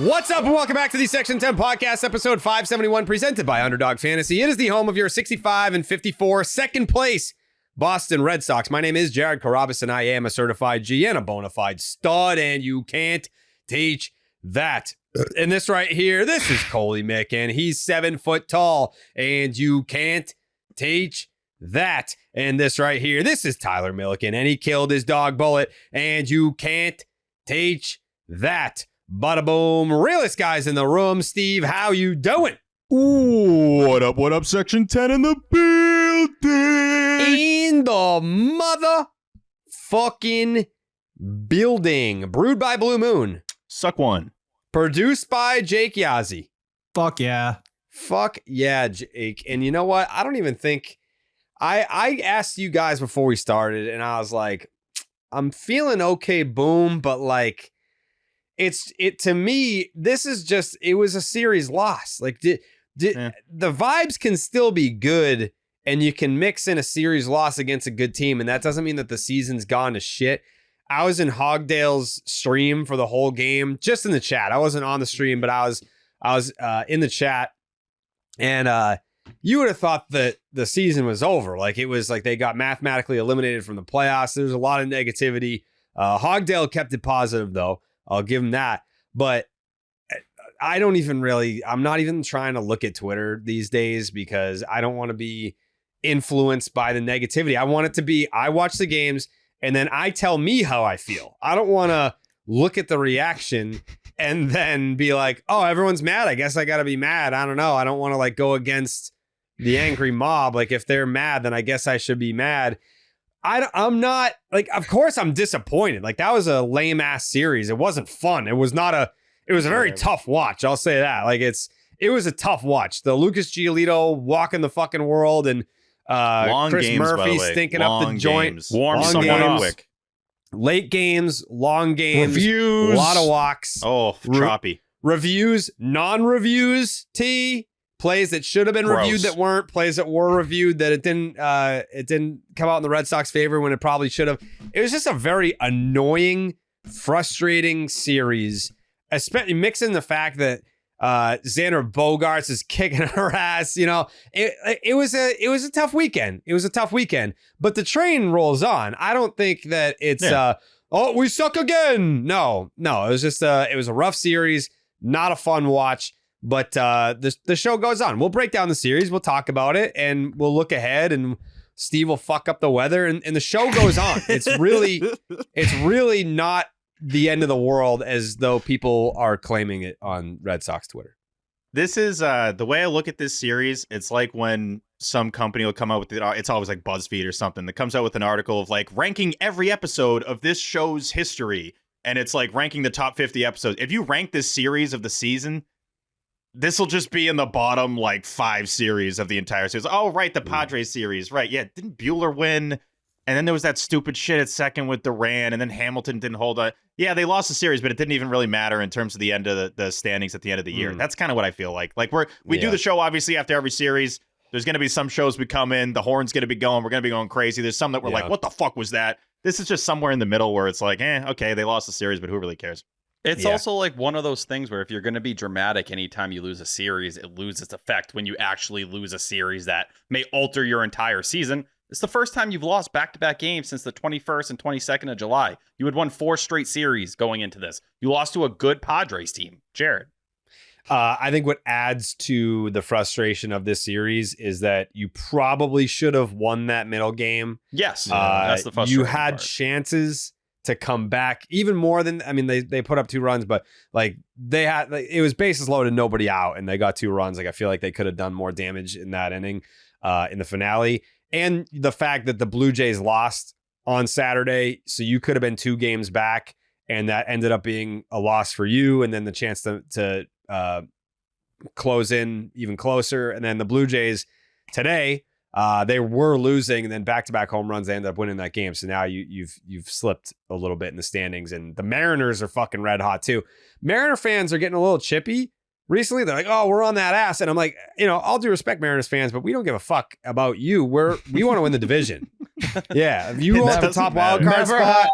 What's up and welcome back to the Section 10 Podcast, episode 571, presented by Underdog Fantasy. It is the home of your 65 and 54 second place Boston Red Sox. My name is Jared Carabas, and I am a certified G and a bona fide stud, and you can't teach that. And this right here, this is Coley Mick, and he's 7 foot tall, and you can't teach that. And this right here, this is Tyler Milliken, and he killed his dog Bullet, and you can't teach that. Bada boom, realest guys in the room. Steve, how you doing? Ooh, what up, Section 10 in the building. In the motherfucking building. Brewed by Blue Moon. Suck one. Produced by Jake Yazzie. Fuck yeah. Fuck yeah, Jake. And you know what? I don't even think... I asked you guys before we started, and I was like, I'm feeling okay, boom, but like... It to me, this is just, it was a series loss. Like the vibes can still be good, and you can mix in a series loss against a good team, and that doesn't mean that the season's gone to shit. I was in Hogdale's stream for the whole game, just in the chat. I wasn't on the stream, but I was in the chat, and you would have thought that the season was over. Like it was like they got mathematically eliminated from the playoffs. There's a lot of negativity. Hogdale kept it positive though. I'll give him that. But I don't even really, I'm not even trying to look at Twitter these days because I don't want to be influenced by the negativity. I want it to be, I watch the games and then I tell me how I feel. I don't want to look at the reaction and then be like, oh, everyone's mad. I guess I got to be mad. I don't know. I don't want to like go against the angry mob. Like if they're mad, then I guess I should be mad. I'm not like, of course I'm disappointed. Like that was a lame ass series. It wasn't fun. It was a very tough watch. I'll say that. Like it was a tough watch. The Lucas Giolito walking the fucking world and Chris games, Murphy stinking up the joint. Warm someone up quick. Late games, long games, reviews, a lot of walks. Oh, choppy. Reviews, non-reviews, plays that should have been reviewed that weren't, plays that were reviewed that it didn't come out in the Red Sox favor when it probably should have. It was just a very annoying, frustrating series, especially mixing the fact that Xander Bogaerts is kicking her ass. You know, it was a tough weekend. It was a tough weekend, but the train rolls on. I don't think that it's oh, we suck again. No, it was just it was a rough series, not a fun watch. But the show goes on. We'll break down the series. We'll talk about it, and we'll look ahead, and Steve will fuck up the weather, and the show goes on. It's really not the end of the world as though people are claiming it on Red Sox Twitter. This is the way I look at this series. It's like when some company will come out with it's always like BuzzFeed or something that comes out with an article of like ranking every episode of this show's history, and it's like ranking the top 50 episodes. If you rank this series of the season, this will just be in the bottom, like, 5 series of the entire series. Oh, right, the Padres series. Right, yeah, didn't Buehler win? And then there was that stupid shit at second with Drohan, and then Hamilton didn't hold on. Yeah, they lost the series, but it didn't even really matter in terms of the end of the standings at the end of the year. That's kind of what I feel like. Like, we do the show, obviously, after every series. There's going to be some shows we come in, the horn's going to be going, we're going to be going crazy. There's some that we're like, what the fuck was that? This is just somewhere in the middle where it's like, okay, they lost the series, but who really cares? It's also like one of those things where if you're going to be dramatic anytime you lose a series, it loses its effect when you actually lose a series that may alter your entire season. It's the first time you've lost back-to-back games since the 21st and 22nd of July. You had won 4 straight series going into this. You lost to a good Padres team. Jared. I think what adds to the frustration of this series is that you probably should have won that middle game. Yes. That's the frustrating You had part. Chances to come back even more than, I mean, they put up 2 runs, but like they had, like, it was bases loaded, nobody out, and they got 2 runs. Like I feel like they could have done more damage in that inning, in the finale. And the fact that the Blue Jays lost on Saturday, so you could have been 2 games back, and that ended up being a loss for you, and then the chance to close in even closer. And then the Blue Jays today, they were losing, and then back-to-back home runs, they ended up winning that game. So now you've slipped a little bit in the standings, and the Mariners are fucking red hot too. Mariner fans are getting a little chippy recently. They're like, oh, we're on that ass. And I'm like, all due respect, Mariners fans, but we don't give a fuck about you. We want to win the division. Yeah. If you want the top wild card spot,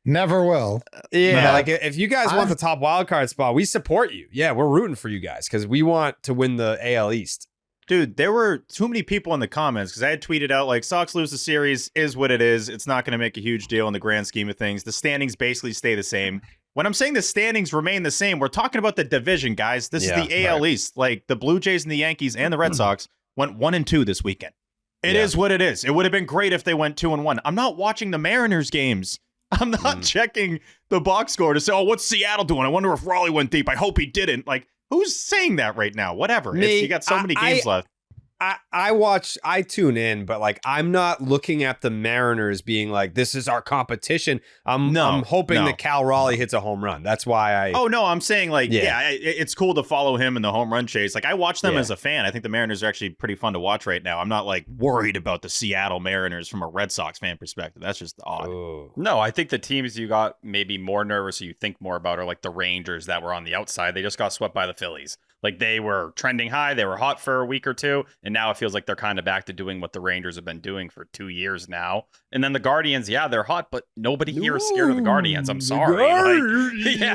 Never will. Yeah, No. like if you guys want the top wild card spot, we support you. Yeah, we're rooting for you guys because we want to win the AL East. Dude, there were too many people in the comments because I had tweeted out like Sox lose the series is what it is. It's not going to make a huge deal in the grand scheme of things. The standings basically stay the same. When I'm saying the standings remain the same, we're talking about the division, guys. This is the AL East. Like the Blue Jays and the Yankees and the Red Sox went 1-2 this weekend. It is what it is. It would have been great if they went 2-1. I'm not watching the Mariners games. I'm not checking the box score to say, oh, what's Seattle doing? I wonder if Raleigh went deep. I hope he didn't. Like, who's saying that right now? Whatever. You got so many games left. I tune in, but like I'm not looking at the Mariners being like, this is our competition. I'm hoping that Cal Raleigh hits a home run. That's why I. Oh, no, I'm saying like, it's cool to follow him in the home run chase. Like I watch them as a fan. I think the Mariners are actually pretty fun to watch right now. I'm not like worried about the Seattle Mariners from a Red Sox fan perspective. That's just odd. Ooh. No, I think the teams you got maybe more nervous or you think more about are like the Rangers that were on the outside. They just got swept by the Phillies. Like they were trending high, they were hot for a week or two, and now it feels like they're kind of back to doing what the Rangers have been doing for 2 years now. And then the Guardians, they're hot, but nobody here is scared of the Guardians. I'm sorry.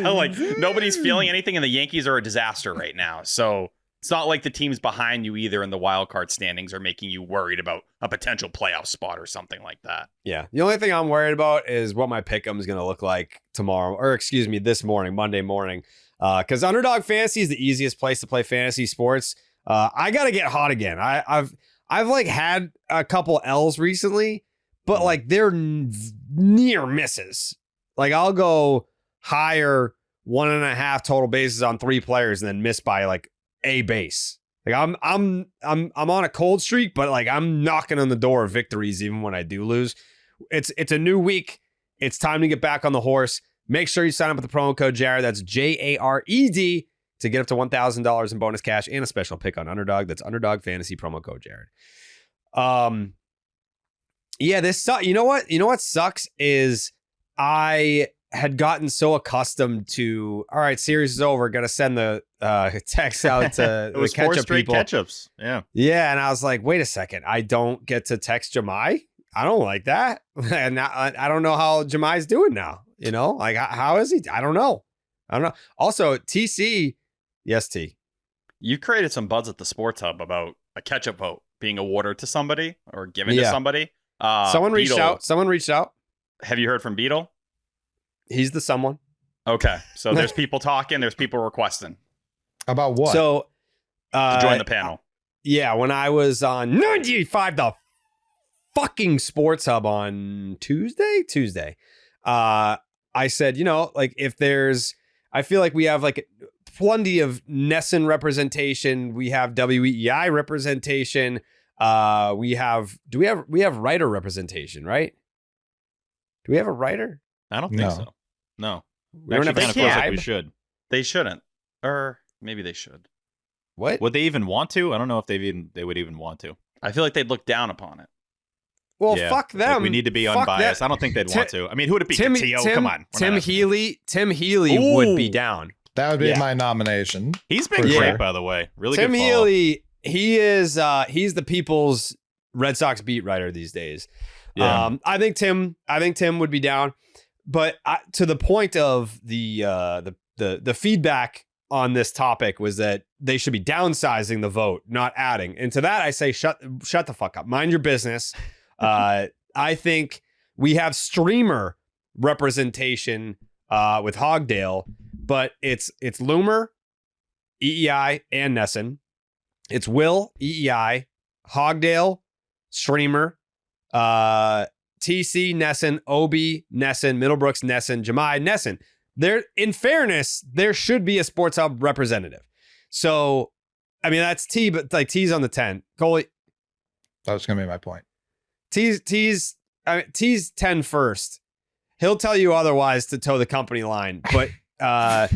Like nobody's feeling anything, and the Yankees are a disaster right now. So it's not like the teams behind you either in the wild card standings are making you worried about a potential playoff spot or something like that. Yeah. The only thing I'm worried about is what my pick'em is going to look like tomorrow, or excuse me, this morning, Monday morning. Because Underdog Fantasy is the easiest place to play fantasy sports. I got to get hot again. I've like had a couple L's recently, but like they're near misses. Like I'll go higher 1.5 total bases on 3 players and then miss by like a base. Like I'm on a cold streak, but like I'm knocking on the door of victories even when I do lose. It's a new week. It's time to get back on the horse. Make sure you sign up with the promo code Jared. That's JARED to get up to $1,000 in bonus cash and a special pick on Underdog. That's Underdog Fantasy promo code Jared. This sucks. You know what sucks is I had gotten so accustomed to, all right, series is over. Got to send the text out to it was the ketchup 4 straight people. ketchups. Yeah. Yeah. And I was like, wait a second. I don't get to text Jemai. I don't like that. And I don't know how Jemai's doing now. You know, like how is he? I don't know. Also, TC, yes, T. You created some buzz at the Sports Hub about a ketchup vote being awarded to somebody or given to somebody. Someone reached out. Have you heard from Beetle? He's the someone. Okay, so there's people talking. There's people requesting About what? So to join the panel. Yeah, when I was on 95, the fucking Sports Hub on Tuesday. I said, like if I feel like we have like plenty of Nesson representation. We have WEEI representation. We have writer representation, right? Do we have a writer? I don't think so. No. We don't have a kind of feels like cab. we should. They shouldn't. Or maybe they should. What? Would they even want to? I don't know if they would even want to. I feel like they'd look down upon it. Well, Yeah, fuck them. like we need to be unbiased. I don't think they'd want to. I mean, who would it be? T.O.? Come on. Tim Healy would be down. That would be my nomination. He's been great, by the way. Really Tim good follow. Healy, he's the people's Red Sox beat writer these days. Yeah. I think Tim would be down. But to the point of the feedback on this topic was that they should be downsizing the vote, not adding. And to that, I say, shut the fuck up. Mind your business. I think we have streamer representation with Hogdale, but it's Loomer, EEI, and Nesson. It's Will, EEI, Hogdale, streamer, TC, Nesson, Obi, Nesson, Middlebrooks, Nesson, Jemai, Nesson. In fairness, there should be a Sports Hub representative. So, I mean, that's T, but like T's on the 10. Coley. That was going to be my point. T's 10 first. He'll tell you otherwise to toe the company line, but I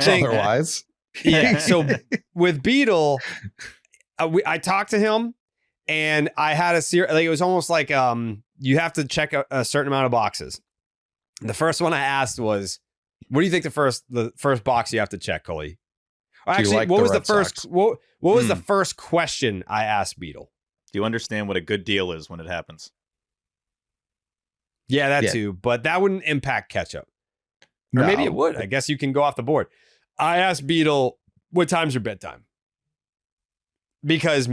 think Otherwise. Yeah. So with Beetle, I talked to him, and I had like it was almost like you have to check a certain amount of boxes. The first one I asked was, "What do you think the first box you have to check, Coley?" Actually, like what the was the Red first? Sox? What was the first question I asked Beetle? Do you understand what a good deal is when it happens? Yeah, that Yeah. too. But that wouldn't impact Ketchup. Or No. maybe it would. I guess you can go off the board. I asked Beetle, what time's your bedtime? Because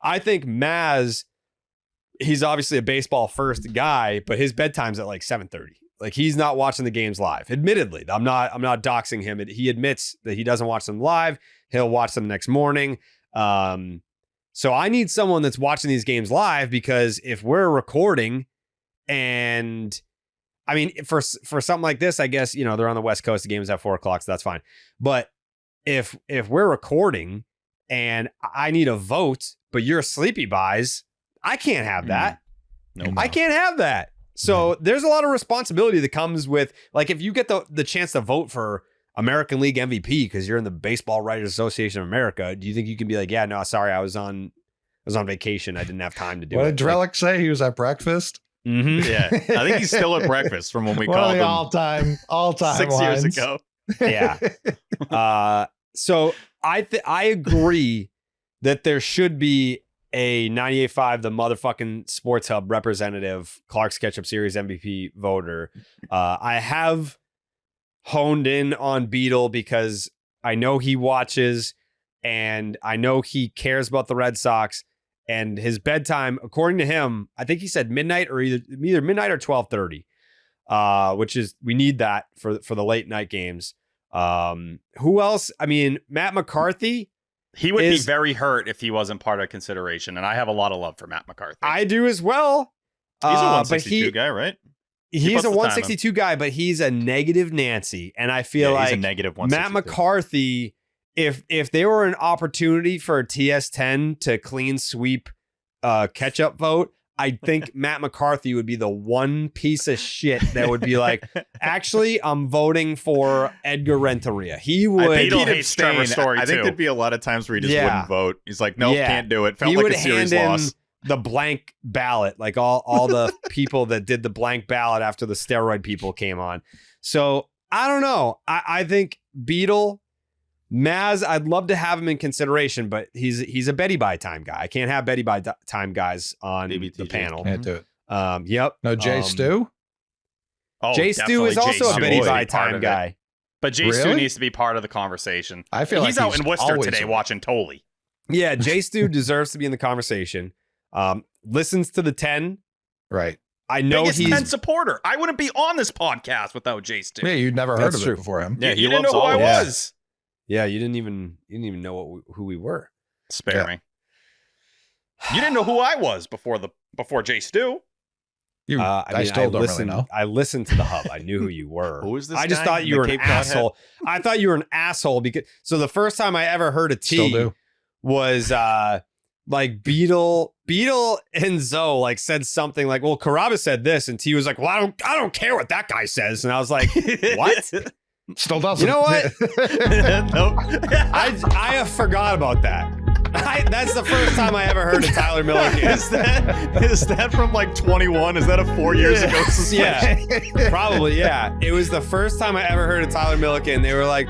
I think Maz, he's obviously a baseball first guy, but his bedtime's at like 7:30. Like he's not watching the games live. Admittedly, I'm not doxing him. He admits that he doesn't watch them live. He'll watch them next morning. So I need someone that's watching these games live, because if we're recording and I mean, for something like this, I guess, they're on the West Coast, the game's at 4:00, so that's fine. But if we're recording and I need a vote, but you're sleepy buys, I can't have that. No. I can't have that. So there's a lot of responsibility that comes with, like, if you get the chance to vote for American League MVP because you're in the Baseball Writers Association of America, do you think you can be like, yeah, no, sorry, I was on vacation, I didn't have time to do What it? did Drellick say? He was at breakfast. Mhm. Yeah, I think he's still at breakfast from when we One of called the him all-time 6 years lines. ago. Yeah. So I agree that there should be a 98.5, the motherfucking Sports Hub representative, Clark's Ketchup Series MVP voter. I have honed in on Beetle because I know he watches and I know he cares about the Red Sox, and his bedtime, according to him, I think he said midnight or either midnight or 12:30, which is, we need that for the late night games. Who else? I mean, Matt McCarthy. He would be very hurt if he wasn't part of consideration, and I have a lot of love for Matt McCarthy. I do as well. He's a but 162 guy, right? He's puts a the time 162 guy, but he's a negative Nancy, and I feel He's like a negative Matt 162. McCarthy, if there were an opportunity for a TS10 to clean sweep Ketchup vote, I think Matt McCarthy would be the one piece of shit that would be like, actually, I'm voting for Edgar Renteria. He would. Beetle He'd hates Trevor abstain. Story, I think too. there'd be a lot of times where he just Yeah. wouldn't vote. He's like, nope, Yeah. can't do it. Felt He like would a series hand in loss. the blank ballot, like all the people that did the blank ballot after the steroid people came on. So I don't know. I think Beetle, Maz, I'd love to have him in consideration, but he's a Betty by time guy. I can't have Betty by time guys on the BBTG. panel. Can't do it. Yep. No Jay Stu? Oh, Jay Stu definitely is also Jay a Stu Betty needs to by be part time of it. guy. But Jay Stu Really? needs to be part of the conversation. I feel He's like out in Worcester always today around. watching Tolley. Yeah, Jay Stu deserves to be in the conversation. Listens to the 10. Right. I know Biggest he's 10 supporter. I wouldn't be on this podcast without Jay Stu. Yeah, you'd never heard That's of true. it before him. Yeah, you didn't know who I all. was. Yeah, you didn't even know who we were. Spare Yeah. me. You didn't know who I was before Jay Stu. I still don't listened, really know. I listened to the hub. I knew who you were. Who is this I just guy thought in you the were an Cape Cod hat? asshole. I thought you were an asshole because the first time I ever heard a Still T do. was like Beetle and Zoe like said something like, well, Carabas said this, and T was like, well, I don't care what that guy says, and I was like, what? Still doesn't. You know what? Nope. I forgot about that. That's the first time I ever heard of Tyler Milliken. Is that from like 21? Is that a 4 years ago suspension? Yeah, probably. Yeah, it was the first time I ever heard of Tyler Milliken. They were like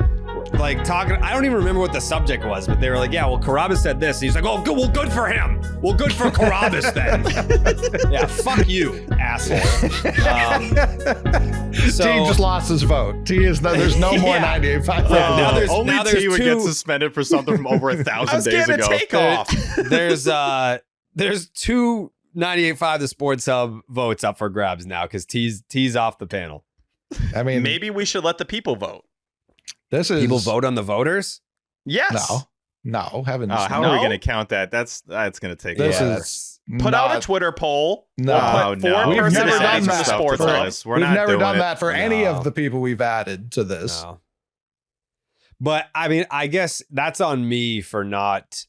talking. I don't even remember what the subject was, but they were like, "Yeah, well, Carabas said this." And he's like, "Oh, good. Well, good for him. Well, good for Carabas then." Yeah, fuck you, asshole. So T just lost his vote. T is there's no more Yeah. 98.5. now there's- Only now there's T would get two- suspended for something from over 1,000 I was days getting ago. a takeoff. there's two 98.5 the Sports Hub votes up for grabs now because T's off the panel. I mean, Maybe we should let the people vote. this is People vote on the voters. Yes. No, heavens. How No? are we going to count that? That's going to take This a is while. that's- Put out a not- Twitter poll. No. We'll Oh, put no. four We've never personalities done from the that sports for hub. us. We're We've not never doing done it. that for any No. of the people we've added to this. No. But I mean, I guess that's on me for not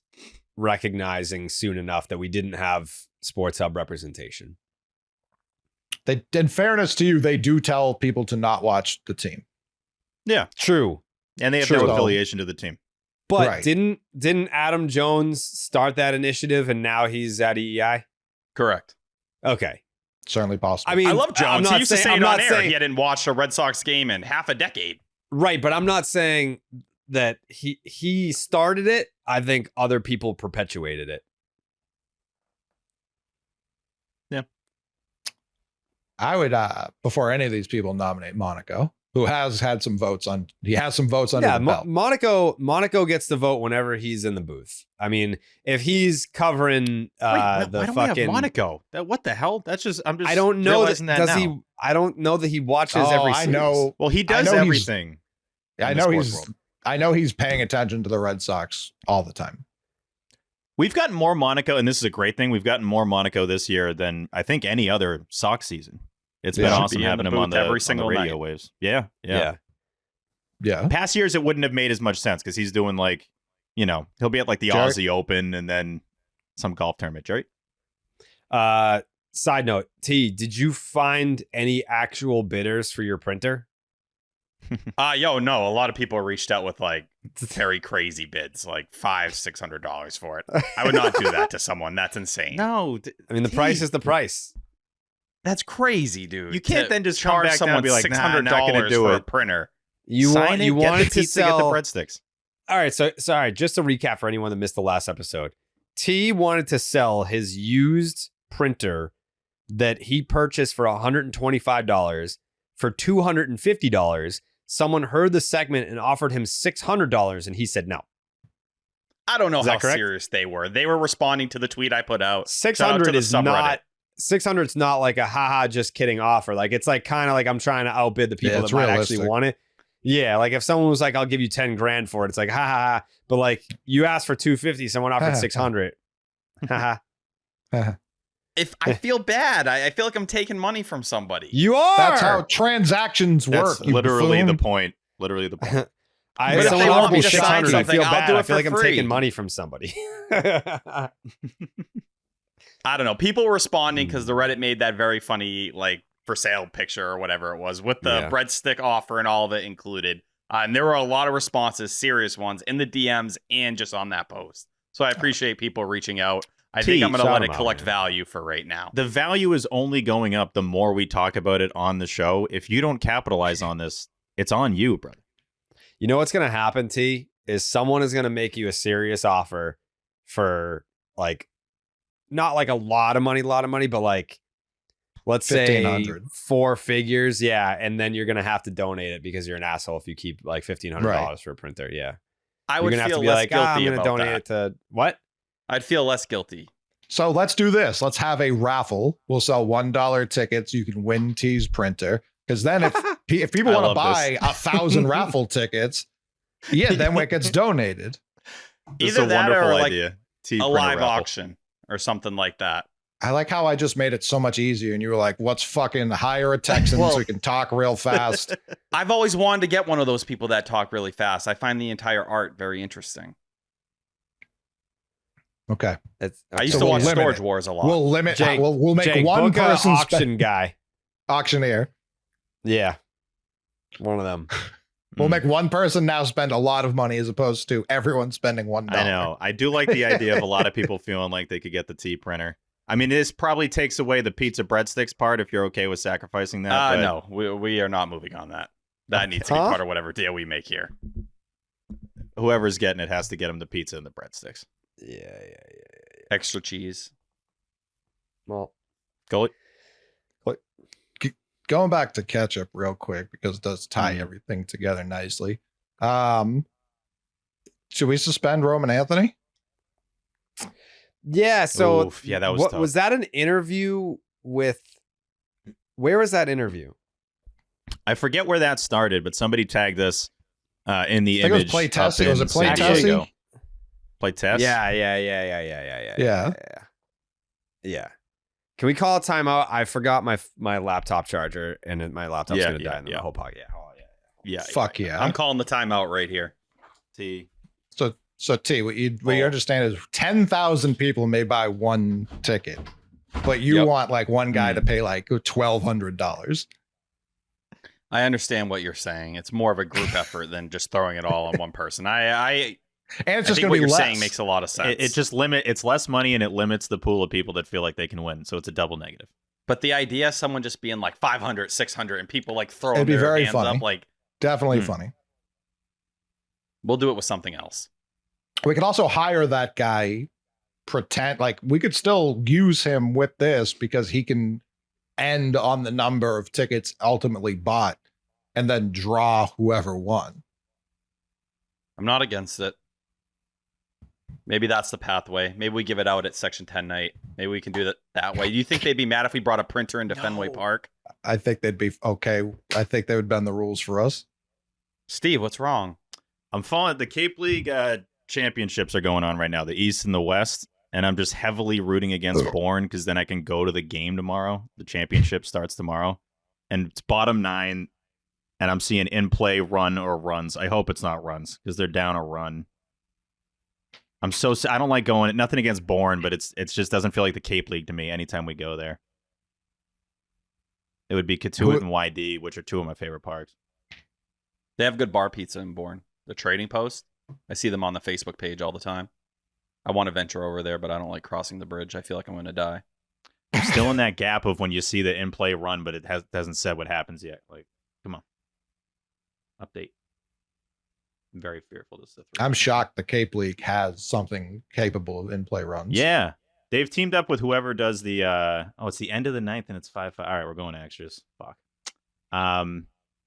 recognizing soon enough that we didn't have Sports Hub representation. They, in fairness to you, they do tell people to not watch the team. True. And they have True. no affiliation to the team. But Right. didn't Adam Jones start that initiative and now he's at EEI? Correct. Okay. Certainly possible. I mean, I love I'm Jones. not He used to saying- say I'm it not on air. saying- He hadn't watched a Red Sox game in half a decade. Right, but I'm not saying that he started it. I think other people perpetuated it. I would, before any of these people, nominate Monaco, who has had some votes on. He has some votes under the belt. Monaco gets the vote whenever he's in the booth. I mean, if he's covering why the don't we fucking have Monaco? What the hell? That's just I'm just. I don't know realizing that does now. he? I don't know that he watches every. I series. know. Well, he does everything. I know he's. I know he's paying attention to the Red Sox all the time. We've gotten more Monaco, and this is a great thing. We've gotten more Monaco this year than I think any other Sox season. It's been awesome having him on the radio waves. Yeah. Past years, it wouldn't have made as much sense because he's doing like, he'll be at like the Aussie Open and then some golf tournament. Jerry? Side note, T, did you find any actual bidders for your printer? No. A lot of people reached out with like very crazy bids, like $500-$600 for it. I would not do that to someone. That's insane. No, I mean the price is the price. That's crazy, dude. You can't then just charge come back someone and be like, $600 not going to do for it. a printer. You Sign it, wanted get the pizza, to sell get the breadsticks. All right, so sorry, just to recap for anyone that missed the last episode. T wanted to sell his used printer that he purchased for $125 for $250. Someone heard the segment and offered him $600, and he said no. I don't know how correct? serious they were. They were responding to the tweet I put out. 600 is not. 600's not like a haha, just kidding offer. Like it's like kind of like I'm trying to outbid the people that might actually want it. Yeah, like if someone was like, "I'll give you 10 grand for it," it's like ha ha ha. But like you asked for 250, someone offered 600. Ha ha. If I feel bad, I feel like I'm taking money from somebody. You are. That's how transactions work. That's literally the point. Literally the point. If But someone they want offers me me to sign 600, I something, feel I'll bad. do it I feel for like I'm free. taking money from somebody. I don't know. People were responding because the Reddit made that very funny, like, for sale picture or whatever it was with the breadstick offer and all of it included. And there were a lot of responses, serious ones, in the DMs and just on that post. So I appreciate people reaching out. I think I'm going to let it collect value for right now. The value is only going up the more we talk about it on the show. If you don't capitalize on this, it's on you, brother. You know what's going to happen, T? Is someone is going to make you a serious offer for like, not like a lot of money, but like, let's say 4 figures. Yeah. And then you're going to have to donate it because you're an asshole if you keep like $1,500 for a printer. Yeah. I would feel less guilty I'm going to about donate that. it to what? I'd feel less guilty. So let's do this. Let's have a raffle. We'll sell $1 tickets. You can win T's printer. Because then if people want to buy 1,000 raffle tickets, then it gets donated. Either that or like idea. A live auction or something like that. I like how I just made it so much easier. And you were like, let's fucking hire a Texan so we can talk real fast. I've always wanted to get one of those people that talk really fast. I find the entire art very interesting. Okay. I used to watch Storage Wars a lot. We'll limit. Jake, we'll make Jake, one person auction guy. Auctioneer. Yeah. One of them. We'll make one person now spend a lot of money as opposed to everyone spending $1. I know. I do like the idea of a lot of people feeling like they could get the T printer. I mean, this probably takes away the pizza breadsticks part if you're okay with sacrificing that. No, we are not moving on that. That needs to be part of whatever deal we make here. Whoever's getting it has to get them the pizza and the breadsticks. Yeah. Extra cheese. Well, go. Going back to ketchup real quick because it does tie everything together nicely. Should we suspend Roman Anthony? Yeah. So that was tough. Was that an interview with? Where was that interview? I forget where that started, but somebody tagged us in the image. It was play testing. Was it play testing? Play test. Yeah. Can we call a timeout? I forgot my laptop charger, and my laptop's gonna die in the whole podcast. Yeah. Fuck yeah. I'm calling the timeout right here. T. So T, what you understand is 10,000 people may buy one ticket, but you want like one guy to pay like $1,200. I understand what you're saying. It's more of a group effort than just throwing it all on one person. And it's just going to be what you're less. saying makes a lot of sense. It just it's less money and it limits the pool of people that feel like they can win. So it's a double negative. But the idea of someone just being like 500, 600 and people like throwing It'd be their very hands funny. up, like Definitely funny. We'll do it with something else. We could also hire that guy, pretend like we could still use him with this because he can end on the number of tickets ultimately bought and then draw whoever won. I'm not against it. Maybe that's the pathway. Maybe we give it out at Section 10 night. Maybe we can do that way. Do you think they'd be mad if we brought a printer into Fenway Park? I think they'd be okay. I think they would bend the rules for us. Steve, what's wrong? I'm following the Cape League championships are going on right now, the East and the West, and I'm just heavily rooting against Bourne because then I can go to the game tomorrow. The championship starts tomorrow, and it's bottom 9, and I'm seeing in play run or runs. I hope it's not runs because they're down a run. I don't like going. Nothing against Bourne, but it's just doesn't feel like the Cape League to me. Anytime we go there, it would be Katuitt and YD, which are two of my favorite parks. They have good bar pizza in Bourne. The Trading Post. I see them on the Facebook page all the time. I want to venture over there, but I don't like crossing the bridge. I feel like I'm going to die. I'm still in that gap of when you see the in play run, but it hasn't said what happens yet. Like, come on, update. I'm very fearful this is the 3. I'm shocked the Cape League has something capable of in-play runs. Yeah. They've teamed up with whoever does the it's the end of the 9th and it's 5-5. All right, we're going to extras. Fuck.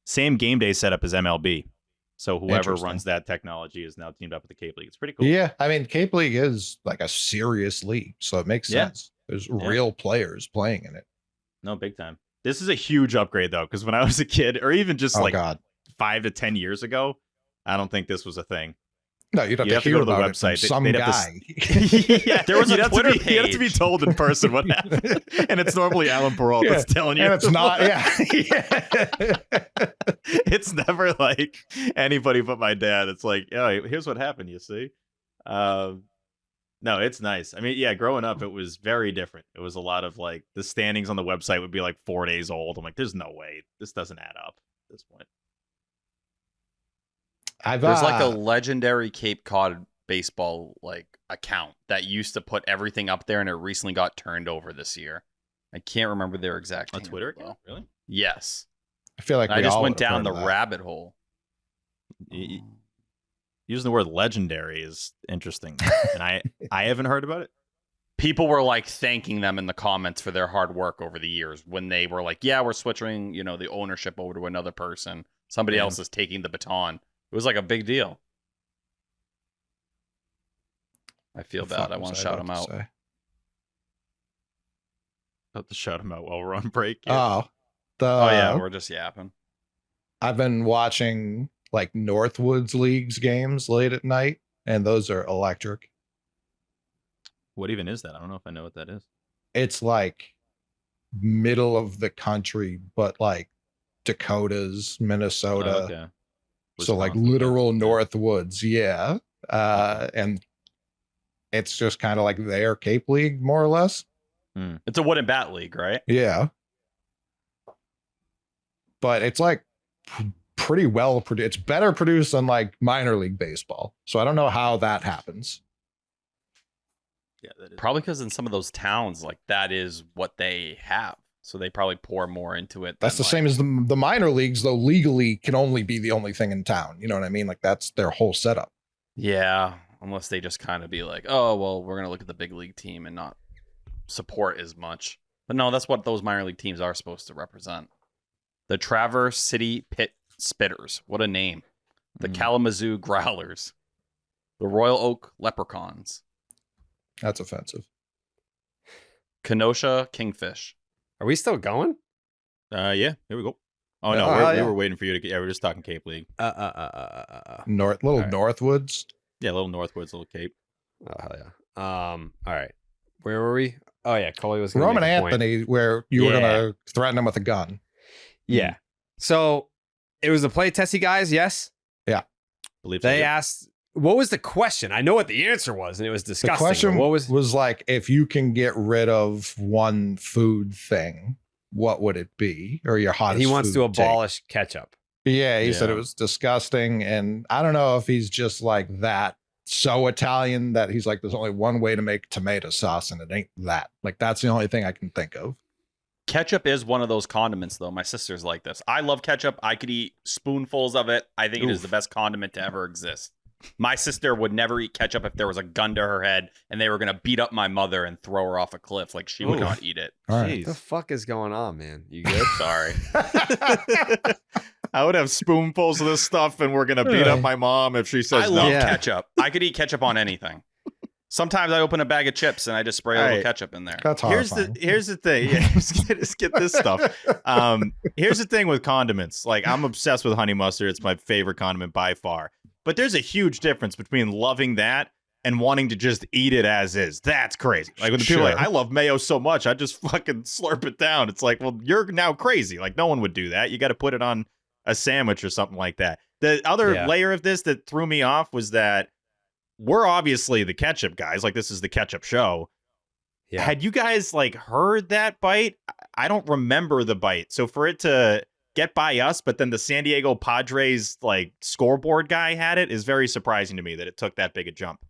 Same game day setup as MLB. So whoever runs that technology is now teamed up with the Cape League. It's pretty cool. Yeah, I mean, Cape League is like a serious league, so it makes sense. There's real players playing in it. No, big time. This is a huge upgrade though, because when I was a kid, or even just 5 to 10 years ago, I don't think this was a thing. No, you'd have to go to the website. Some guy. Yeah, there was a Twitter page. You have to be told in person what happened, and it's normally Alan Peralt that's telling you. And it's not. Yeah. It's never like anybody but my dad. It's like, oh, here's what happened. You see. No, it's nice. I mean, yeah, growing up, it was very different. It was a lot of like the standings on the website would be like 4 days old. I'm like, there's no way this doesn't add up at this point. There's like a legendary Cape Cod baseball like account that used to put everything up there, and it recently got turned over this year. I can't remember their exact on Twitter account. Really? Yes. I feel like I just went down the rabbit hole. Using the word legendary is interesting, and I haven't heard about it. People were like thanking them in the comments for their hard work over the years when they were like, yeah, we're switching, the ownership over to another person. Somebody else is taking the baton. It was like a big deal. I feel bad. I want to shout him out. About to shout him out while we're on break. Yeah. Yeah, we're just yapping. I've been watching like Northwoods League's games late at night, and those are electric. What even is that? I don't know if I know what that is. It's like middle of the country, but like Dakotas, Minnesota. Oh, okay. So like literal Northwoods, yeah. And it's just kind of like their Cape League, more or less. It's a wooden bat league, right? Yeah. But it's like pretty well produced. It's better produced than like minor league baseball. So I don't know how that happens. Yeah, that is probably because in some of those towns, like that is what they have. So they probably pour more into it. That's the same as the minor leagues, though legally can only be the only thing in town. You know what I mean? Like that's their whole setup. Yeah, unless they just kind of be like, oh, well, we're going to look at the big league team and not support as much. But no, that's what those minor league teams are supposed to represent. The Traverse City Pit Spitters. What a name. The Kalamazoo Growlers. The Royal Oak Leprechauns. That's offensive. Kenosha Kingfish. Are we still going? Yeah, here we go. Oh no, we were waiting for you to. Yeah, we're just talking Cape League. Northwoods. Yeah, little Northwoods, little Cape. Oh hell yeah. All right. Where were we? Oh yeah, Coley was Roman Anthony, where you were gonna threaten him with a gun. Yeah. So it was the play testy guys. Yes. Yeah. Believe they asked. What was the question? I know what the answer was, and it was disgusting. The question was like, if you can get rid of one food thing, what would it be? Or your hottest? He wants to abolish ketchup. Yeah, he said it was disgusting, and I don't know if he's just like that so Italian that he's like, there's only one way to make tomato sauce, and it ain't that. Like that's the only thing I can think of. Ketchup is one of those condiments, though. My sister's like this. I love ketchup. I could eat spoonfuls of it. I think it is the best condiment to ever exist. My sister would never eat ketchup if there was a gun to her head and they were going to beat up my mother and throw her off a cliff. Like, she would not eat it. All What right. the fuck is going on, man? You good? Sorry. I would have spoonfuls of this stuff, and we're gonna beat up my mom if she says I no. love Yeah. ketchup. I could eat ketchup on anything. Sometimes I open a bag of chips and I just spray a little Right. ketchup in there. That's horrifying. Here's the thing. Yeah, let's get this stuff. Here's the thing with condiments. Like, I'm obsessed with honey mustard. It's my favorite condiment by far. But there's a huge difference between loving that and wanting to just eat it as is. That's crazy. Like, when the people are like, Sure. I love mayo so much, I just fucking slurp it down. It's like, well, you're now crazy. Like, no one would do that. You got to put it on a sandwich or something like that. The other layer of this that threw me off was that we're obviously the ketchup guys. Like, this is the ketchup show. Yeah. Had you guys like heard that bite? I don't remember the bite. So for it to get by us, but then the San Diego Padres like scoreboard guy had it is very surprising to me that it took that big a jump.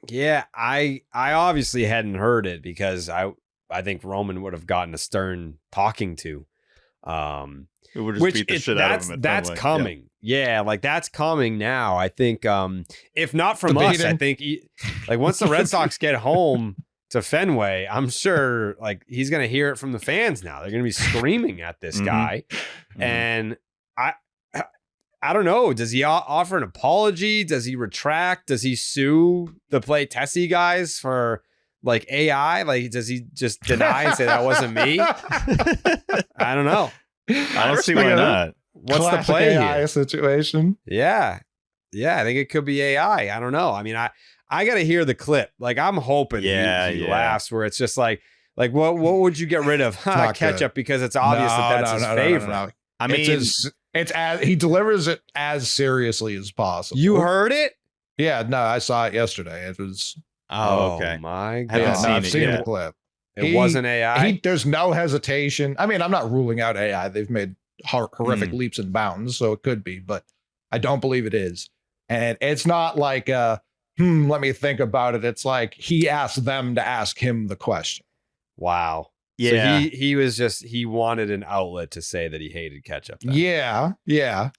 Yeah, I obviously hadn't heard it because I think Roman would have gotten a stern talking to. It would just beat the shit out of him. That's Fenway. coming. Yeah, like that's coming now. I think if not from The us, beating. I think like once the Red Sox get home to Fenway, I'm sure like he's gonna hear it from the fans now. They're gonna be screaming at this Mhm. guy, Mhm. and I don't know. Does he offer an apology? Does he retract? Does he sue the Play Tessie guys for like AI? Like, does he just deny and say that wasn't me? I don't know. I don't see why not. What's Classic the play AI here? situation. Yeah. I think it could be AI. I don't know. I mean, I got to hear the clip. Like, I'm hoping he laughs where it's just like what would you get rid of? not Ketchup, because it's obvious that's his favorite. No. I mean, It's as he delivers it as seriously as possible. You heard it? Yeah, no, I saw it yesterday. It was. oh, okay. My Haven't God. Yeah, seen no, I've it seen yet. the clip. It wasn't AI. There's no hesitation. I mean, I'm not ruling out AI. They've made horrific leaps and bounds, so it could be, but I don't believe it is. And it's not like, let me think about it. It's like he asked them to ask him the question. Wow. Yeah. So he was he wanted an outlet to say that he hated ketchup. then. Yeah.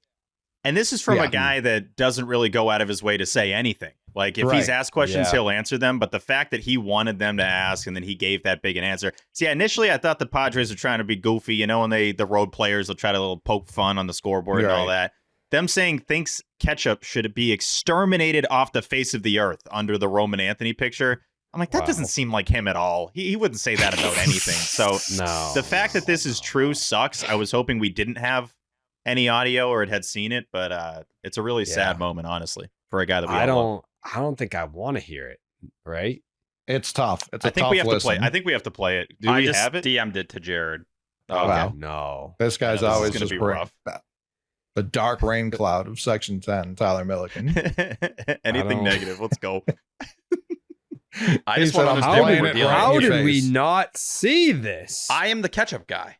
And this is from Yeah. a guy that doesn't really go out of his way to say anything. Like, if he's Right. asked questions, Yeah. he'll answer them. But the fact that he wanted them to ask and then he gave that big an answer. See, initially I thought the Padres were trying to be goofy, you know, and the road players will try to little poke fun on the scoreboard and all Right. that. Them saying thinks ketchup should be exterminated off the face of the earth under the Roman Anthony picture. I'm like, that Wow. doesn't seem like him at all. He wouldn't say that about anything. So No. the fact that this is true sucks. I was hoping we didn't have any audio or had seen it, but it's a really sad moment, honestly, for a guy that we all love. I don't think I want to hear it. Right? It's tough. It's a I think tough we have listen. to play. I think we have to play it. Do I we just have it? DM'd it to Jared. Oh, Wow. No. This guy's Yeah, this is always gonna just be bring rough. the dark rain cloud of Section 10, Tyler Milliken. Anything don't- negative. Let's go. I He just said, want to "I'm understand what playing we're it dealing right with. How in your did we face. not see this? I am the ketchup guy.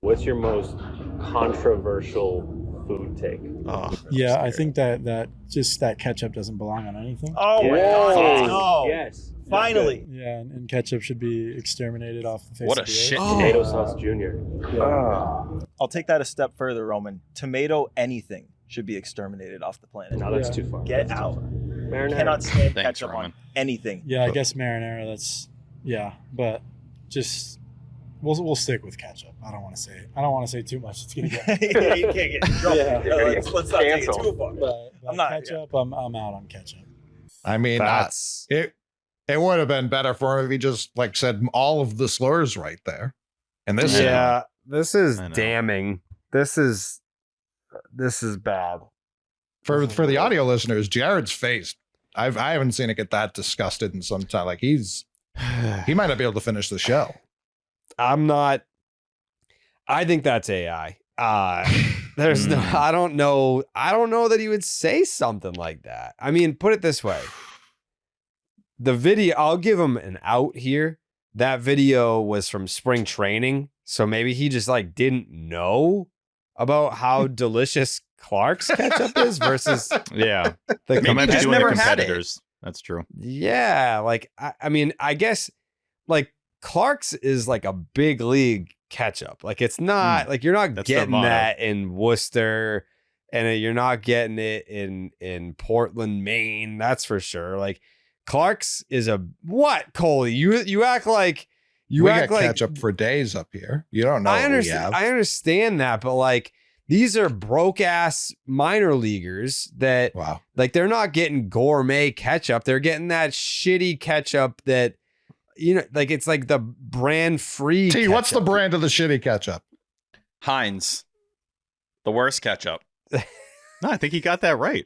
What's your most controversial food take? Oh, Yeah, I think that just that ketchup doesn't belong on anything. Oh my Yes. God! Yes. No. Yes. Finally. Yeah, and ketchup should be exterminated off the face What of a the shit earth. take. Tomato sauce junior. I'll take that a step further, Roman. Tomato anything should be exterminated off the planet. No, that's Yeah. too far. Get That's too out. far. Marinara. Cannot stand Thanks, ketchup Roman. on anything. Yeah, I guess marinara. But just we'll stick with ketchup. I don't want to say too much. It's gonna get. Yeah, you can't get in trouble. Yeah. Let's not take it Cancel. too far. But I'm not- ketchup. I'm out on ketchup. I mean, That's it would have been better for him if he just like said all of the slurs right there. And this, yeah. This is I know. damning. This is bad. for the audio listeners, Jared's face, I haven't seen it get that disgusted in some time. Like he might not be able to finish the show. I'm not. I think that's AI. There's no. I don't know. I don't know that he would say something like that. I mean, put it this way. The video. I'll give him an out here. That video was from spring training, so maybe he just like didn't know about how delicious Clark's ketchup is versus yeah. the They might be just doing never the had it. competitors. That's true. Yeah, like I mean, I guess like Clark's is like a big league ketchup. Like it's not like you're not That's their getting motto. that in Worcester and you're not getting it in Portland, Maine. That's for sure. Like Clark's is a what, Coley? You act like we got ketchup for days up here. You don't know. I understand that, but like these are broke ass minor leaguers that like they're not getting gourmet ketchup. They're getting that shitty ketchup that, you know, like it's like the brand free. T, what's the brand of the shitty ketchup? Heinz, the worst ketchup. No, I think he got that right.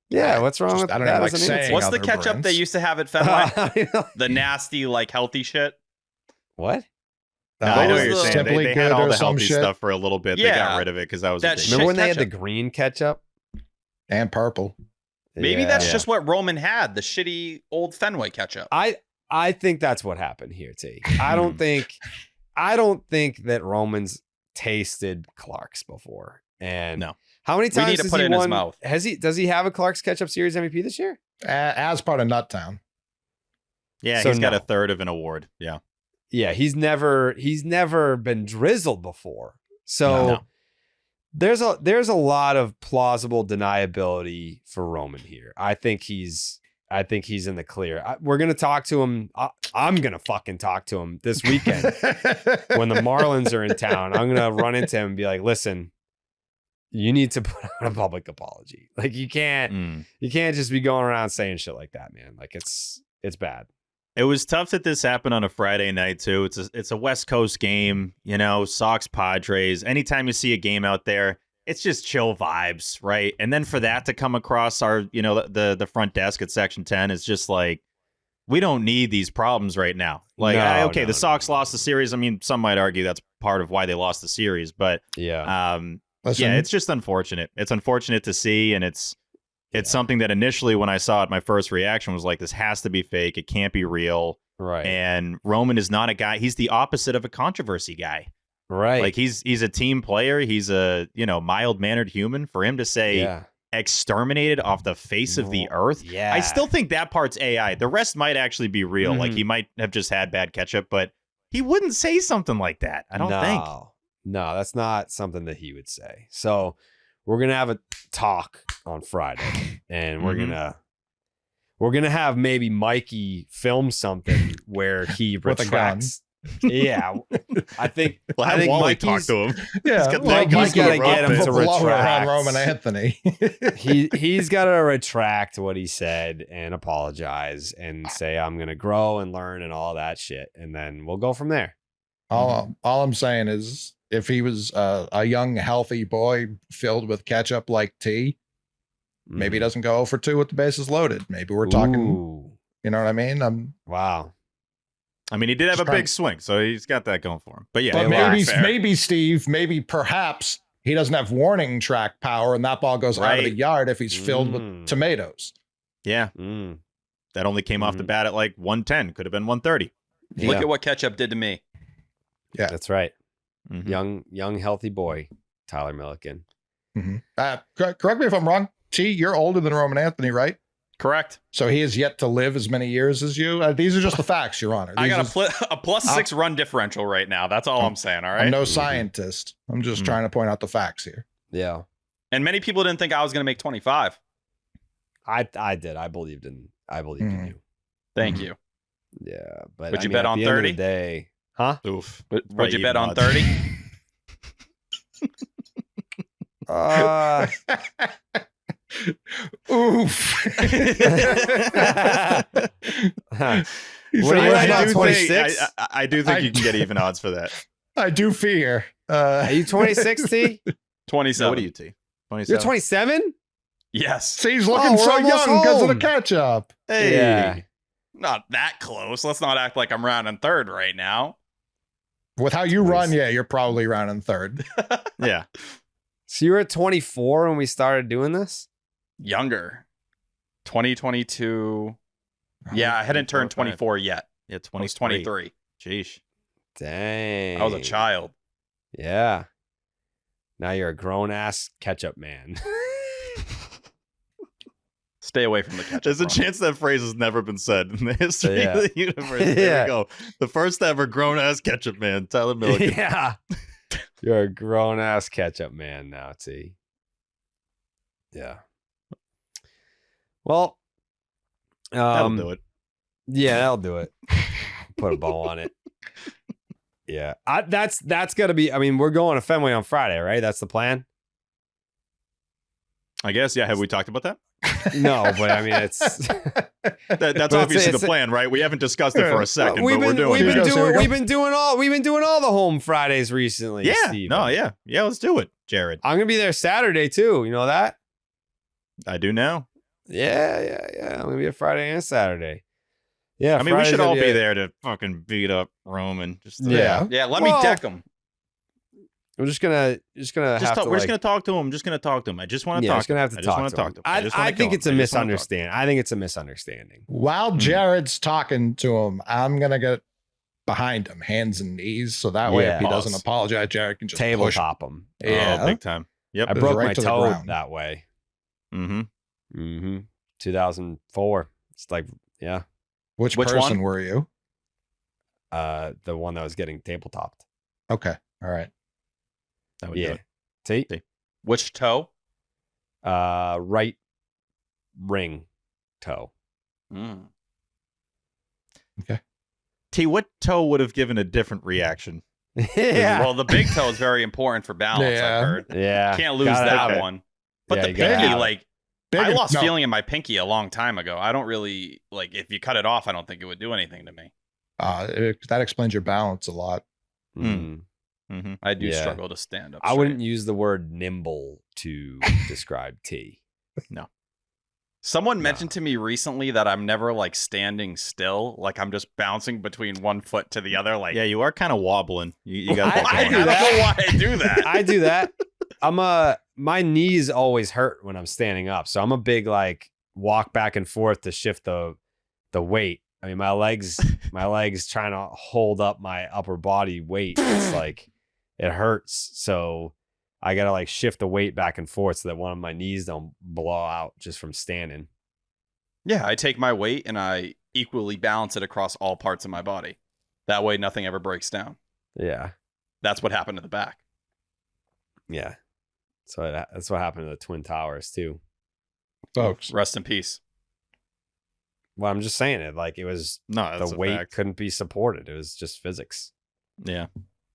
Yeah, what's wrong with I don't that? know, like as an saying answer? What's the other ketchup brands. they used to have at Fenway? The nasty, like healthy shit. What? I know was what you're the- saying. Simply They Good had all or the some healthy shit? stuff for a little bit. They Yeah. got rid of it because that was That a big shit Remember when they had the ketchup. green ketchup? And purple. Maybe Yeah. that's just what Roman had, the shitty old Fenway ketchup. I think that's what happened here, T. I don't think that Roman's tasted Clark's before. And No. how many times need to has put he it in his won? mouth. Does he have a Clark's Ketchup Series MVP this year? As part of Nuttown. Yeah, So he's got no. a third of an award. Yeah. Yeah, he's never been drizzled before. So No. there's a lot of plausible deniability for Roman here. I think he's in the clear. We're gonna talk to him. I'm gonna fucking talk to him this weekend when the Marlins are in town. I'm gonna run into him and be like, "Listen, you need to put out a public apology. Like you can't just be going around saying shit like that, man. Like it's bad." It was tough that this happened on a Friday night too. It's a West Coast game, you know, Sox Padres. Anytime you see a game out there, it's just chill vibes, right? And then for that to come across our, you know, the front desk at Section 10 is just like, we don't need these problems right now. Like, the Sox lost the series. I mean, some might argue that's part of why they lost the series, but Yeah. Listen, it's just unfortunate. It's unfortunate to see, and it's something that initially when I saw it, my first reaction was like, this has to be fake. It can't be real. Right. And Roman is not a guy. He's the opposite of a controversy guy. Right. Like he's a team player. He's a, you know, mild-mannered human. For him to say exterminated off the face of the earth. Yeah. I still think that part's AI. The rest might actually be real. Like Mhm. he might have just had bad ketchup, but he wouldn't say something like that. I don't think. No, that's not something that he would say. So we're gonna have a talk on Friday, and we're gonna have maybe Mikey film something where he With a retracts. Yeah, I think We'll have Wally Mikey's talk to him. Yeah, got well, Mikey's Mikey's gotta gonna get him rope to it. blower retract. on Roman Anthony. He's got to retract what he said and apologize and say I'm gonna grow and learn and all that shit, and then we'll go from there. all I'm saying is, if he was a young, healthy boy filled with ketchup like tea, maybe he doesn't go for 2 with the bases loaded. Maybe we're talking, Ooh. you know what I mean? Wow. I mean, he did have a Just trying- big swing, so he's got that going for him. But yeah, But Yeah, maybe Steve, perhaps he doesn't have warning track power, and that ball goes out of the Right. yard if he's filled with tomatoes. yeah, Mm. that only came off the bat at like 110. Could have been 130. Look at what ketchup did to me. Yeah. That's right. Mhm. Young, healthy boy, Tyler Milliken. Correct me if I'm wrong. T, you're older than Roman Anthony, right? Correct. So he has yet to live as many years as you. These are just the facts, Your Honor. I These got is- a +6 run differential right now. That's all I'm saying. All right. I'm no scientist. I'm just trying to point out the facts here. Yeah, And many people didn't think I was going to make 25. I did. I believed in you. Thank Mhm. you. Yeah, but Would I you mean, bet at on the end of the 30? day, huh? Oof. Would Probably you bet even on odds. 30? Oof. He What do said, you "Well, like not about 26? I do think you can get even odds for that. I do fear. Are you 26, T? 27. What are you, T? 27? You're 27? Yes. See, he's looking we're so almost young because of the home. ketchup. Hey. Yeah. Not that close. Let's not act like I'm rounding third right now. With how you run, yeah, you're probably rounding third. Yeah. So you were at 24 when we started doing this? Younger. 2022. Yeah, I hadn't turned 24 yet. Yeah, I was 23. 23. Sheesh. Dang. I was a child. Yeah. Now you're a grown ass ketchup man. Stay away from the ketchup. There's a Roman. chance that phrase has never been said in the history Yeah. of the universe. There Yeah. we go. The first ever grown-ass ketchup man, Tyler Milliken. Yeah. You're a grown ass ketchup man now, T. Yeah. Well, That'll do it. Yeah, that'll do it. Put a bow on it. Yeah. That's gonna be. I mean, we're going to Fenway on Friday, right? That's the plan. I guess. Yeah. Have we talked about that? No, but I mean, it's That's obviously the plan, right? We haven't discussed it for a second, we've but been doing all the home Fridays recently. Yeah. Steven. No. Yeah. Yeah. Let's do it, Jared. I'm gonna be there Saturday too. You know that? I do now. Yeah. I'm gonna be there Friday and Saturday. Yeah. I mean, we should all be there to fucking beat up Roman. Just Yeah. Yeah, let me deck him. We're just gonna we're just gonna talk to him. Just gonna talk to him. I just want to talk. Just gonna have to talk to him. I think it's a misunderstanding. I think it's a misunderstanding. While Jared's talking to him, I'm gonna get behind him, hands and knees, so that way if he doesn't apologize, Jared can just tabletop him. Yeah, Oh, big time. Yep. I broke right my to the toe ground. that way. Mm-hmm. 2004. It's like, yeah. Which Which person one? were you? The one that was getting tabletopped. Okay, all right. That would do it. See? Which toe? Right ring toe. T, what toe would have given a different reaction? Yeah. Well, the big toe is very important for balance, Yeah. I've heard. Yeah. Can't lose Gotta that have it. one. But Yeah, the you gotta pinky, have it. like, Big- I lost no. feeling in my pinky a long time ago. I don't really, like, if you cut it off, I don't think it would do anything to me. That explains your balance a lot. Mm. Mm-hmm. I do Yeah. struggle to stand up I straight. wouldn't use the word nimble to describe T. Someone mentioned to me recently that I'm never, like, standing still. Like, I'm just bouncing between one foot to the other. Like, Yeah, you are kind of wobbling. You got that I going. do I don't that. know why I do that. I do that. My knees always hurt when I'm standing up. So I'm a big like walk back and forth to shift the weight. I mean, my legs trying to hold up my upper body weight. It's like it hurts. So I gotta like shift the weight back and forth so that one of my knees don't blow out just from standing. Yeah, I take my weight and I equally balance it across all parts of my body. That way, nothing ever breaks down. Yeah. That's what happened to the back. Yeah. So that's what happened to the Twin Towers too. Folks, Rest in peace. Well, I'm just saying it. Like it was No, that's the a weight fact. couldn't be supported. It was just physics. Yeah.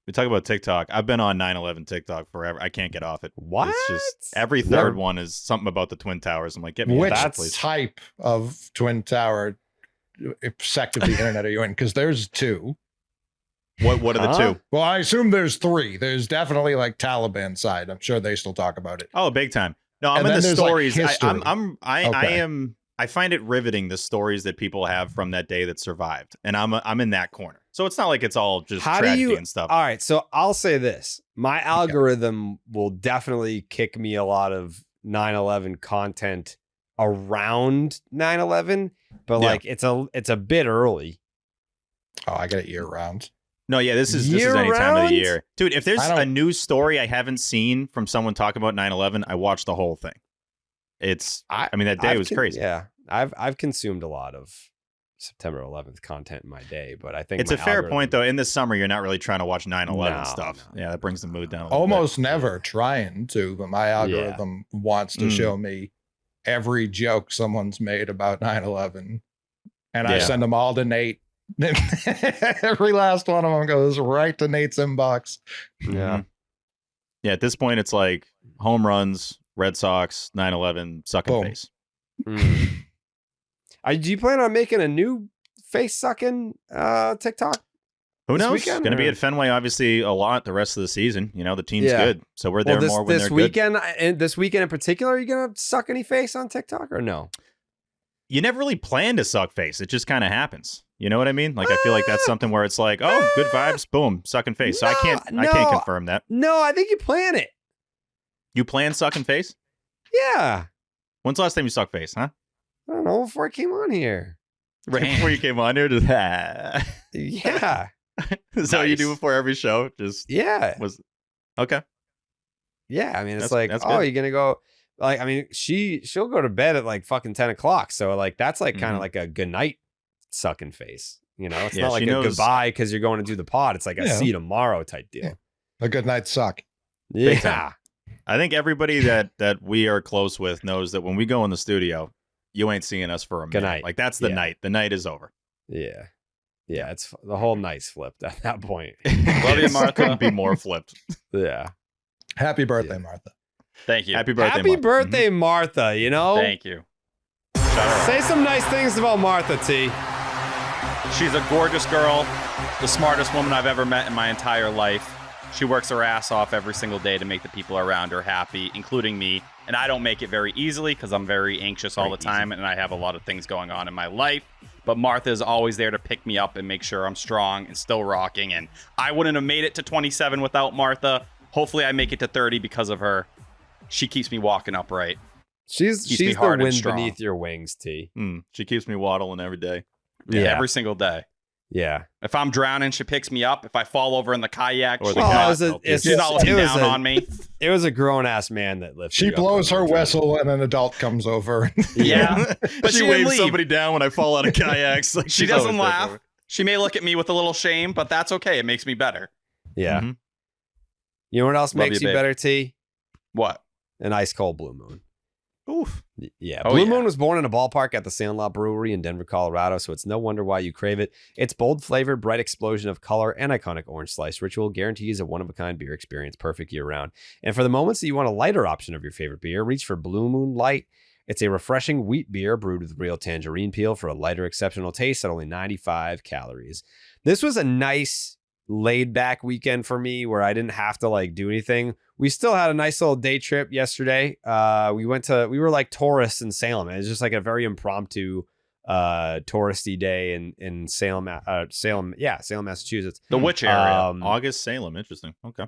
We talk about TikTok. I've been on 9/11 TikTok forever. I can't get off it. What? It's just every third one is something about the Twin Towers. I'm like, get me which off that, please. type of Twin Tower sect of the internet are you in? Because there's two. What are the Huh? two? Well, I assume there's three. There's definitely like Taliban side. I'm sure they still talk about it. Oh, big time. No, I'm And in then the there's, like, stories. history. I find it riveting, the stories that people have from that day that survived, and I'm in that corner. So it's not like it's all just How do tragedy you? and stuff. All right, so I'll say this: my algorithm will definitely kick me a lot of 9/11 content around 9/11, but Yeah. like it's a bit early. Oh, I get it year round. No, yeah, this is Year any time of round? the year, dude. If there's I don't- a news story I haven't seen from someone talking about 9/11, I watch the whole thing. I mean, that day I've was crazy. Yeah, I've consumed a lot of September 11th content in my day, but I think It's my a fair algorithm- point, though. In the summer, you're not really trying to watch 9/11 No, stuff. no. Yeah, that brings the mood down. A little Almost never trying to, but my algorithm wants to Mm. show me every joke someone's made about 9/11. And I Yeah. send them all to Nate. Every last one of them goes right to Nate's inbox. bit. Yeah. Mhm. Yeah, at this point, it's like home runs, Red Sox, 9/11, sucking Boom. face. Mm. Do you plan on making a new face sucking TikTok? Who This knows? weekend, Going to be or- at Fenway, obviously, a lot the rest of the season. You know, the team's Yeah. good. So we're there more when this they're good. weekend, and this weekend in particular, are you gonna suck any face on TikTok or no? You never really plan to suck face. It just kind of happens. You know what I mean? Like, I feel like that's something where it's like, oh, good vibes, boom, sucking face. So I can't No. confirm that. No, I think you plan it. You plan sucking face? Yeah. When's the last time you sucked face, huh? I don't know, before I came on here. Right before you came on here? Just, Yeah. Is that what you Nice. do before every show? Just Yeah. was okay. Yeah. I mean, it's That's- like, that's oh, good. you're gonna go. Like, I mean, she'll go to bed at like fucking 10 o'clock. So like that's like kind of Mhm. like a good night sucking face. You know, it's Yeah, not like she a knows- goodbye because you're going to do the pod. It's like a Yeah. see you tomorrow type deal. A good night suck. Big Yeah. time. I think everybody that we are close with knows that when we go in the studio, you ain't seeing us for a Good minute. night. Like that's the Yeah. night. The night is over. Yeah. Yeah, it's the whole night's flipped at that point. Love you, Martha. Couldn't be more flipped. Yeah. Happy birthday, Yeah. Martha. Thank you. Happy birthday, Happy Mark. birthday, Martha, you know? Thank you. Shout her out. Say some nice things about Martha, T. She's a gorgeous girl, the smartest woman I've ever met in my entire life. She works her ass off every single day to make the people around her happy, including me. And I don't make it very easily because I'm very anxious all the time and I have a lot of things going on in my life. But Martha is always there to pick me up and make sure I'm strong and still rocking. And I wouldn't have made it to 27 without Martha. Hopefully I make it to 30 because of her. She keeps me walking upright. She's Keeps me the hard and wind strong. beneath your wings, T. She keeps me waddling every day. Yeah. Every single day. Yeah. If I'm drowning, she picks me up. If I fall over in the kayak, Or she the Well, cat. it was a- it's she's not looking it was down a- on me. It was a grown ass man that lifted She you up blows when her you were whistle and an adult comes over. Yeah. But she she didn't waves leave. somebody down when I fall out of kayaks. Like, She she's doesn't always there laugh. for me. She may look at me with a little shame, but that's okay. It makes me better. Yeah. Mhm. You know what else Love makes you, you babe. better, T? What? An ice cold blue moon. Oof. Yeah. Oh, Blue yeah. Moon was born in a ballpark at the Sandlot Brewery in Denver, Colorado, so it's no wonder why you crave it. Its bold flavor, bright explosion of color, and iconic orange slice ritual guarantees a one-of-a-kind beer experience perfect year-round. And for the moments that you want a lighter option of your favorite beer, reach for Blue Moon Light. It's a refreshing wheat beer brewed with real tangerine peel for a lighter, exceptional taste at only 95 calories. This was a nice, laid-back weekend for me where I didn't have to do anything. We still had a nice little day trip yesterday. We were like tourists in Salem. It was just like a very impromptu touristy day in Salem, Massachusetts. The witch area. August Salem. Interesting. Okay.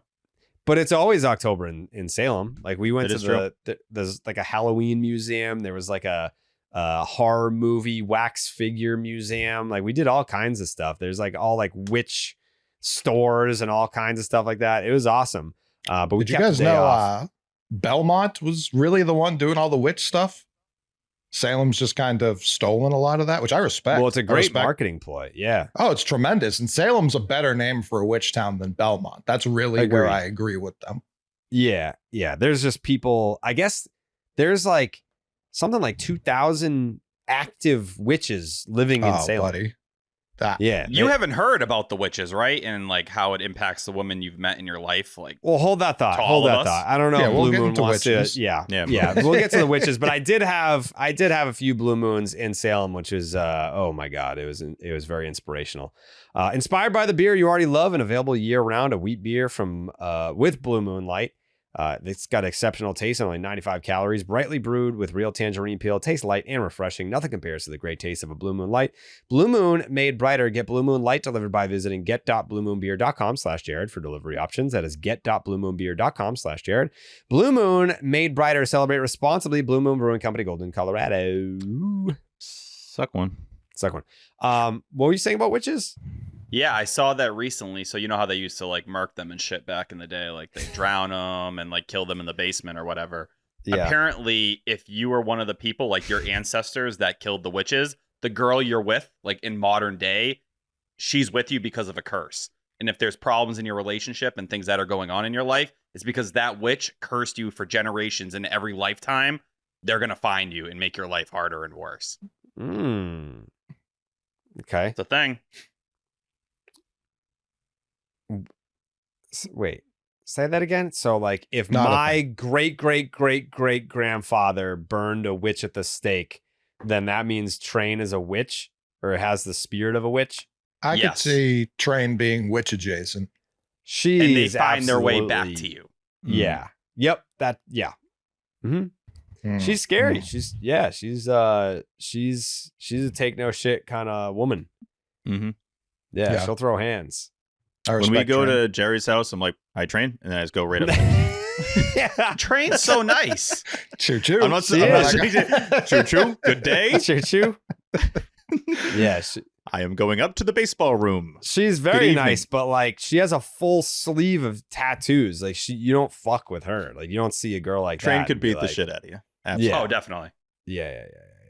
But it's always October in Salem. Like we went It to is there's like a Halloween museum. There was like a horror movie wax figure museum. Like we did all kinds of stuff. There's like all like witch stores and all kinds of stuff like that. It was awesome. But we Did you kept guys the day know off. Belmont was really the one doing all the witch stuff? Salem's just kind of stolen a lot of that, which I respect. Well, it's a I great respect. marketing ploy. Yeah. Oh, it's tremendous. And Salem's a better name for a witch town than Belmont. That's really where Agreed. I agree with them. Yeah. There's just people, I guess there's like something like 2,000 active witches living in Oh, Salem. buddy. That, Yeah. You haven't heard about the witches, right? And like how it impacts the women you've met in your life. Like, Well, hold that thought. To all Hold of that us? thought. I don't know Yeah, if we'll Blue get Moon into wants witches. to. Yeah. Yeah. We'll get to the witches, but I did have a few blue moons in Salem, which was oh my god, it was very inspirational. Inspired by the beer you already love and available year round, a wheat beer from with Blue Moon Light. It's got exceptional taste and only 95 calories, brightly brewed with real tangerine peel, tastes light and refreshing. Nothing compares to the great taste of a Blue Moon Light. Blue Moon made brighter. Get Blue Moon Light delivered by visiting get.bluemoonbeer.com/Jared for delivery options. That is get.bluemoonbeer.com/Jared. Blue Moon made brighter. Celebrate responsibly. Blue Moon Brewing Company, Golden, Colorado. Suck one. Second one. What were you saying about witches? yeah, I saw that recently. So you know how they used to like murk them and shit back in the day, like they drown them and like kill them in the basement or whatever. Yeah. Apparently, if you were one of the people, like your ancestors that killed the witches, the girl you're with, like in modern day, she's with you because of a curse. And if there's problems in your relationship and things that are going on in your life, it's because that witch cursed you for generations, and every lifetime they're going to find you and make your life harder and worse. Okay. It's a thing. Wait, say that again. So like if Not a my great grandfather burned a witch at the stake, then that means Train is a witch or has the spirit of a witch. I could Yes. see Train being witch adjacent. She And they is find their way back absolutely- to you. Yeah. Yep. That. Yeah. Mm. She's scary. Mm. She's a take no shit kind of woman. Mm-hmm. Yeah, Yeah. she'll throw hands. I When we respect go Train. to Jerry's house, I'm like, I train, and then I just go right up. Yeah. Train's so nice. Choo choo. I'm not She saying is. choo choo. Good day. Choo choo. Yeah, I am going up to the baseball room. she's very evening. nice, but like she has a full sleeve of tattoos. Like you don't fuck with her. Like you don't see a girl like Train that could and be beat the like- shit out of you. Yeah. Oh, definitely. Yeah.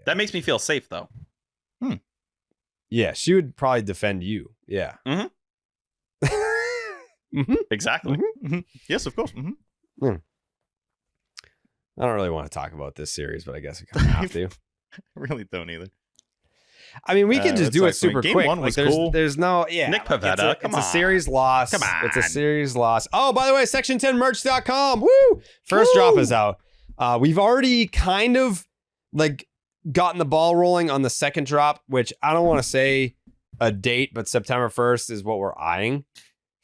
That makes me feel safe, though. Yeah, she would probably defend you. Yeah. Mhm. Mhm. Exactly. Mhm. Yes, of course. Mhm. I don't really want to talk about this series, but I guess we kind of have to. I really don't either. I mean, we can just Red do it Sox win. super Game quick. one was there's, cool. there's no, Nick like, Pivetta, it's a series loss. Come on. It's a series loss. Oh, by the way, section10merch.com. Woo! First drop is out. We've already kind of like gotten the ball rolling on the second drop, which I don't want to say a date, but September 1st is what we're eyeing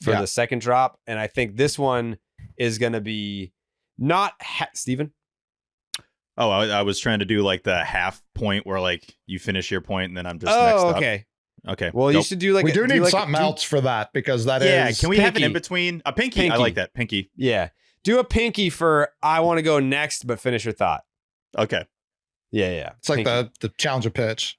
for the second drop. And I think this one is going to be not Steven. Oh, I was trying to do like the half point where like you finish your point and then I'm just next up. Okay. Okay. Well, you should do like we do need like something else for that because that is. Yeah, can we have an pinky. in between? A pinky. I Pinky. like that. Pinky. Yeah. Do a pinky for I want to go next, but finish your thought. Okay. Yeah. It's like Pinky. the challenger pitch.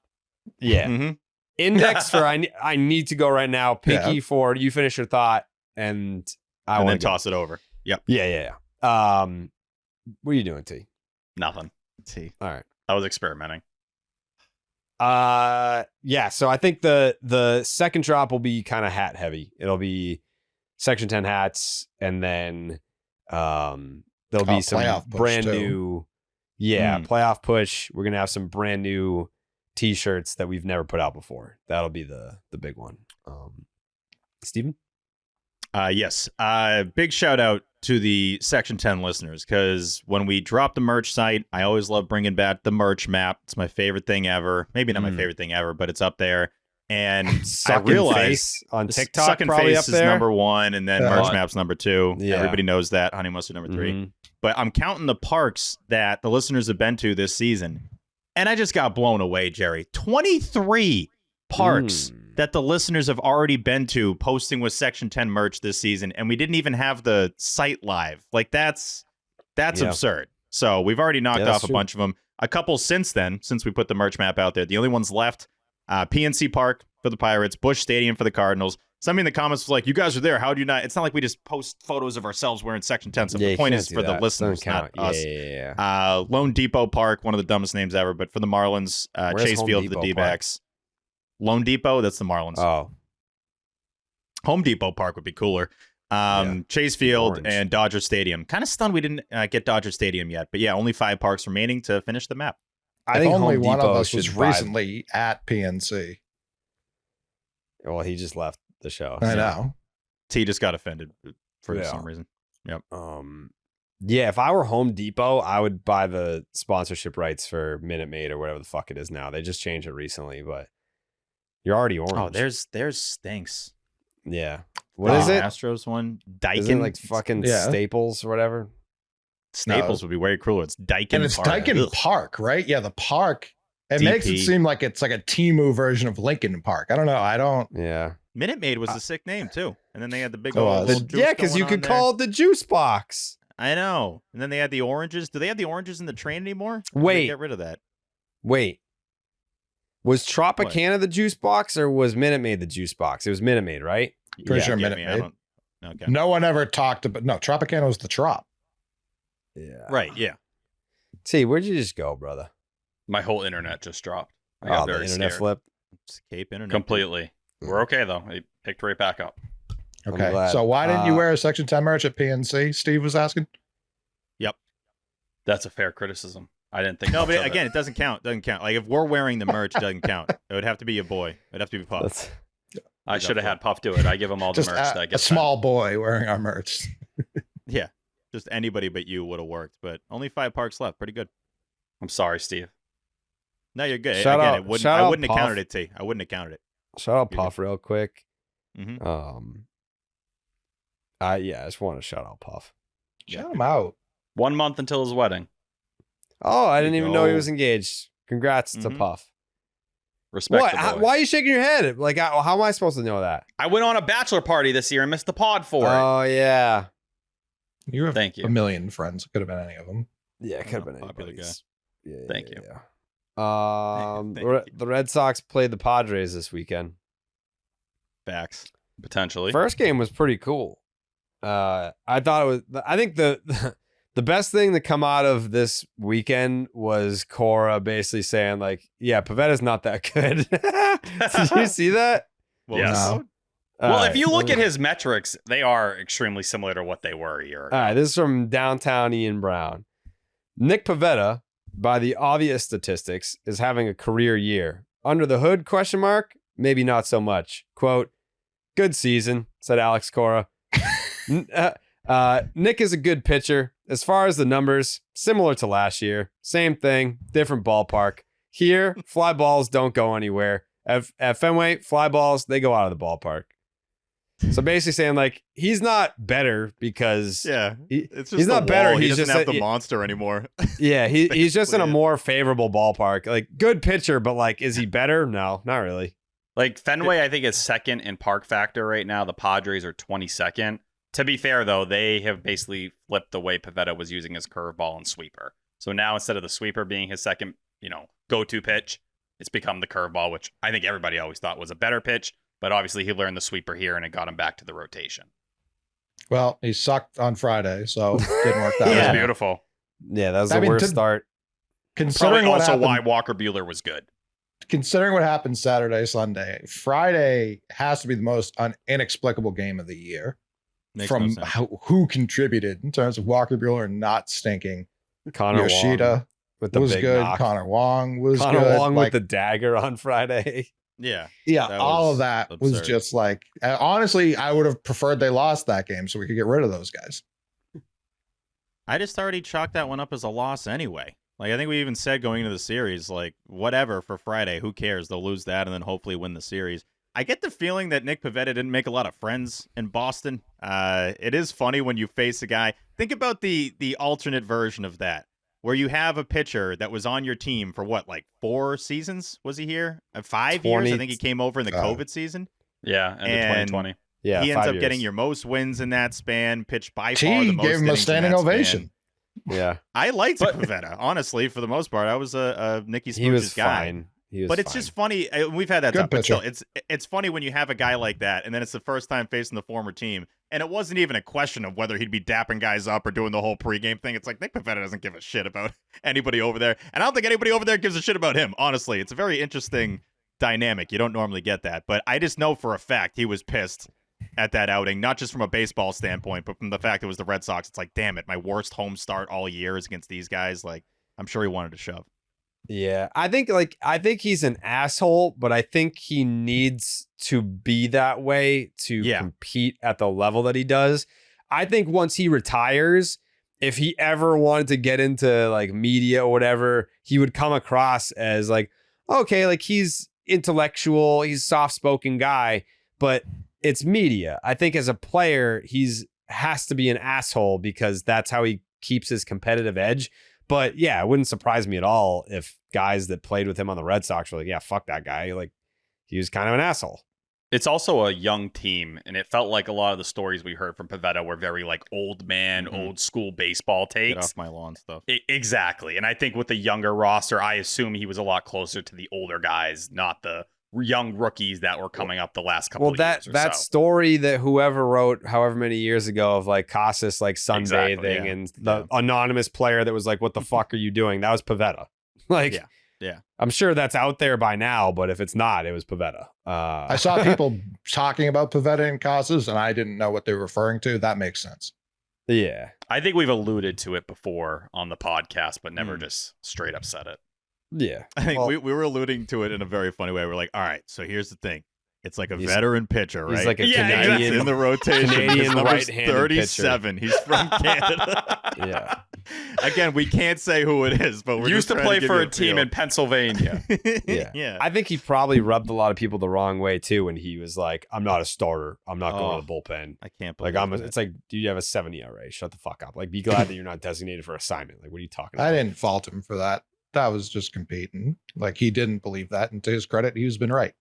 Yeah. Mm-hmm. Index for I need to go right now. Pinky for you finish your thought and I And want then to toss it over. Yep. Yeah. What are you doing, T? Nothing. Let's see. All right. I was experimenting. Yeah, so I think the second drop will be kind of hat heavy. It'll be section 10 hats and then there'll be some playoff push, brand too. new playoff push. We're gonna have some brand new t-shirts that we've never put out before. That'll be the big one. Steven? Yes. Big shout out to the Section 10 listeners because when we drop the merch site, I always love bringing back the merch map. It's my favorite thing ever. Maybe not my favorite thing ever, but it's up there. And I Sucking realized face on TikTok Sucking probably Face up is there. number 1, and then merch map's number 2. Yeah. Everybody knows that. Honey Mustard number 3. Mhm. But I'm counting the parks that the listeners have been to this season, and I just got blown away, Jerry. 23 parks that the listeners have already been to posting with Section 10 merch this season, and we didn't even have the site live. Like, that's absurd. So we've already knocked Yeah, that's off a true. bunch of them. A couple since then, since we put the merch map out there. The only ones left, PNC Park for the Pirates, Busch Stadium for the Cardinals. Somebody in the comments was like, you guys are there. How do you not? It's not like we just post photos of ourselves wearing Section 10 stuff. Yeah, The you point can't is do for the that. listeners, Doesn't not count. us. Yeah. Lone Depot Park, one of the dumbest names ever, but for the Marlins, Where's Chase Home Field for the Depot D-backs. Lone Depot, that's the Marlins. Oh. Home Depot Park would be cooler. Chase Field Orange. and Dodger Stadium. Kind of stunned we didn't get Dodger Stadium yet, but yeah, only 5 parks remaining to finish the map. I If think only Home one Depot of us should was buy- recently at PNC. Well, he just left the show. I so. know. T just got offended for Yeah. some reason. Yeah, if I were Home Depot, I would buy the sponsorship rights for Minute Maid or whatever the fuck it is now. They just changed it recently, but you're already orange. Oh, there's stinks. yeah. What is it? Astros one. Isn't Daikin. it like fucking Yeah. Staples or whatever? Staples would be way cooler. It's Daikin And it's Park. Daikin Ugh. Park, right? Yeah, the park. It DP. makes it seem like it's like a Timu version of Lincoln Park. I don't know. I don't. Yeah. Minute Maid was a sick name too, and then they had the big Oh, old The- juice Yeah, because going you on could there. call it the juice box. I know. And then they had the oranges. Do they have the oranges in the train anymore? Or did they Wait. get rid of that. Wait. Was Tropicana the juice box or was Minute Maid the juice box? It was Minute Maid, right? Pretty sure get Minute me. I Maid. don't- Okay. No one ever talked about. No, Tropicana was the Trop. Yeah. Right. Yeah. T, where'd you just go, brother? My whole internet just dropped. I got Oh, the very internet scared. flip. It's Cape Internet. Completely. We're okay though. It picked right back up. I'm Okay. glad. So why didn't you Uh, wear a Section 10 merch at PNC? Steve was asking. That's a fair criticism. I didn't think. No, much but of again, it doesn't count. Doesn't count. Like if we're wearing the merch, it doesn't count. It would have to be a boy. It'd have to be Puff. That's I should have had Puff do it. I give him all the Just merch that a gets small boy wearing our merch. Yeah. Just anybody but you would have worked. But only 5 parks left. Pretty good. I'm sorry, Steve. No, you're good. Shout Again, out- it wouldn't, shout I out wouldn't have Puff. counted it, T. I wouldn't have counted it. shout out You're Puff real quick. Mhm. I just want to shout out Puff. Shout him out. 1 month until his wedding. Oh, I There didn't you even know he go. was engaged. Congrats to Mhm. Puff. Respect What? the How, boy. why are you shaking your head? Like, how am I supposed to know that? I went on a bachelor party this year and missed the pod for it. Oh yeah, You have Thank you. a million friends. It could have been any of them. yeah. It could have I'm been a popular anybody's. Yeah, Thank you. Yeah. Thank The Red Sox played the Padres this weekend. Facts. Potentially. First game was pretty cool. I thought it was. I think the the best thing to come out of this weekend was Cora basically saying like, "Yeah, Pivetta's not that good." Did you see that? What Yes. was No. it? Well, All if right, you look let at me- his metrics, they are extremely similar to what they were a year ago. all right, this is from downtown Ian Brown. Nick Pivetta, by the obvious statistics, is having a career year. Under the hood, ? Maybe not so much. Quote, good season, said Alex Cora. Nick is a good pitcher. As far as the numbers, similar to last year. Same thing, different ballpark. Here, fly balls don't go anywhere. At Fenway, fly balls, they go out of the ballpark. So basically saying, like, he's not better because it's just he's not better. He He's doesn't just have the monster anymore. Yeah, he's just in a basically more favorable ballpark. Like, good pitcher, but like, is he better? No, not really. Like Fenway, I think is second in park factor right now. The Padres are 22nd. To be fair, though, they have basically flipped the way Pivetta was using his curveball and sweeper. So now instead of the sweeper being his second, go-to pitch, it's become the curveball, which I think everybody always thought was a better pitch. But obviously he learned the sweeper here and it got him back to the rotation. Well, he sucked on Friday, so it didn't work that It was way. beautiful. Yeah, that was the worst start. Probably Considering what also happened, why Walker Buehler was good. considering what happened Saturday, Sunday, Friday has to be the most inexplicable game of the year. Makes from no sense. who contributed in terms of Walker Buehler not stinking. Connor Wong Yoshida with the was big good. knock. Connor Wong was Connor good. Wong Like, with the dagger on Friday. Yeah. yeah, that all was of that was absurd. just like, honestly, I would have preferred they lost that game so we could get rid of those guys. I just already chalked that one up as a loss anyway. Like, I think we even said going into the series, like, whatever for Friday, who cares? They'll lose that and then hopefully win the series. I get the feeling that Nick Pivetta didn't make a lot of friends in Boston. It is funny when you face a guy. Think about the alternate version of that, where you have a pitcher that was on your team for what, like 4 seasons? Was he here? 5 years? I think he came over in the COVID season. Yeah, and And 2020. Yeah, he ends 5 up years. getting your most wins in that span, pitched by far the T most gave him a innings in standing that span. ovation. Yeah, I liked Pivetta, honestly, for the most part. I was a Nicky he was Smooch's guy. fine. He was But it's fine. just funny. We've had that Good talk, but still, pitcher. it's funny when you have a guy like that, and then it's the first time facing the former team, and it wasn't even a question of whether he'd be dapping guys up or doing the whole pregame thing. It's like Nick Pivetta doesn't give a shit about anybody over there, and I don't think anybody over there gives a shit about him. Honestly, it's a very interesting dynamic. You don't normally get that, but I just know for a fact he was pissed at that outing, not just from a baseball standpoint, but from the fact it was the Red Sox. It's like, damn it, my worst home start all year is against these guys. Like, I'm sure he wanted to shove. Yeah, I think he's an asshole, but I think he needs to be that way to compete at the level that he does. I think once he retires, if he ever wanted to get into like media or whatever, he would come across as like, okay, like he's intellectual, he's a soft-spoken guy, but it's media. I think as a player, has to be an asshole because that's how he keeps his competitive edge. But yeah, it wouldn't surprise me at all if guys that played with him on the Red Sox were like, yeah, fuck that guy. Like, he was kind of an asshole. It's also a young team, and it felt like a lot of the stories we heard from Pivetta were very like old man, old school baseball Get takes. off my lawn stuff. Exactly. And I think with the younger roster, I assume he was a lot closer to the older guys, not the young rookies that were coming up the last couple of years or that so. story that whoever wrote however many years ago of like Casas like sunbathing Exactly, yeah. and the anonymous player that was like, what the fuck are you doing? That was Pivetta. Like, Yeah. I'm sure that's out there by now, but if it's not, it was Pivetta. I saw people talking about Pivetta and Casas, and I didn't know what they were referring to. That makes sense. Yeah. I think we've alluded to it before on the podcast, but never just straight up said it. Yeah. I think Well, we were alluding to it in a very funny way. We're like, all right, so here's the thing. It's like a He's- veteran pitcher, right? He's like a Yeah, Canadian. He's in the rotation. Canadian His number's right-handed 37. He's from Canada. Yeah. Again, we can't say who it is, but we're Used just to trying play give for you a team feel. in Pennsylvania. Yeah. Yeah. I think he probably rubbed a lot of people the wrong way too when he was like, I'm not a starter. I'm not going to the bullpen. I can't believe Like it. it's like, do you have a 7 ERA? Shut the fuck up. Like, be glad that you're not designated for assignment. Like, what are you talking about? I didn't fault him for that. That was just competing. Like, he didn't believe that, and to his credit, he's been right.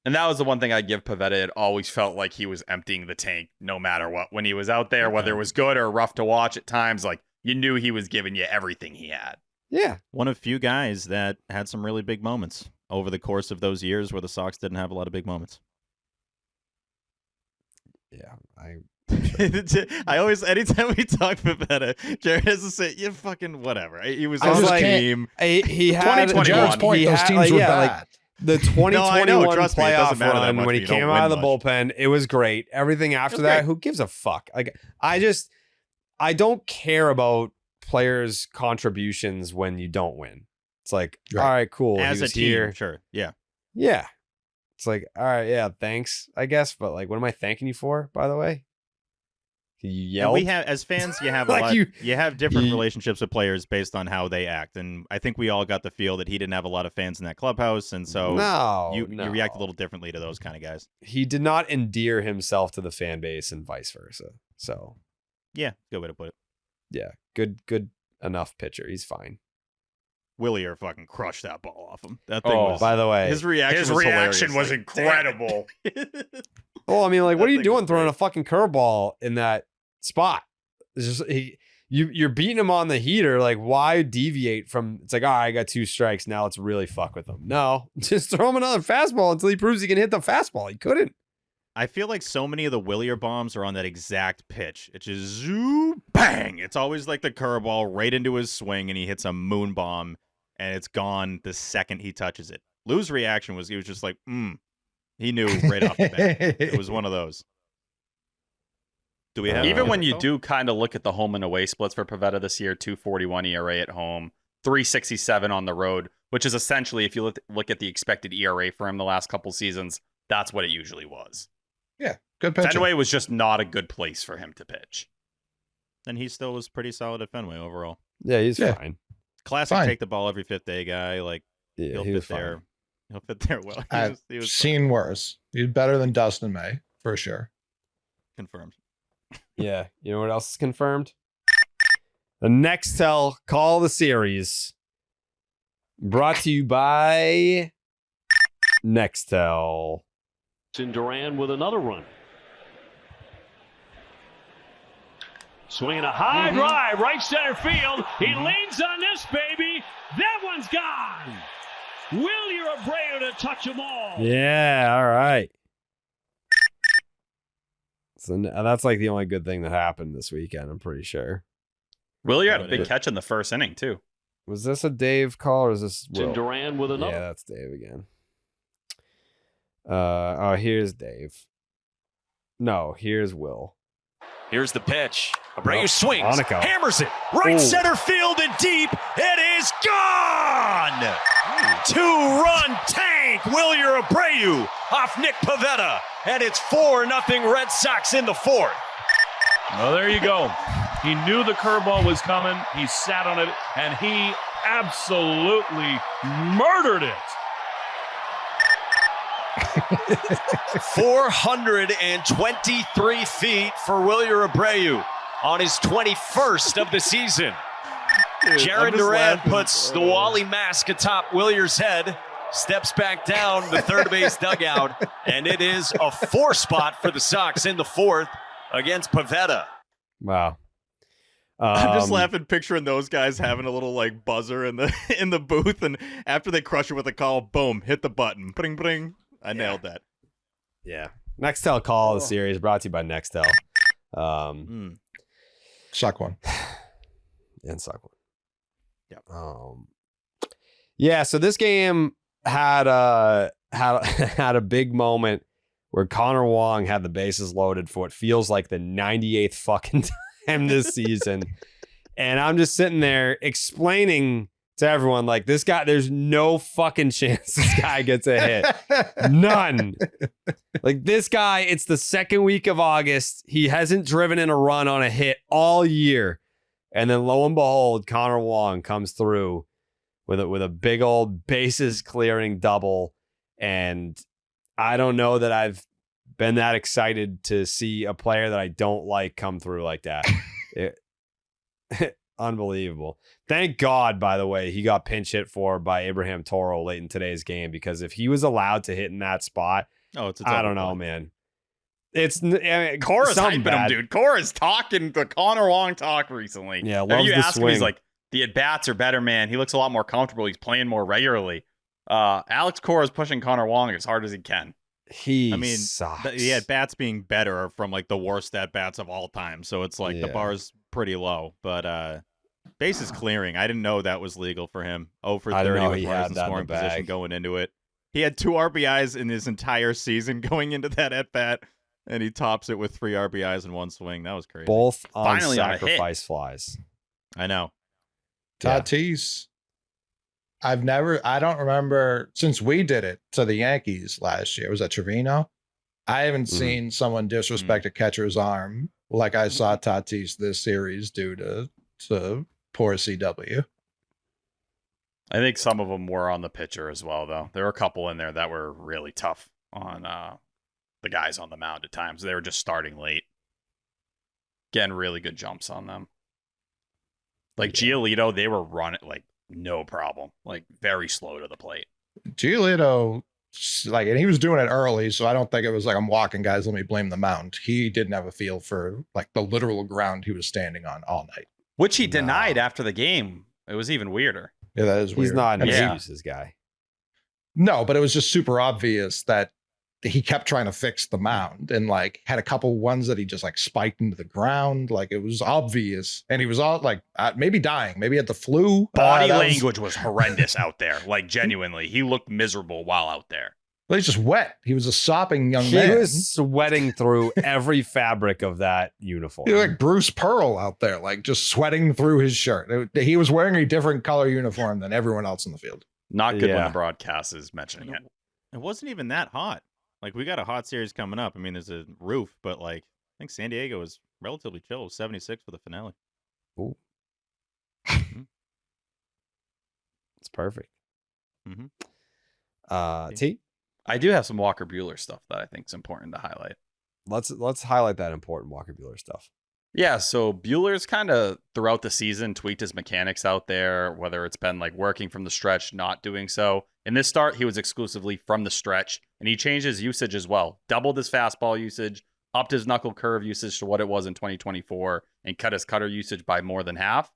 And that was the one thing I give Pivetta. It always felt like he was emptying the tank no matter what. When he was out there, whether it was good or rough to watch at times, like you knew he was giving you everything he had. Yeah. One of few guys that had some really big moments over the course of those years where the Sox didn't have a lot of big moments. Yeah. I always, anytime we talk Pivetta, Jared has to say, "Yeah, fucking whatever." He was I on was the like, team. He had To Jared's point, he those had, teams like, were yeah, bad. like, the 2021 trust me, it doesn't playoff matter that run much when he when you came don't out of the win much. bullpen, it was great. Everything after was that, great. who gives a fuck? Like, I don't care about players' contributions when you don't win. It's like, Right. all right, cool. As he a was team, here. sure. Yeah. Yeah. It's like, all right, yeah, thanks, I guess. But like, what am I thanking you for, by the way? You And yelled? we have, as fans, you have a Like lot. you- have different you- relationships with players based on how they act, and I think we all got the feel that he didn't have a lot of fans in that clubhouse, and so you react a little differently to those kind of guys. He did not endear himself to the fan base and vice versa. So Yeah, good way to put it. yeah, good enough pitcher. He's fine. Willier fucking crushed that ball off him. That thing Oh, was. By the way, his reaction was incredible. well, I mean, like, what That are you thing doing was throwing great. a fucking curveball in that spot? It's just you're beating him on the heater. Like, why deviate from? It's like, all right, I got 2 strikes. Now let's really fuck with him. No, just throw him another fastball until he proves he can hit the fastball. He couldn't. I feel like so many of the Willier bombs are on that exact pitch. It's just zoo bang. It's always like the curveball right into his swing, and he hits a moon bomb, and it's gone the second he touches it. Lou's reaction was he was just like, He knew right off the bat. It was one of those. Do we have Even when you info? do kind of look at the home and away splits for Pivetta this year, 2.41 ERA at home, 3.67 on the road, which is essentially, if you look at the expected ERA for him the last couple seasons, that's what it usually was. Yeah, good pitcher. Fenway was just not a good place for him to pitch. And he still was pretty solid at Fenway overall. Yeah, he's Yeah. fine. Classic Fine. take the ball every 5th day guy. Like Yeah, he'll he was fit there. fine. He'll fit there well. I've He was seen worse. He's better than Dustin May for sure. confirmed. Yeah, you know what else is confirmed? The Nextel call of the series, brought to you by Nextel. And Duran with another run. Swinging a high drive, right center field. He leans on this, baby. That one's gone. Willier Abreu to touch them all. Yeah, all right. So that's like the only good thing that happened this weekend, I'm pretty sure. Willier had a it big is. catch in the first inning, too. Was this a Dave call or is this Will? And Duran with another. Yeah, that's Dave again. Oh, here's Dave. No, here's Will. Here's the pitch. Oh, Abreu swings, Monaco. hammers it right Ooh. center field and deep. It is gone. 2-run tank. Willier Abreu off Nick Pivetta, and it's 4-0 Red Sox in the 4th. Well, there you go. He knew the curveball was coming. He sat on it, and he absolutely murdered it. 423 feet for Willier Abreu on his 21st of the season. Jared Duran puts the Wally mask atop Willier's head, steps back down the third base dugout, and it is a 4 spot for the Sox in the 4th against Pivetta. Wow. I'm just laughing, picturing those guys having a little like buzzer in the in the booth, and after they crush it with a call, boom, hit the button, bring, bring. I nailed that. Yeah. Nextel call of the series brought to you by Nextel. Suck one. And suck one. Yep. Yeah, so this game had had a big moment where Connor Wong had the bases loaded for what feels like the 98th fucking time this season. And I'm just sitting there explaining to everyone, like, this guy, there's no fucking chance this guy gets a hit. None. Like, this guy, it's the second week of August. He hasn't driven in a run on a hit all year. And then lo and behold, Connor Wong comes through with a big old bases clearing double. And I don't know that I've been that excited to see a player that I don't like come through like that. Unbelievable. Thank God, by the way, he got pinch hit for by Abraham Toro late in today's game, because if he was allowed to hit in that spot, Oh, it's a I don't double know, play. man. It's, I mean, Cora's something hyping bad. him, dude. Cora's talking the Connor Wong talk recently. Yeah, If loves you the ask him, he's swing. like, the at-bats are better, man. He looks a lot more comfortable. He's playing more regularly. Alex Cora's pushing Connor Wong as hard as he can. He I mean, sucks. the at bats being better are from like the worst at bats of all time, so it's like the Yeah. bar's pretty low. But bases clearing, I didn't know that was legal for him. 0 for I didn't 30 know with he runners had in that in scoring the position bag. going into it. He had 2 RBIs in his entire season going into that at bat, and he tops it with 3 RBIs in one swing. That was crazy. Both on Finally on a hit. sacrifice flies. I know. Tatis. I don't remember since we did it to the Yankees last year. Was that Trevino? I haven't seen someone disrespect a catcher's arm like I saw Tatis this series do to poor CW. I think some of them were on the pitcher as well, though. There were a couple in there that were really tough on the guys on the mound at times. They were just starting late, getting really good jumps on them. Like Giolito, they were running like no problem, like very slow to the plate. Giolito, like, and he was doing it early, so I don't think it was like, I'm walking, guys, let me blame the mound. He didn't have a feel for like the literal ground he was standing on all night, which he denied after the game. It was even weirder. Yeah, that is weird. He's not an Yeah. excuses guy. No, but it was just super obvious that he kept trying to fix the mound and like had a couple ones that he just like spiked into the ground. Like it was obvious. And he was all like maybe dying, maybe had the flu. Body language was horrendous out there. Like genuinely, he looked miserable while out there. Well, he's just wet. He was a sopping young He man. was sweating through every fabric of that uniform. He was like Bruce Pearl out there, like just sweating through his shirt. He was wearing a different color uniform than everyone else in the field. Not good when the broadcast is mentioning it. It wasn't even that hot. Like, we got a hot series coming up. I mean, there's a roof, but like, I think San Diego was relatively chill. It was 76 for the finale. Ooh. It's perfect. T? I do have some Walker Buehler stuff that I think is important to highlight. Let's highlight that important Walker Buehler stuff. Yeah, so Buehler's kind of throughout the season tweaked his mechanics out there, whether it's been like working from the stretch, not doing so. In this start, he was exclusively from the stretch, and he changed his usage as well. Doubled his fastball usage, upped his knuckle curve usage to what it was in 2024, and cut his cutter usage by more than half.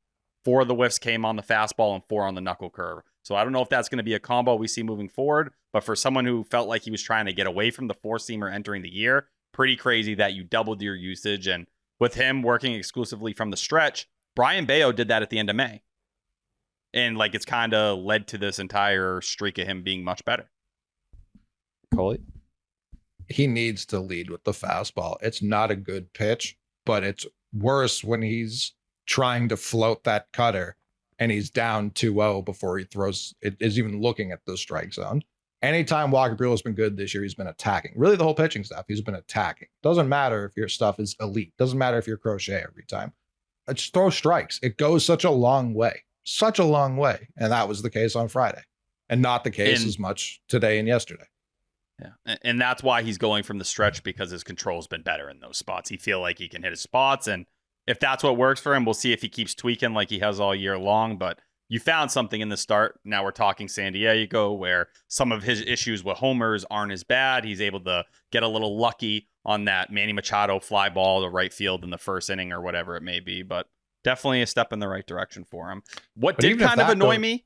4 of the whiffs came on the fastball and 4 on the knuckle curve. So I don't know if that's going to be a combo we see moving forward, but for someone who felt like he was trying to get away from the 4-seamer entering the year, pretty crazy that you doubled your usage. And with him working exclusively from the stretch, Brayan Bello did that at the end of May. And like it's kind of led to this entire streak of him being much better. Coley? He needs to lead with the fastball. It's not a good pitch, but it's worse when he's trying to float that cutter and he's down 2-0 before he throws it, is even looking at the strike zone. Anytime Walker Buehler's been good this year, he's been attacking. Really, the whole pitching staff, he's been attacking. Doesn't matter if your stuff is elite. Doesn't matter if you're crochet every time. Just throw strikes. It goes such a long way. Such a long way. And that was the case on Friday. And not the case as much today and yesterday. Yeah. And that's why he's going from the stretch, because his control's been better in those spots. He feel like he can hit his spots. And if that's what works for him, we'll see if he keeps tweaking like he has all year long. But you found something in the start. Now we're talking San Diego, where some of his issues with homers aren't as bad. He's able to get a little lucky on that Manny Machado fly ball to right field in the first inning or whatever it may be. But definitely a step in the right direction for him. What did kind of annoy me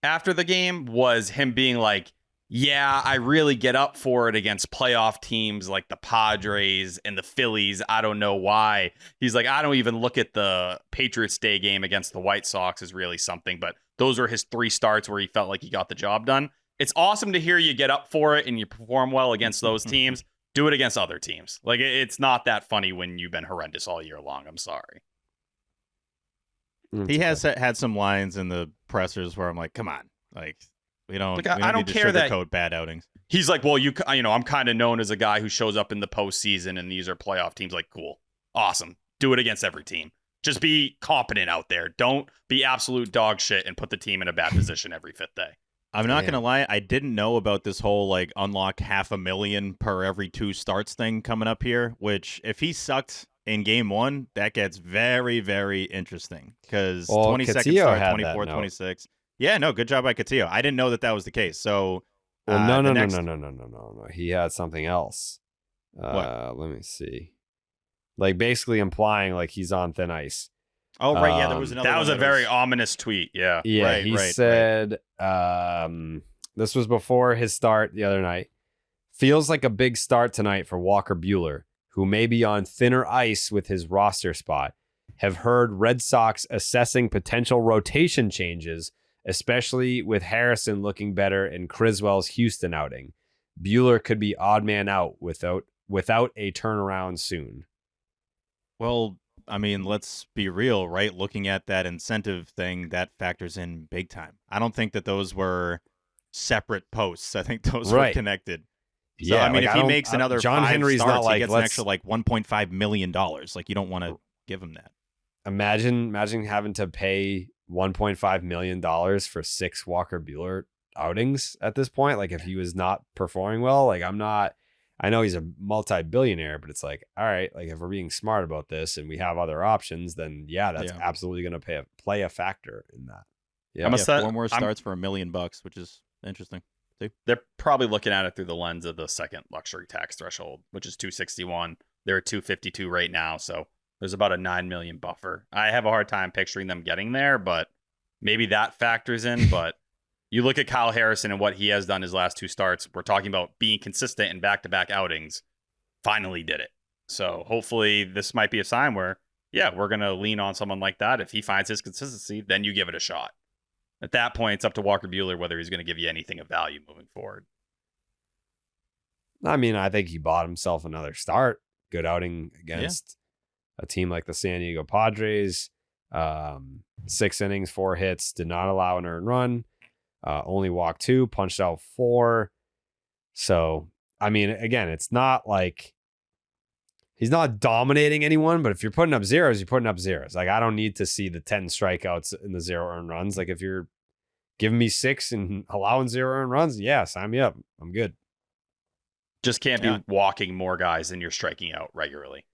after the game was him being like, yeah, I really get up for it against playoff teams like the Padres and the Phillies. I don't know why. He's like, I don't even look at the Patriots Day game against the White Sox as really something, but those are his 3 starts where he felt like he got the job done. It's awesome to hear you get up for it and you perform well against those teams. Do it against other teams. Like, it's not that funny when you've been horrendous all year long. I'm sorry. He has had some lines in the pressers where I'm like, come on, like, we don't. Like, I don't need care to sugarcoat bad outings. He's like, well, you know, I'm kind of known as a guy who shows up in the postseason, and these are playoff teams. Like, cool, awesome, do it against every team. Just be competent out there. Don't be absolute dog shit and put the team in a bad position every 5th day. I'm not gonna lie, I didn't know about this whole like unlock $500,000 per every 2 starts thing coming up here. Which, if he sucked in game 1, that gets very, very interesting, because 22nd start, 24, 26. Yeah, no, good job by Castillo. I didn't know that was the case. So, well, no. He had something else. Let me see. Like, basically implying like he's on thin ice. Oh, right. Yeah, there was another. That was a very ominous tweet. Yeah. Yeah. Right, he said, this was before his start the other night. Feels like a big start tonight for Walker Buehler, who may be on thinner ice with his roster spot. Have heard Red Sox assessing potential rotation changes, especially with Harrison looking better in Criswell's Houston outing. Buehler could be odd man out without a turnaround soon. Well, I mean, let's be real, right? Looking at that incentive thing, that factors in big time. I don't think that those were separate posts. I think those were connected. So, Yeah, I mean, like, if he makes another John 5 Henry's starts, not like, he gets an extra like $1.5 million. Like, you don't want to give him that. Imagine having to pay $1.5 million for 6 Walker Buehler outings at this point. Like, if he was not performing well, like, I know he's a multi-billionaire, but it's like, all right, like, if we're being smart about this and we have other options, then yeah, that's absolutely going to play a factor in that. Yeah, 4 more starts for $1 million, which is interesting. See? They're probably looking at it through the lens of the second luxury tax threshold, which is 261. They're at 252 right now, so there's about a 9 million buffer. I have a hard time picturing them getting there, but maybe that factors in. But you look at Kyle Harrison and what he has done his last 2 starts. We're talking about being consistent in back-to-back outings. Finally did it. So hopefully this might be a sign where, yeah, we're going to lean on someone like that. If he finds his consistency, then you give it a shot. At that point, it's up to Walker Buehler whether he's going to give you anything of value moving forward. I mean, I think he bought himself another start. Good outing against a team like the San Diego Padres. 6 innings, 4 hits, did not allow an earned run. Only walked 2, punched out 4. So, I mean, again, it's not like he's not dominating anyone, but if you're putting up zeros, you're putting up zeros. Like, I don't need to see the 10 strikeouts and the 0 earned runs. Like, if you're giving me 6 and allowing 0 earned runs, yeah, sign me up. I'm good. Just can't be walking more guys than you're striking out regularly.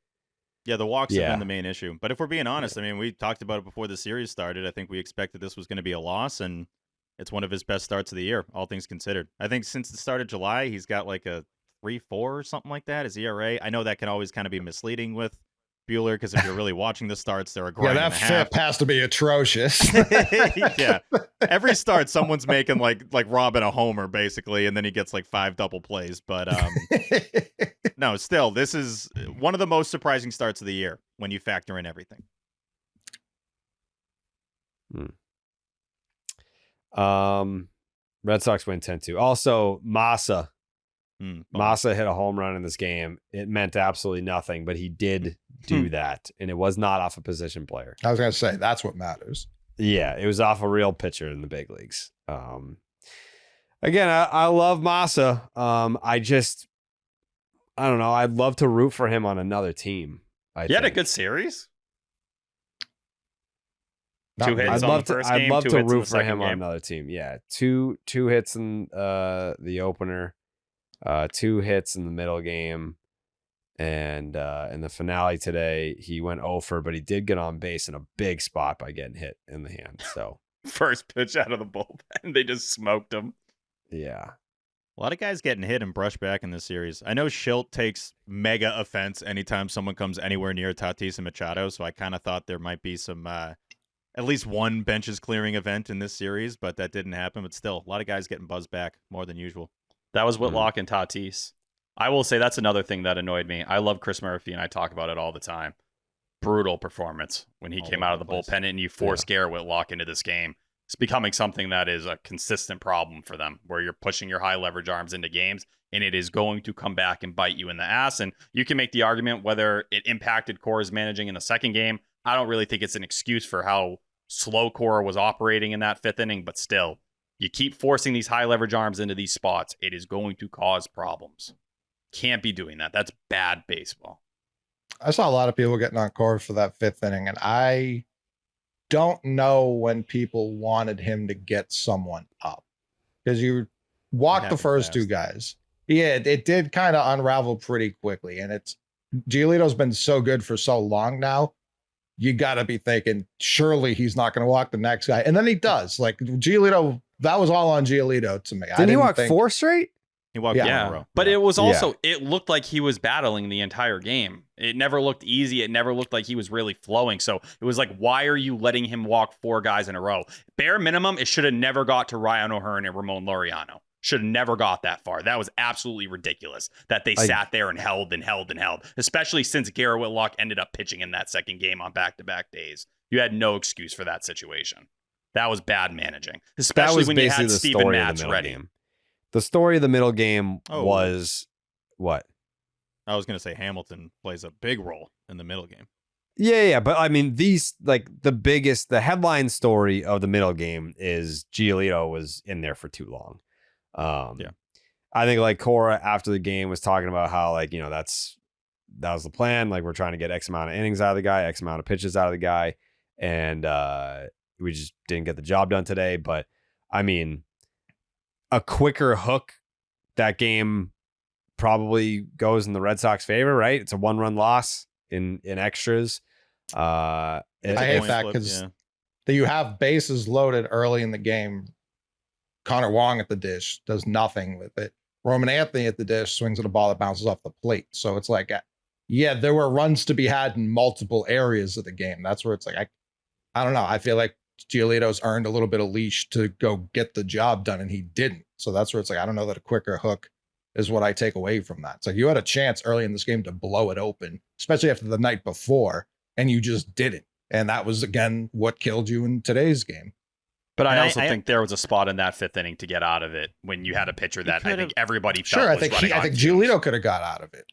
Yeah, the walks have been the main issue. But if we're being honest, I mean, we talked about it before the series started. I think we expected this was going to be a loss, and it's one of his best starts of the year, all things considered. I think since the start of July, he's got like a 3.4 or something like that, his ERA. I know that can always kind of be misleading with Buehler, because if you're really watching the starts, they're a grind. Yeah, that FIP has to be atrocious. Yeah, every start someone's making like robbing a homer basically, and then he gets like 5 double plays. But no, still, this is one of the most surprising starts of the year when you factor in everything. Red Sox win 10-2. Also, Masa hit a home run in this game. It meant absolutely nothing, but he did do that, and it was not off a position player. I was going to say, that's what matters. Yeah, it was off a real pitcher in the big leagues. Again, I love Masa. I don't know. I'd love to root for him on another team. He had a good series. Not 2 hits really. on the first game. I'd love 2 to hits in root the for him second on game. another team. Yeah, two hits in the opener, 2 hits in the middle game, and in the finale today, he went 0 but he did get on base in a big spot by getting hit in the hand. So First pitch out of the bullpen, they just smoked him. yeah. A lot of guys getting hit and brushed back in this series. I know Schilt takes mega offense anytime someone comes anywhere near Tatis and Machado, so I kind of thought there might be some, at least one benches clearing event in this series, but that didn't happen. But still, a lot of guys getting buzzed back more than usual. That was Whitlock and Tatis. I will say that's another thing that annoyed me. I love Chris Murphy, and I talk about it all the time. Brutal performance when he came out of the bullpen, and you force Garrett Whitlock into this game. It's becoming something that is a consistent problem for them, where you're pushing your high leverage arms into games, and it is going to come back and bite you in the ass. And you can make the argument whether it impacted Cora's managing in the second game. I don't really think it's an excuse for how slow Cora was operating in that 5th inning, but still, you keep forcing these high leverage arms into these spots, it is going to cause problems. Can't be doing that. That's bad baseball. I saw a lot of people getting on Cora for that 5th inning, and I don't know when people wanted him to get someone up, because you walked the first 2 guys. Yeah, it did kind of unravel pretty quickly, and Giolito's been so good for so long now. You got to be thinking, surely he's not going to walk the next guy. And then he does. Like, Giolito, that was all on Giolito to me. Didn't he walk 4 straight? He walked 4 in a row. But it was also, it looked like he was battling the entire game. It never looked easy. It never looked like he was really flowing. So it was like, why are you letting him walk 4 guys in a row? Bare minimum, it should have never got to Ryan O'Hearn and Ramon Laureano. Should have never got that far. That was absolutely ridiculous that they sat there and held and held and held, especially since Garrett Whitlock ended up pitching in that second game on back-to-back days. You had no excuse for that situation. That was bad managing, especially when you had Steven Matz ready. Game. The story of the middle game was what? I was going to say Hamilton plays a big role in the middle game. Yeah. But I mean, these like the headline story of the middle game is Giolito was in there for too long. Yeah. I think like Cora after the game was talking about how like, that was the plan. Like we're trying to get X amount of innings out of the guy, X amount of pitches out of the guy. And we just didn't get the job done today. But I mean, a quicker hook, that game probably goes in the Red Sox favor, right? It's a 1-run loss in extras. I hate that because you have bases loaded early in the game. Connor Wong at the dish does nothing with it. Roman Anthony at the dish swings at a ball that bounces off the plate. So it's like, yeah, there were runs to be had in multiple areas of the game. That's where it's like, I don't know. I feel like Giolito's earned a little bit of leash to go get the job done, and he didn't. So that's where it's like, I don't know that a quicker hook is what I take away from that. It's like you had a chance early in this game to blow it open, especially after the night before, and you just didn't. And that was, again, what killed you in today's game. But I also think there was a spot in that 5th inning to get out of it when you had a pitcher that I think everybody felt was running. I think Giolito could have got out of it.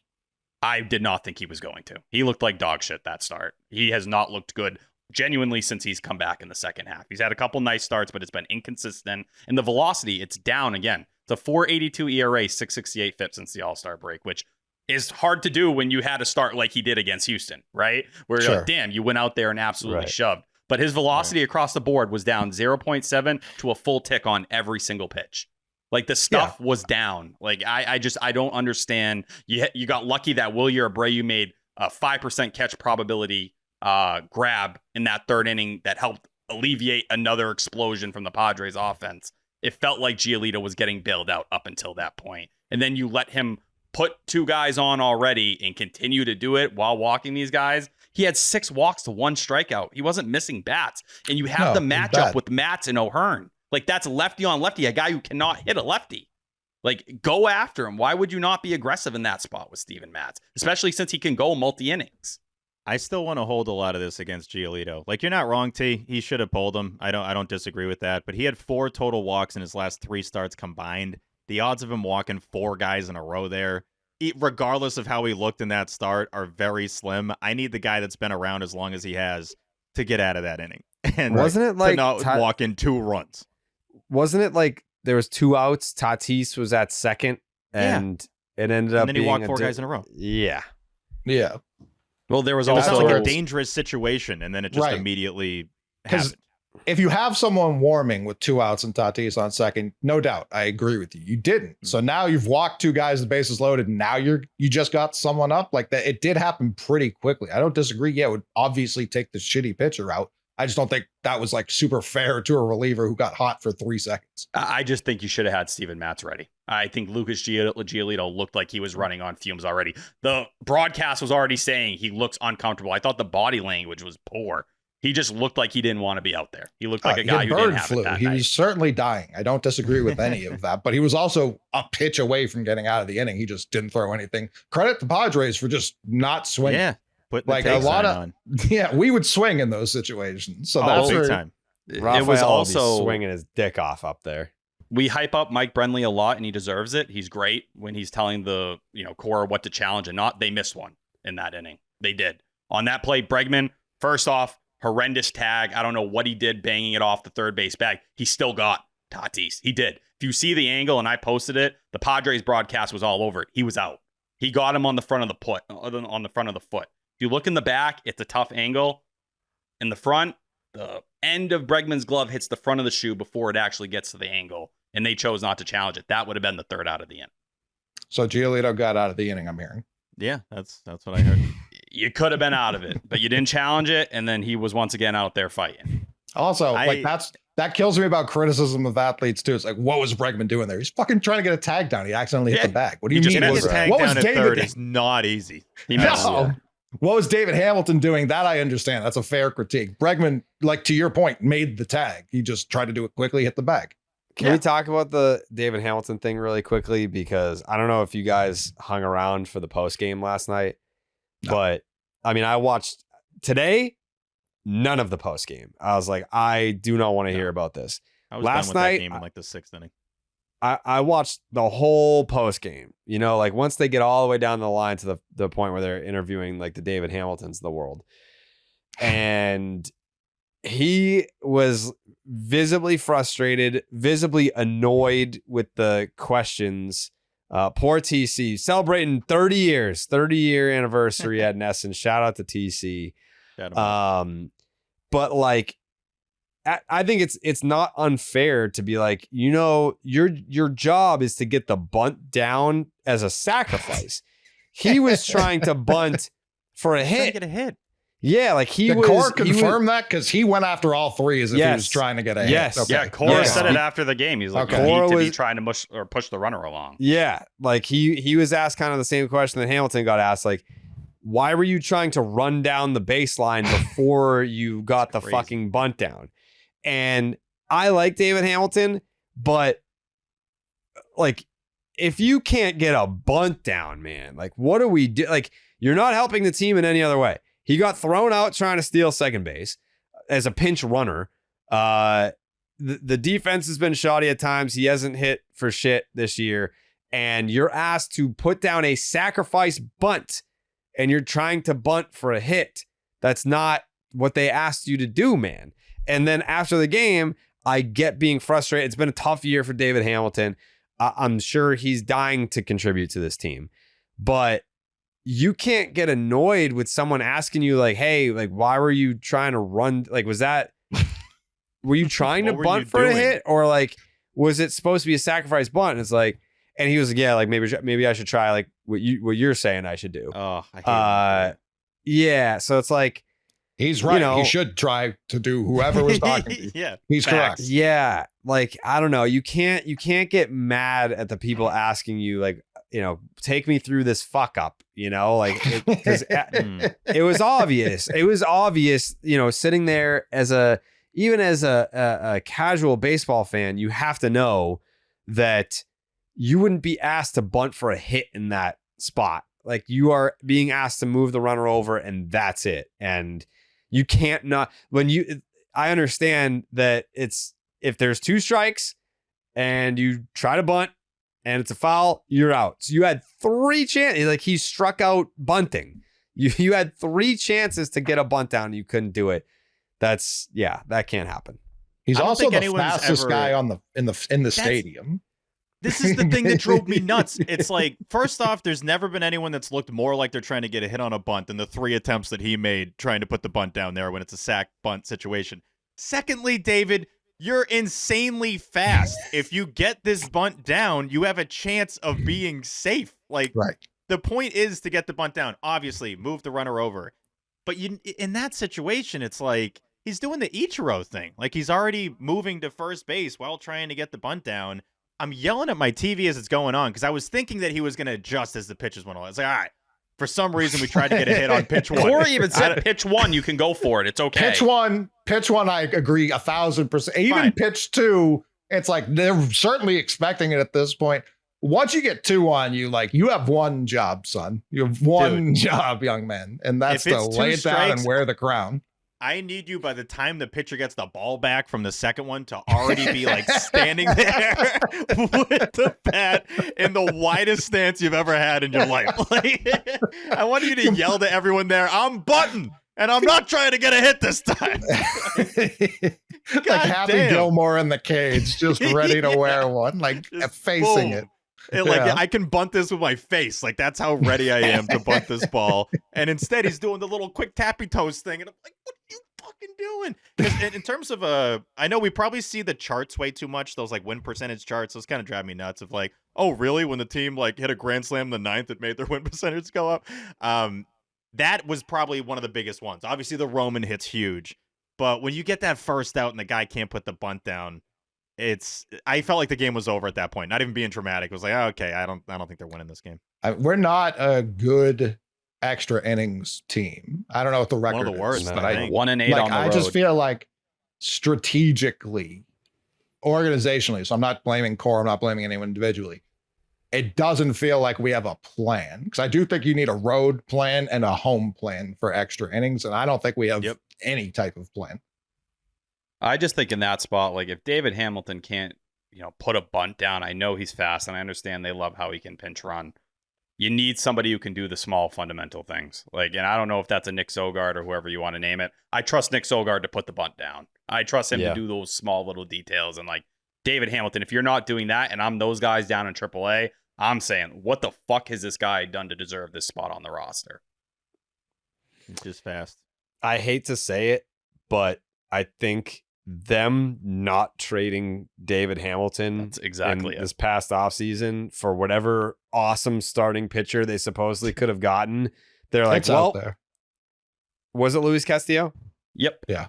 I did not think he was going to. He looked like dog shit that start. He has not looked good genuinely since he's come back in the second half. He's had a couple nice starts, but it's been inconsistent. And the velocity, it's down again. It's a 4.82 ERA, 6.68 FIP since the All-Star break, which is hard to do when you had a start like he did against Houston, right? Where you're like, damn, you went out there and absolutely shoved. But his velocity across the board was down 0.7 to a full tick on every single pitch. Like the stuff was down. Like I don't understand. You got lucky that Wilyer Abreu made a 5% catch probability grab in that 3rd inning that helped alleviate another explosion from the Padres offense. It felt like Giolito was getting bailed out up until that point. And then you let him put 2 guys on already and continue to do it while walking these guys. He had 6 walks to 1 strikeout. He wasn't missing bats. And you have the matchup with Matz and O'Hearn. Like, that's lefty on lefty, a guy who cannot hit a lefty. Like, go after him. Why would you not be aggressive in that spot with Steven Matz? Especially since he can go multi-innings. I still want to hold a lot of this against Giolito. Like, you're not wrong, T. He should have pulled him. I don't disagree with that. But he had 4 total walks in his last 3 starts combined. The odds of him walking 4 guys in a row there, regardless of how he looked in that start, are very slim. I need the guy that's been around as long as he has to get out of that inning. And wasn't it like to not walk in 2 runs? Wasn't it like there was 2 outs? Tatis was at second, and it ended up. And then he walked 4 guys in a row. Yeah. Well, there was also like a dangerous situation, and then it just immediately happened. If you have someone warming with 2 outs and Tatis on second, no doubt, I agree with you. You didn't. So now you've walked 2 guys, the bases loaded, and now you just got someone up like that. It did happen pretty quickly. I don't disagree. Yeah, it would obviously take the shitty pitcher out. I just don't think that was like super fair to a reliever who got hot for 3 seconds. I just think you should have had Steven Matz ready. I think Lucas Giolito looked like he was running on fumes already. The broadcast was already saying he looks uncomfortable. I thought the body language was poor. He just looked like he didn't want to be out there. He looked like a guy who didn't have it that He was certainly dying. I don't disagree with any of that, but he was also a pitch away from getting out of the inning. He just didn't throw anything. Credit to Padres for just not swinging. Yeah, like a lot of we would swing in those situations. So that's big time. Rafael it was also swinging his dick off up there. We hype up Mike Brenly a lot, and he deserves it. He's great when he's telling the Cora what to challenge and not. They missed one in that inning. They did on that play. Bregman, first off, horrendous tag. I don't know what he did banging it off the third base bag. He still got Tatis. He did. If you see the angle, and I posted it, the Padres broadcast was all over it. He was out. He got him on the front of the foot. If you look in the back, it's a tough angle. In the front, the end of Bregman's glove hits the front of the shoe before it actually gets to the angle, and they chose not to challenge it. That would have been the 3rd out of the inning. So Giolito got out of the inning, I'm hearing. Yeah, that's what I heard. You could have been out of it, but you didn't challenge it, and then he was once again out there fighting. Also, that kills me about criticism of athletes too. It's like, what was Bregman doing there? He's fucking trying to get a tag down. He accidentally hit the bag. What do you mean? What was David? It's not easy. What was David Hamilton doing? That I understand. That's a fair critique. Bregman, like to your point, made the tag. He just tried to do it quickly, hit the bag. Can we talk about the David Hamilton thing really quickly? Because I don't know if you guys hung around for the post game last night, but I mean, I watched today, none of the post game. I was like, I do not want to hear about this. I was last done with night, that game in like the 6th inning. I watched the whole post game. Like once they get all the way down the line to the point where they're interviewing like the David Hamiltons of the world. And he was visibly frustrated, visibly annoyed with the questions. Poor TC celebrating 30-year anniversary at Nesson. Shout out to TC. But like, I think it's not unfair to be like, your job is to get the bunt down as a sacrifice. He was trying to bunt for a hit. Get a hit. Yeah, like Did Cora confirm that? Because he went after all three as if he was trying to get a hit. Okay. Yeah, Cora said it after the game. He's like, Cora need to was be trying to push the runner along. Yeah, like he was asked kind of the same question that Hamilton got asked, like, why were you trying to run down the baseline before you got the fucking bunt down? And I like David Hamilton, but like, if you can't get a bunt down, man, like, what do we do? Like, you're not helping the team in any other way. He got thrown out trying to steal second base as a pinch runner. The defense has been shoddy at times. He hasn't hit for shit this year. And you're asked to put down a sacrifice bunt, and you're trying to bunt for a hit. That's not what they asked you to do, man. And then after the game, I get being frustrated. It's been a tough year for David Hamilton. I'm sure he's dying to contribute to this team. But you can't get annoyed with someone asking you like, hey, like, why were you trying to run? Like, were you trying to bunt for a hit, or like, was it supposed to be a sacrifice bunt? And it's like, and he was like, yeah, like maybe I should try like what you're saying I should do. Oh, I hate that. Yeah. So it's like, he's right. He should try to do whoever was talking to you. Yeah. He's correct. Yeah. Like, I don't know. You can't get mad at the people asking you like, take me through this fuck up, like, because it was obvious. It was obvious, sitting there even as a casual baseball fan, you have to know that you wouldn't be asked to bunt for a hit in that spot. Like, you are being asked to move the runner over, and that's it. And you can't not I understand that if there's 2 strikes and you try to bunt and it's a foul, you're out. So you had 3 chances. Like, he struck out bunting. You had 3 chances to get a bunt down. And you couldn't do it. That can't happen. He's also the fastest guy in the stadium. This is the thing that drove me nuts. It's like, first off, there's never been anyone that's looked more like they're trying to get a hit on a bunt than the 3 attempts that he made trying to put the bunt down there when it's a sack bunt situation. Secondly, David, you're insanely fast. If you get this bunt down, you have a chance of being safe. Like, right. The point is to get the bunt down. Obviously, move the runner over. But in that situation, it's like he's doing the Ichiro thing. Like, he's already moving to first base while trying to get the bunt down. I'm yelling at my TV as it's going on because I was thinking that he was going to adjust as the pitches went on. It's like, all right, for some reason we tried to get a hit on pitch 1. Cora even said pitch 1, you can go for it. It's okay. Pitch one, I agree 1,000%. Even Fine. pitch 2, it's like they're certainly expecting it at this point. Once you get 2 on you, like, you have one job, son. You have one job, young man, and that's to lay it down and wear the crown. I need you, by the time the pitcher gets the ball back from the second one, to already be like standing there with the bat in the widest stance you've ever had in your life. Like, I want you to yell to everyone there, I'm button, and I'm not trying to get a hit this time. Like Happy Gilmore in the cage, just ready to wear one, like facing it. I can bunt this with my face. Like, that's how ready I am to bunt this ball. And instead, he's doing the little quick tappy toes thing. And I'm like, what are you fucking doing? Because in terms of, I know we probably see the charts way too much. Those like win percentage charts. Those kind of drive me nuts of like, oh, really? When the team like hit a grand slam in the 9th, it made their win percentage go up. That was probably one of the biggest ones. Obviously, the Roman hit's huge. But when you get that first out and the guy can't put the bunt down, I felt like the game was over at that point. Not even being dramatic. It was like, oh, okay, I don't think they're winning this game. We're not a good extra innings team. I don't know what the record one of the worst, is, but I 1-8 on the road. I just feel like strategically, organizationally, so I'm not blaming Cora, I'm not blaming anyone individually. It doesn't feel like we have a plan, because I do think you need a road plan and a home plan for extra innings, and I don't think we have any type of plan. I just think in that spot, like, if David Hamilton can't, put a bunt down, I know he's fast, and I understand they love how he can pinch run. You need somebody who can do the small fundamental things. Like, and I don't know if that's a Nick Sogard or whoever you want to name it. I trust Nick Sogard to put the bunt down. I trust him to do those small little details. And like David Hamilton, if you're not doing that, and I'm those guys down in AAA, I'm saying, what the fuck has this guy done to deserve this spot on the roster? It's just fast. I hate to say it, but I think them not trading David Hamilton this past offseason for whatever awesome starting pitcher they supposedly could have gotten, they're like, It's out there. Was it Luis Castillo? Yep. Yeah.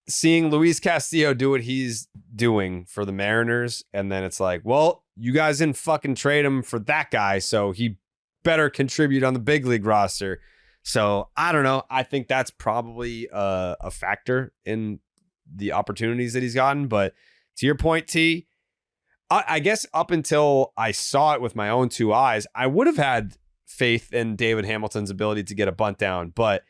Seeing Luis Castillo do what he's doing for the Mariners, and then it's like, well, you guys didn't fucking trade him for that guy, so he better contribute on the big league roster. So I don't know. I think that's probably a factor in the opportunities that he's gotten. But to your point, T, I guess up until I saw it with my own two eyes, I would have had faith in David Hamilton's ability to get a bunt down. But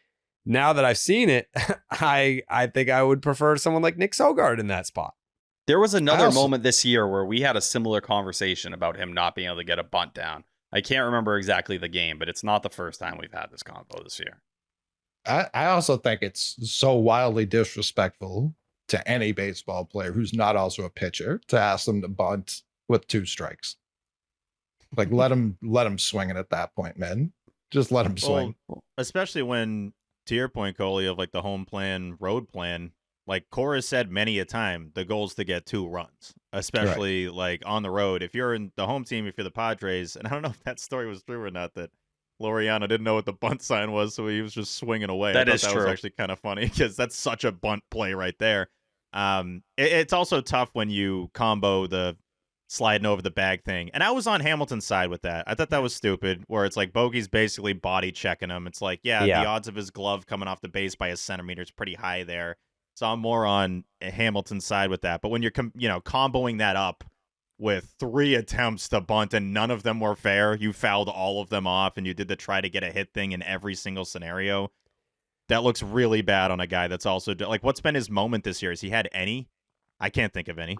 now that I've seen it, I think I would prefer someone like Nick Sogard in that spot. There was another moment this year where we had a similar conversation about him not being able to get a bunt down. I can't remember exactly the game, but it's not the first time we've had this combo this year. I also think it's so wildly disrespectful to any baseball player who's not also a pitcher to ask them to bunt with 2 strikes. Like let him swing it at that point, man. Just let him swing. Well, especially when, to your point, Coley, of like the home plan, road plan, like Cora said many a time, the goal is to get 2 runs, especially like on the road. If you're in the home team, if you're the Padres, and I don't know if that story was true or not, that Laureano didn't know what the bunt sign was, so he was just swinging away. That was actually kind of funny because that's such a bunt play right there. It's also tough when you combo the sliding over the bag thing. And I was on Hamilton's side with that. I thought that was stupid, where it's like Bogey's basically body checking him. It's like, the odds of his glove coming off the base by a centimeter is pretty high there. So I'm more on Hamilton's side with that. But when you're, comboing that up with 3 attempts to bunt and none of them were fair, you fouled all of them off and you did the try to get a hit thing in every single scenario. That looks really bad on a guy that's also like, what's been his moment this year? Has he had any? I can't think of any.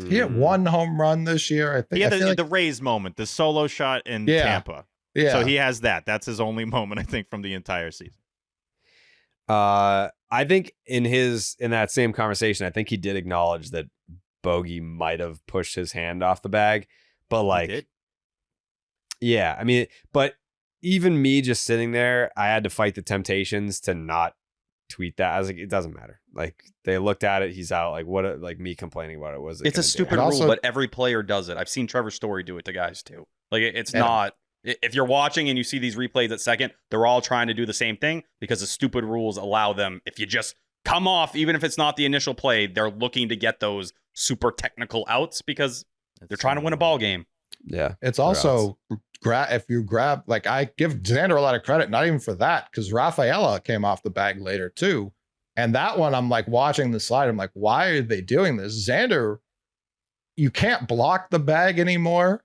He had 1 home run this year, I think. He had the Rays moment, the solo shot in Tampa. Yeah. So he has that. That's his only moment, I think, from the entire season. I think in that same conversation, I think he did acknowledge that Bogey might have pushed his hand off the bag, but like, yeah, I mean, but even me just sitting there, I had to fight the temptations to not tweet that. I was like, it doesn't matter. Like they looked at it, he's out. Like what? Like me complaining about it was. It's a stupid rule, but every player does it. I've seen Trevor Story do it to guys too. Like it's not. If you're watching and you see these replays at second, they're all trying to do the same thing because the stupid rules allow them. If you just come off, even if it's not the initial play, they're looking to get those super technical outs because they're trying to win a ball game. Yeah. It's also if you grab, like I give Xander a lot of credit, not even for that, because Rafaela came off the bag later too. And that one, I'm like watching the slide. I'm like, why are they doing this? Xander, you can't block the bag anymore,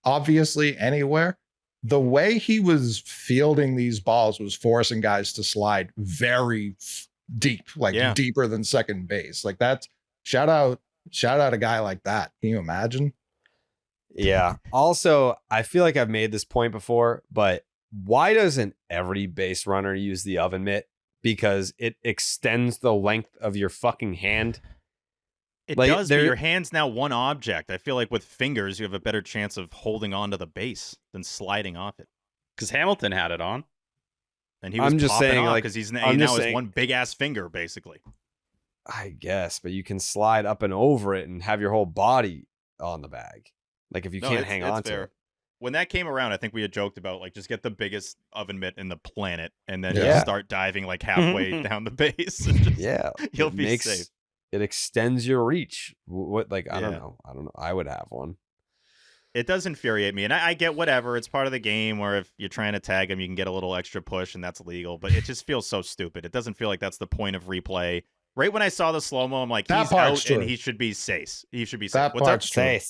obviously, anywhere. The way he was fielding these balls was forcing guys to slide very deep, like deeper than second base. Like that's shout out a guy like that. Can you imagine? Yeah. Also, I feel like I've made this point before, but why doesn't every base runner use the oven mitt? Because it extends the length of your fucking hand. It does, but your hand's now one object. I feel like with fingers, you have a better chance of holding on to the base than sliding off it. Because Hamilton had it on. And he was just saying, like, because he now has one big ass finger, basically. I guess, but you can slide up and over it and have your whole body on the bag. Like if you can't hang on to it. When that came around, I think we had joked about like just get the biggest oven mitt in the planet and then just start diving like halfway down the base. And just, you'll be safe. It extends your reach. What like I don't know. I would have one. It does infuriate me, and I get whatever. It's part of the game where if you're trying to tag him, you can get a little extra push, and that's legal. But it just feels so stupid. It doesn't feel like that's the point of replay. Right when I saw the slow mo, I'm like, he's out, and he should be safe. He should be safe. What's up? Safe.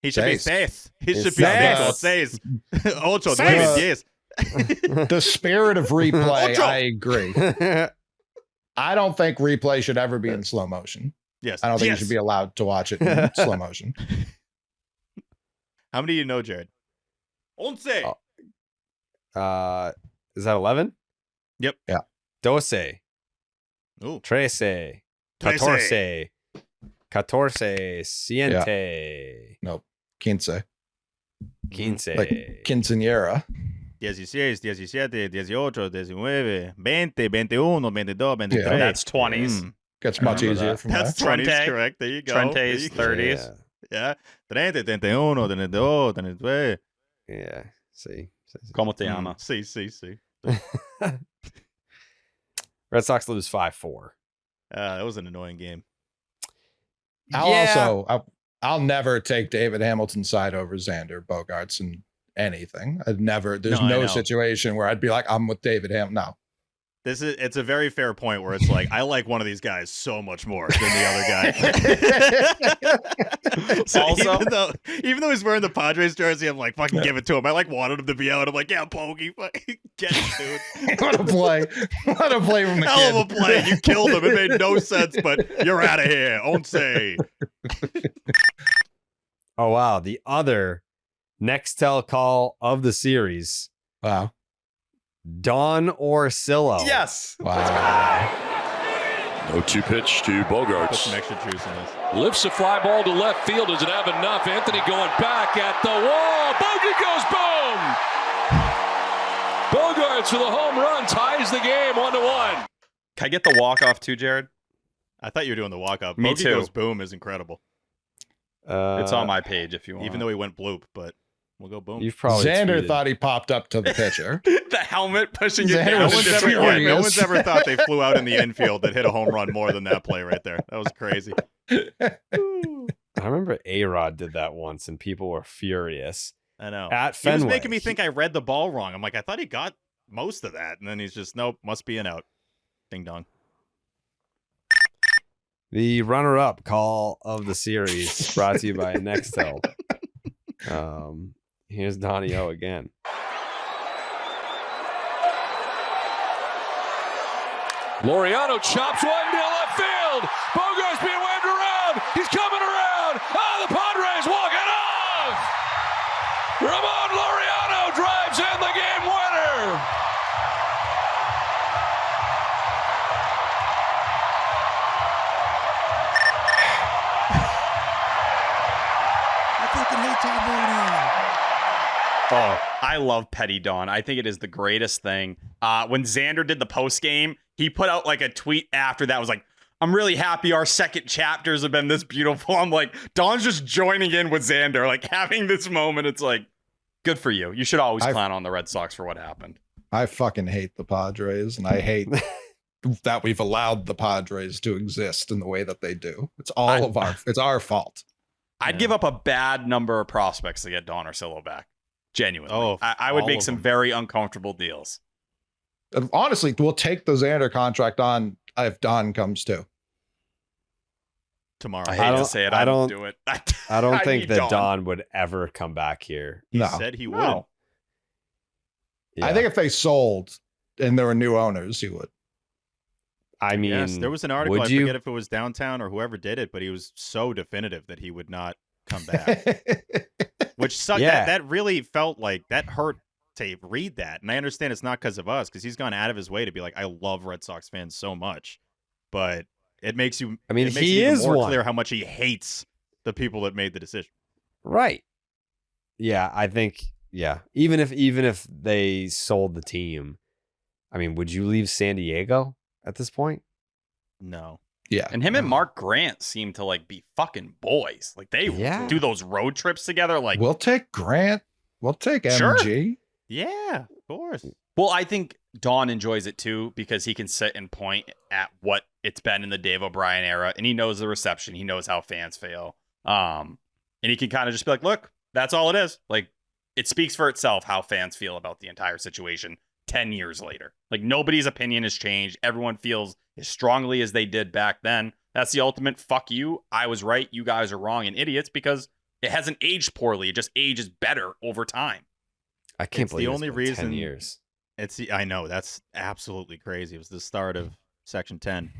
He should be safe. He should be safe. Ocho, yes. The spirit of replay, I agree. I don't think replay should ever be in slow motion. Yes. I don't think you should be allowed to watch it in slow motion. How many do you know, Jared? 11. Is that 11? Yep. Yeah. 12. Ooh. 13. 14. 14. Siete. Nope. 15. 15. Like quinceañera. 16, 17, 18, 19, 20, 21, 22, 23. Yeah. That's 20s. Gets much remember easier that. from That's there. 20s, Trente. correct. There you go. Trente's There you go. 30s. Yeah. 30, 31, 32, 33. Yeah. See. Como te llama? See. Red Sox lose 5-4. That was an annoying game. I'll never take David Hamilton's side over Xander Bogaerts in anything. There's I no know. situation where I'd be like, I'm with David Hamilton. No. It's a very fair point where it's like, I like one of these guys so much more than the other guy. So Also- even though he's wearing the Padres jersey, I'm like, fucking give it to him. I like wanted him to be out. I'm like, yeah, Bogey, fucking get it, dude. What a play. What a play from the Hell kid. of a play. You killed him. It made no sense, but you're out of here. Once. Oh, wow. The other Nextel call of the series, Wow. Don Orsillo. Yes. Wow. 0-2 pitch to Put Bogaerts. some extra juice in this. Lifts a fly ball to left field. Does it have enough? Anthony going back at the wall. Bogey goes boom. Bogaerts with a home run ties the game 1-1. Can I get the walk-off too, Jared? I thought you were doing the walk-up. Me Bogey too. Goes boom is incredible. It's on my page if you want. Even though he went bloop, but we'll go boom. You've probably Xander tweeted. thought he popped up to the pitcher. the helmet pushing it Xander down. was No one's furious. ever thought they flew out in the infield that hit a home run more than that play right there. That was crazy. I remember A-Rod did that once, and people were furious. I know. At He was Fenway. making me think I read the ball wrong. I'm like, I thought he got most of that. And then he's just, nope, must be an out. Ding dong. The runner-up call of the series brought to you by Nextel. Here's Donnie O again. Laureano chops one to left field. Bogaerts being waved around. He's coming around. Oh, the Padres walk it off. Ramon Laureano drives in the game winner. I fucking hate Tom Brady. Oh, I love Petty Dawn. I think it is the greatest thing. When Xander did the post game, he put out like a tweet after that was like, I'm really happy our second chapters have been this beautiful. I'm like, Dawn's just joining in with Xander, like having this moment. It's like, good for you. You should always clown on the Red Sox for what happened. I fucking hate the Padres, and I hate that we've allowed the Padres to exist in the way that they do. It's it's our fault. I'd give up a bad number of prospects to get Don Orsillo back. Genuinely. Oh, I would all make of some them. very uncomfortable deals. And honestly, we'll take the Xander contract on if Don comes too. Tomorrow. I I hate to don't- say it. I I don't don't- do it. I don't I think need that Don. Don would ever come back here. He No. said he No. wouldn't. Yeah. I think if they sold and there were new owners, he would. I mean, Yes, there was an article. would I you? forget if it was Downtown or whoever did it, but he was so definitive that he would not come back. Which sucked. Yeah. That really felt like that hurt to read that. And I understand it's not because of us, because he's gone out of his way to be like, I love Red Sox fans so much. But it makes you. I mean, it makes he it even is more one. clear how much he hates the people that made the decision. Right. Yeah, I think. Yeah, even if they sold the team, I mean, would you leave San Diego at this point? No. Yeah. And him and Mark Grant seem to like be fucking boys. Like they Yeah. do those road trips together. Like, We'll take Grant. We'll take Sure. MG. Yeah, of course. well, I think Don enjoys it too because he can sit and point at what it's been in the Dave O'Brien era, and he knows the reception. He knows how fans feel. And he can kind of just be like, look, that's all it is. Like, it speaks for itself how fans feel about the entire situation 10 years later. Like, nobody's opinion has changed. Everyone feels as strongly as they did back then. That's the ultimate fuck you. I was right. You guys are wrong and idiots, because it hasn't aged poorly. It just ages better over time. I can't It's the believe only it's been 10 reason- years. I know, that's absolutely crazy. It was the start of Section 10.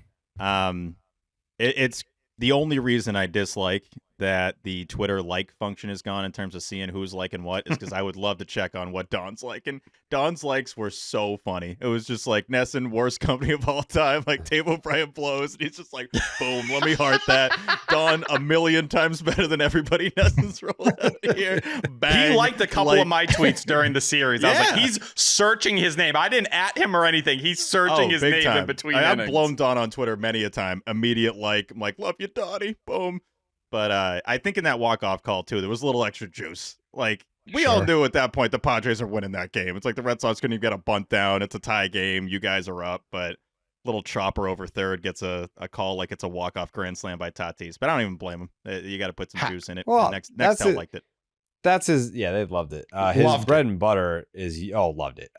It's the only reason I dislike that the Twitter like function is gone in terms of seeing who's liking what is because I would love to check on what Don's like. And Don's likes were so funny. It was just like Nesson, worst company of all time, like Table Brian blows. And he's just like, boom, let me heart that. Don, a million times better than everybody Nesson's rolling out here. Bang. He liked a couple of my tweets during the series. I was like, he's searching his name. I didn't at him or anything. He's searching his name in between innings. I've blown Don on Twitter many a time. Immediate like, I'm like, love you, Donnie. Boom. But I think in that walk-off call, too, there was a little extra juice. Like, we all knew at that point the Padres are winning that game. It's like the Red Sox couldn't even get a bunt down. It's a tie game. You guys are up. But little chopper over third gets a call like it's a walk-off grand slam by Tatis. But I don't even blame him. You got to put some juice in it. Well, Nextel liked it. That's his. Yeah, they loved it. His bread and butter is loved it.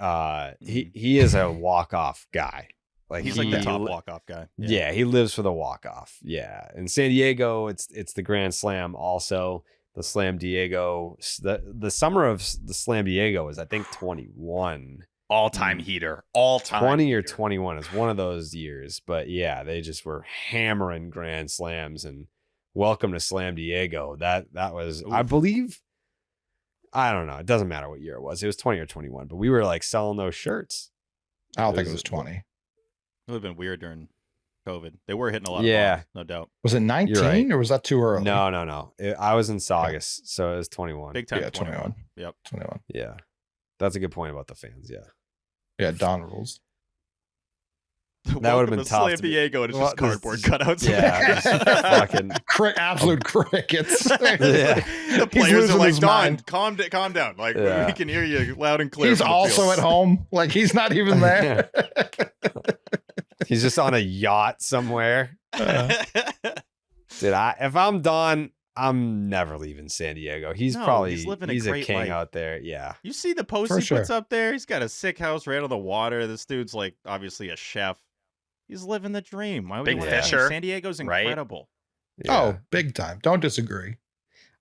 He is a walk-off guy. Like he's like the top walk-off guy. Yeah, he lives for the walk-off. Yeah, in San Diego, it's the Grand Slam. Also, the Slam Diego. The summer of the Slam Diego is I think 21. All-time heater. All-time 20 or heater. 21 is one of those years. But yeah, they just were hammering Grand Slams and welcome to Slam Diego. That was, I believe. I don't know. It doesn't matter what year it was. It was 20 or 21. But we were like selling those shirts. I don't think it was 20. It would have been weird during COVID. They were hitting a lot of balls, no doubt. Was it 19 or was that too early? No. I was in Saugus, so it was 21. Big time. Yeah, 21. Yep. 21. Yeah. That's a good point about the fans, yeah. Yeah, Don rules. That would have been tough. Slam Diego, and it's just cardboard cutouts. Yeah. Fucking absolute crickets. The players are like, Don, calm down. Like, we can hear you loud and clear. He's also at home. Like, he's not even there. He's just on a yacht somewhere. If I'm Don, I'm never leaving San Diego. He's living a king life out there. Yeah. You see the post he puts up there? He's got a sick house right on the water. This dude's like obviously a chef. He's living the dream. Why would Big Fisher. San Diego's incredible. Right? Yeah. Oh, big time. Don't disagree.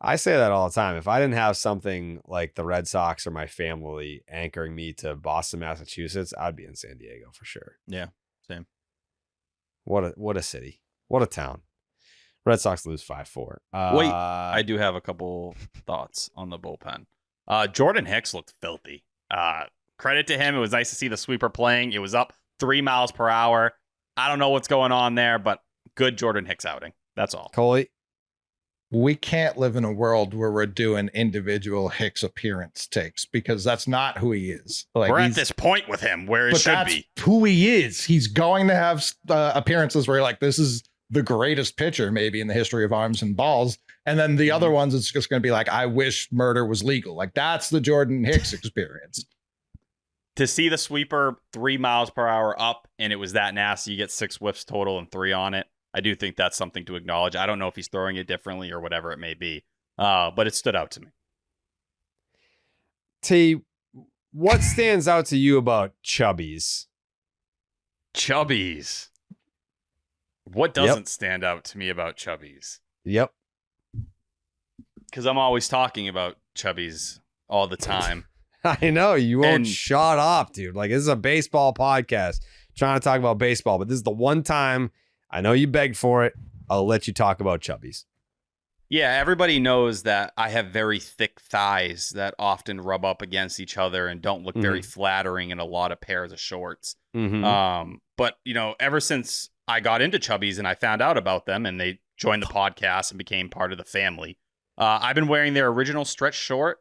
I say that all the time. If I didn't have something like the Red Sox or my family anchoring me to Boston, Massachusetts, I'd be in San Diego for sure. Yeah, same. What a city. What a town. Red Sox lose 5-4. Wait, I do have a couple thoughts on the bullpen. Jordan Hicks looked filthy. Credit to him. It was nice to see the sweeper playing. It was up 3 miles per hour. I don't know what's going on there, but good Jordan Hicks outing. That's all. Coley? We can't live in a world where we're doing individual Hicks appearance takes because that's not who he is. Like, we're at this point with him where it should be. Who he is. He's going to have appearances where you're like, this is the greatest pitcher maybe in the history of arms and balls. And then the other ones, it's just going to be like, I wish murder was legal. Like, that's the Jordan Hicks experience. To see the sweeper 3 miles per hour up and it was that nasty, you get 6 whiffs total and 3 on it. I do think that's something to acknowledge. I don't know if he's throwing it differently or whatever it may be, but it stood out to me. T, what stands out to you about Chubbies? Chubbies. What doesn't stand out to me about Chubbies? Yep. Because I'm always talking about Chubbies all the time. I know. You won't shut up, dude. Like, this is a baseball podcast. Trying to talk about baseball, but this is the one time I know you begged for it. I'll let you talk about Chubbies. Yeah, everybody knows that I have very thick thighs that often rub up against each other and don't look very flattering in a lot of pairs of shorts. But, you know, ever since I got into Chubbies and I found out about them and they joined the podcast and became part of the family, I've been wearing their original stretch short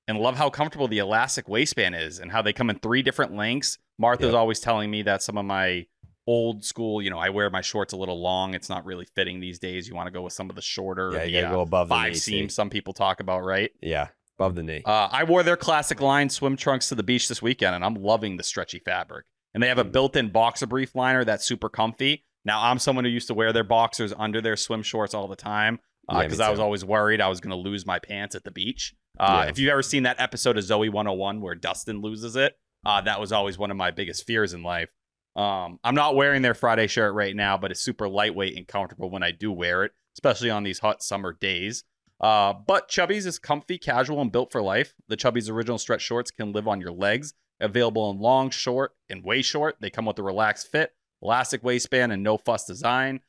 and love how comfortable the elastic waistband is and how they come in 3 different lengths. Martha's always telling me that some of my old school, you know, I wear my shorts a little long. It's not really fitting these days. You want to go with some of the shorter, you gotta go above the 5 knee, seams some people talk about, right? Yeah, above the knee. I wore their classic line swim trunks to the beach this weekend, and I'm loving the stretchy fabric. And they have a built-in boxer brief liner that's super comfy. Now, I'm someone who used to wear their boxers under their swim shorts all the time because I was always worried I was going to lose my pants at the beach. If you've ever seen that episode of Zoe 101 where Dustin loses it, that was always one of my biggest fears in life. I'm not wearing their Friday shirt right now, but it's super lightweight and comfortable when I do wear it, especially on these hot summer days. But Chubbies is comfy, casual, and built for life. The Chubbies original stretch shorts can live on your legs. Available in long, short, and way short. They come with a relaxed fit, elastic waistband, and no fuss design.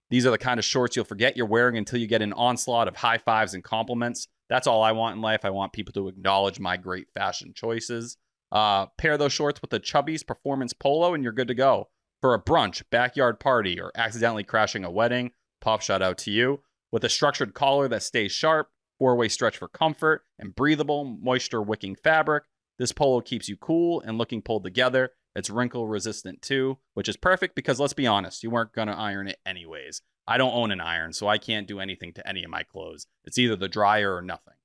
These are the kind of shorts you'll forget you're wearing until you get an onslaught of high fives and compliments. That's all I want in life. I want people to acknowledge my great fashion choices. Pair those shorts with a Chubbies Performance Polo and you're good to go. For a brunch, backyard party, or accidentally crashing a wedding, pop shout out to you. With a structured collar that stays sharp, 4-way stretch for comfort, and breathable, moisture-wicking fabric, this polo keeps you cool and looking pulled together. It's wrinkle resistant too, which is perfect because let's be honest, you weren't going to iron it anyways. I don't own an iron, so I can't do anything to any of my clothes. It's either the dryer or nothing.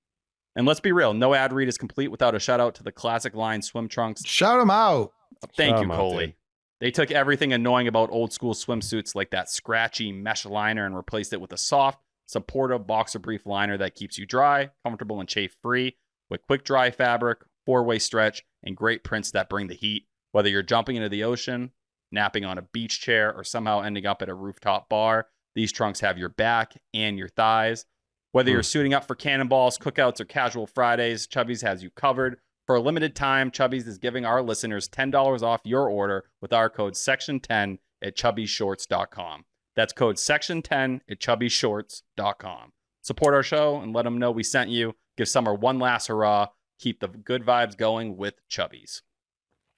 And let's be real, no ad read is complete without a shout out to the classic line swim trunks. Shout them out. Thank Shout you, 'em out, Coley. dude. They took everything annoying about old school swimsuits like that scratchy mesh liner and replaced it with a soft, supportive boxer brief liner that keeps you dry, comfortable, and chafe free with quick dry fabric, 4-way stretch, and great prints that bring the heat. Whether you're jumping into the ocean, napping on a beach chair, or somehow ending up at a rooftop bar, these trunks have your back and your thighs. Whether you're suiting up for cannonballs, cookouts, or casual Fridays, Chubbies has you covered. For a limited time, Chubbies is giving our listeners $10 off your order with our code SECTION10 at chubbyshorts.com. That's code SECTION10 at chubbyshorts.com. Support our show and let them know we sent you. Give summer one last hurrah. Keep the good vibes going with Chubbies.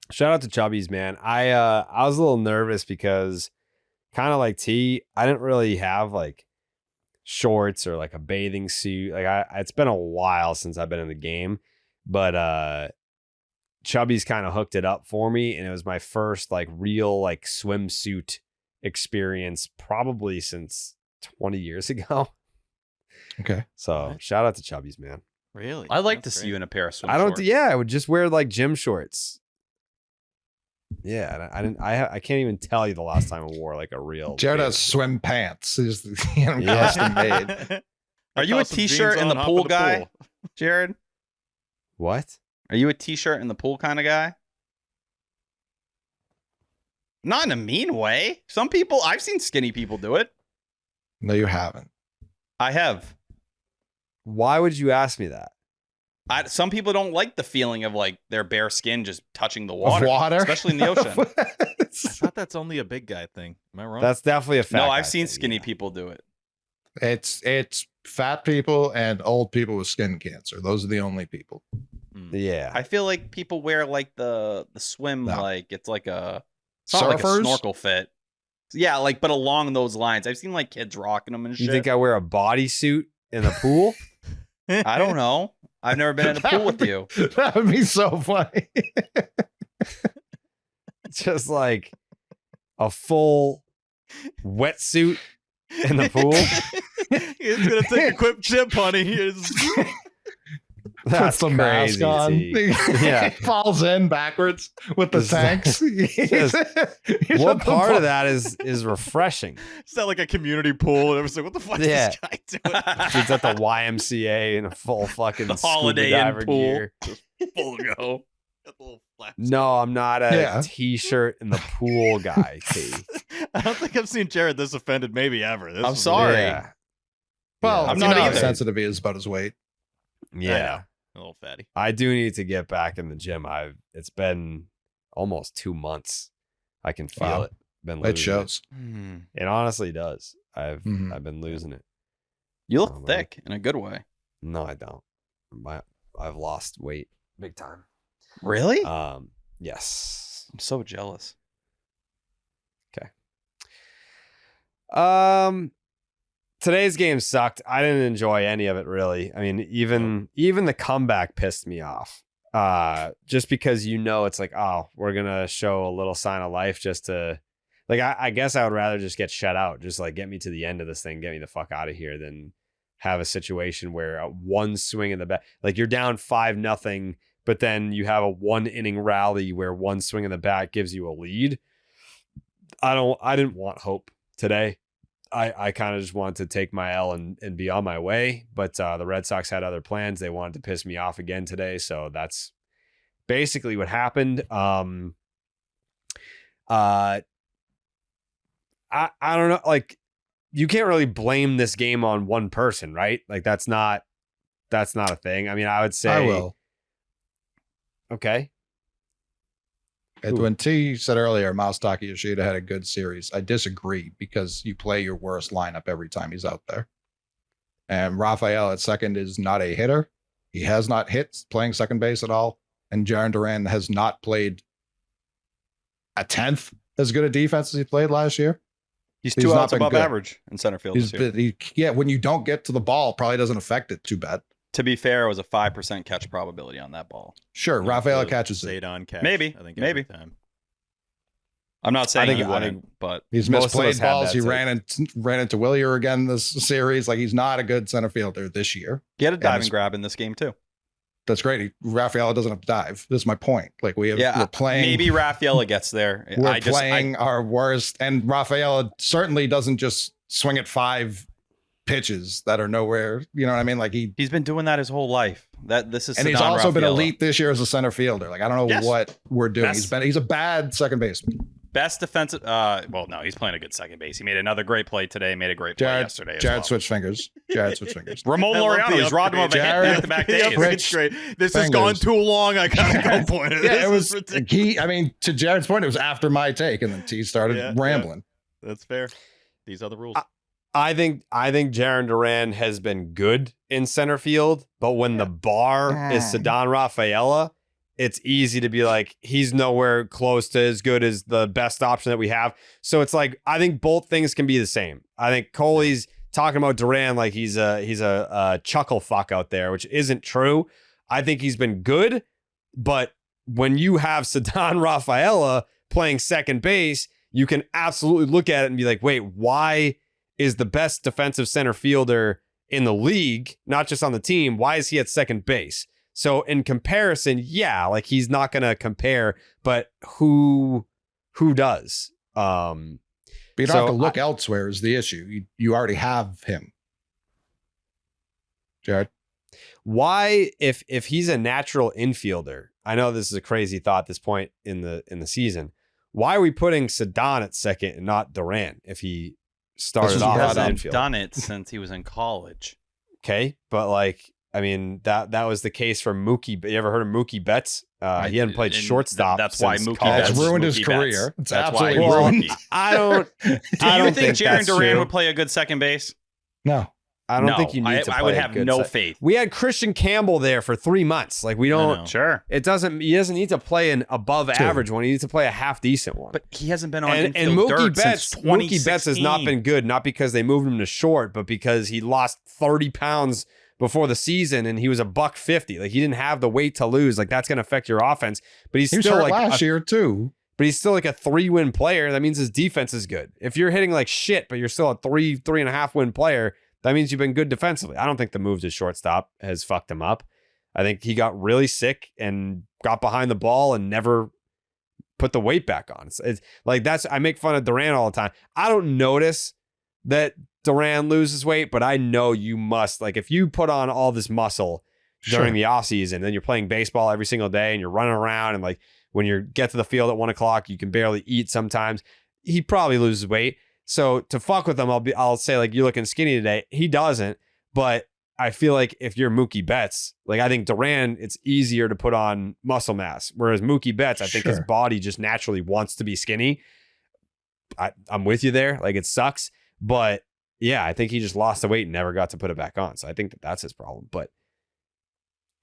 Shout out to Chubbies, man. I was a little nervous because kind of like T, I didn't really have like shorts or like a bathing suit. Like it's been a while since I've been in the game, but Chubbies kind of hooked it up for me, and it was my first like real like swimsuit experience probably since 20 years ago. Okay. So shout out to Chubbies, man. Really? I'd like to see you in a pair of swim I shorts. I would just wear like gym shorts. Yeah, I can't even tell you the last time I wore like a real. Jared has swim pants. He's custom made. Are you a t-shirt in the pool guy, Jared? What? Are you a t-shirt in the pool kind of guy? Not in a mean way. Some people, I've seen skinny people do it. No, you haven't. I have. Why would you ask me that? Some people don't like the feeling of like their bare skin just touching the water, Water? especially in the ocean. I thought that's only a big guy thing. Am I wrong? That's definitely a fact. No, I've seen skinny people do it. It's fat people and old people with skin cancer. Those are the only people. Yeah. I feel like people wear like the swim, No. like it's like a, it's not like a Surfers? snorkel fit. Yeah, like, but along those lines. I've seen like kids rocking them and shit. You think I wear a bodysuit in the pool? I don't know. I've never been in a pool with you. That would be so funny. Just like a full wetsuit in the pool. He's gonna take a quick chip, honey. That's Puts the mask crazy. on. T. Yeah. Falls in backwards with the Just- tanks. Just- what part of that is refreshing? It's not like a community pool, and everyone's like, "What the fuck Yeah. is this guy doing?" She's at the YMCA in a full fucking Holiday scuba Inn diver pool. gear. Full go. Got the little flaps. No, I'm not a Yeah. t-shirt in the pool guy, T. I don't think I've seen Jared this offended, maybe ever. This I'm is sorry. Yeah. Well, I'm I'm not not either. sensitive he is about his weight. Yeah. a little fatty. I do need to get back in the gym. It's been almost 2 months. I can feel Wow. it. Been It losing shows. It honestly does. I've Mhm. been losing it. You look Oh, man. thick in a good way. No, I don't. I've lost weight big time. Really? Yes. I'm so jealous. Today's game sucked. I didn't enjoy any of it really. I mean, even the comeback pissed me off. Just because it's like, oh, we're gonna show a little sign of life just to, like, I guess I would rather just get shut out. Just like get me to the end of this thing, get me the fuck out of here, than have a situation where one swing in the bat, like you're down 5-0, but then you have a 1-inning rally where one swing in the bat gives you a lead. I didn't want hope today. I kind of just wanted to take my L and be on my way, but the Red Sox had other plans. They wanted to piss me off again today, so that's basically what happened. I don't know, like, you can't really blame this game on one person, right? Like that's not a thing. I mean, I would say I will. Okay. When T said earlier, Masataka Yoshida had a good series, I disagree because you play your worst lineup every time he's out there. And Rafaela at second is not a hitter. He has not hit playing second base at all. And Jarren Duran has not played a tenth as good a defense as he played last year. He's 2 outs above average in center field this year. When you don't get to the ball, probably doesn't affect it too bad. To be fair, it was a 5% catch probability on that ball. Sure, Rafaela catches it. Catch, maybe. every time. I'm not saying he wouldn't, but he's misplayed balls. He ran into Willier again this series. Like, he's not a good center fielder this year. He had a diving grab in this game too. That's great. Rafaela doesn't have to dive. This is my point. Like, we're playing. Maybe Rafaela gets there. We're playing our worst, and Rafaela certainly doesn't just swing at 5 pitches that are nowhere. You know what I mean? Like, he's been doing that his whole life. And he's also been elite this year as a center fielder. Like, I don't know what we're doing. He's a bad second baseman. Best defensive. Well, no, he's playing a good second base. He made another great play today. Made a great play yesterday. Jared switched fingers. Ramon Laureano. He's robbed him of a hit back-to-back days. Great. This has gone too long. I gotta go point it. Yeah, it was. To Jared's point, it was after my take, and then T started rambling. Yeah. That's fair. These are the rules. I think Jarren Duran has been good in center field, but when the bar is Ceddanne Rafaela, it's easy to be like, he's nowhere close to as good as the best option that we have. So it's like, I think both things can be the same. I think Coley's talking about Duran like he's a chuckle fuck out there, which isn't true. I think he's been good, but when you have Ceddanne Rafaela playing second base, you can absolutely look at it and be like, wait, why is the best defensive center fielder in the league, not just on the team, why is he at second base? So in comparison, like, he's not going to compare, but who does? But you don't have to look elsewhere is the issue. You already have him. Jared? Why, if he's a natural infielder, I know this is a crazy thought at this point in the season, why are we putting Ceddanne at second and not Duran if he started off as an infielder? Done it since he was in college. Okay, but like, I mean, that was the case for Mookie. You ever heard of Mookie Betts? He hadn't played shortstop. That's why Mookie Betts ruined his career. It's absolutely ruined. I don't. Do you think Jarren Duran would play a good second base? No. I don't think you need to play. I would have no faith. We had Kristian Campbell there for 3 months. Like, we don't. Sure. He doesn't need to play an above average one. He needs to play a half decent one. But he hasn't been on and infield Mookie dirt Betts. since Mookie Betts has not been good, not because they moved him to short, but because he lost 30 pounds before the season and he was $150. Like, he didn't have the weight to lose. Like, that's going to affect your offense. But he was still hurt last year too. But he's still like a 3-win player. That means his defense is good. If you're hitting like shit, but you're still a 3.5 win player, that means you've been good defensively. I don't think the move to shortstop has fucked him up. I think he got really sick and got behind the ball and never put the weight back on. It's like, I make fun of Duran all the time. I don't notice that Duran loses weight, but I know you must. Like, if you put on all this muscle during the offseason, then you're playing baseball every single day and you're running around, and like when you get to the field at 1 o'clock, you can barely eat sometimes. He probably loses weight. So to fuck with him, I'll say, like, you're looking skinny today. He doesn't, but I feel like if you're Mookie Betts, like, I think Duran, it's easier to put on muscle mass. Whereas Mookie Betts, I think his body just naturally wants to be skinny. I'm with you there. Like, it sucks. But yeah, I think he just lost the weight and never got to put it back on. So I think that's his problem. But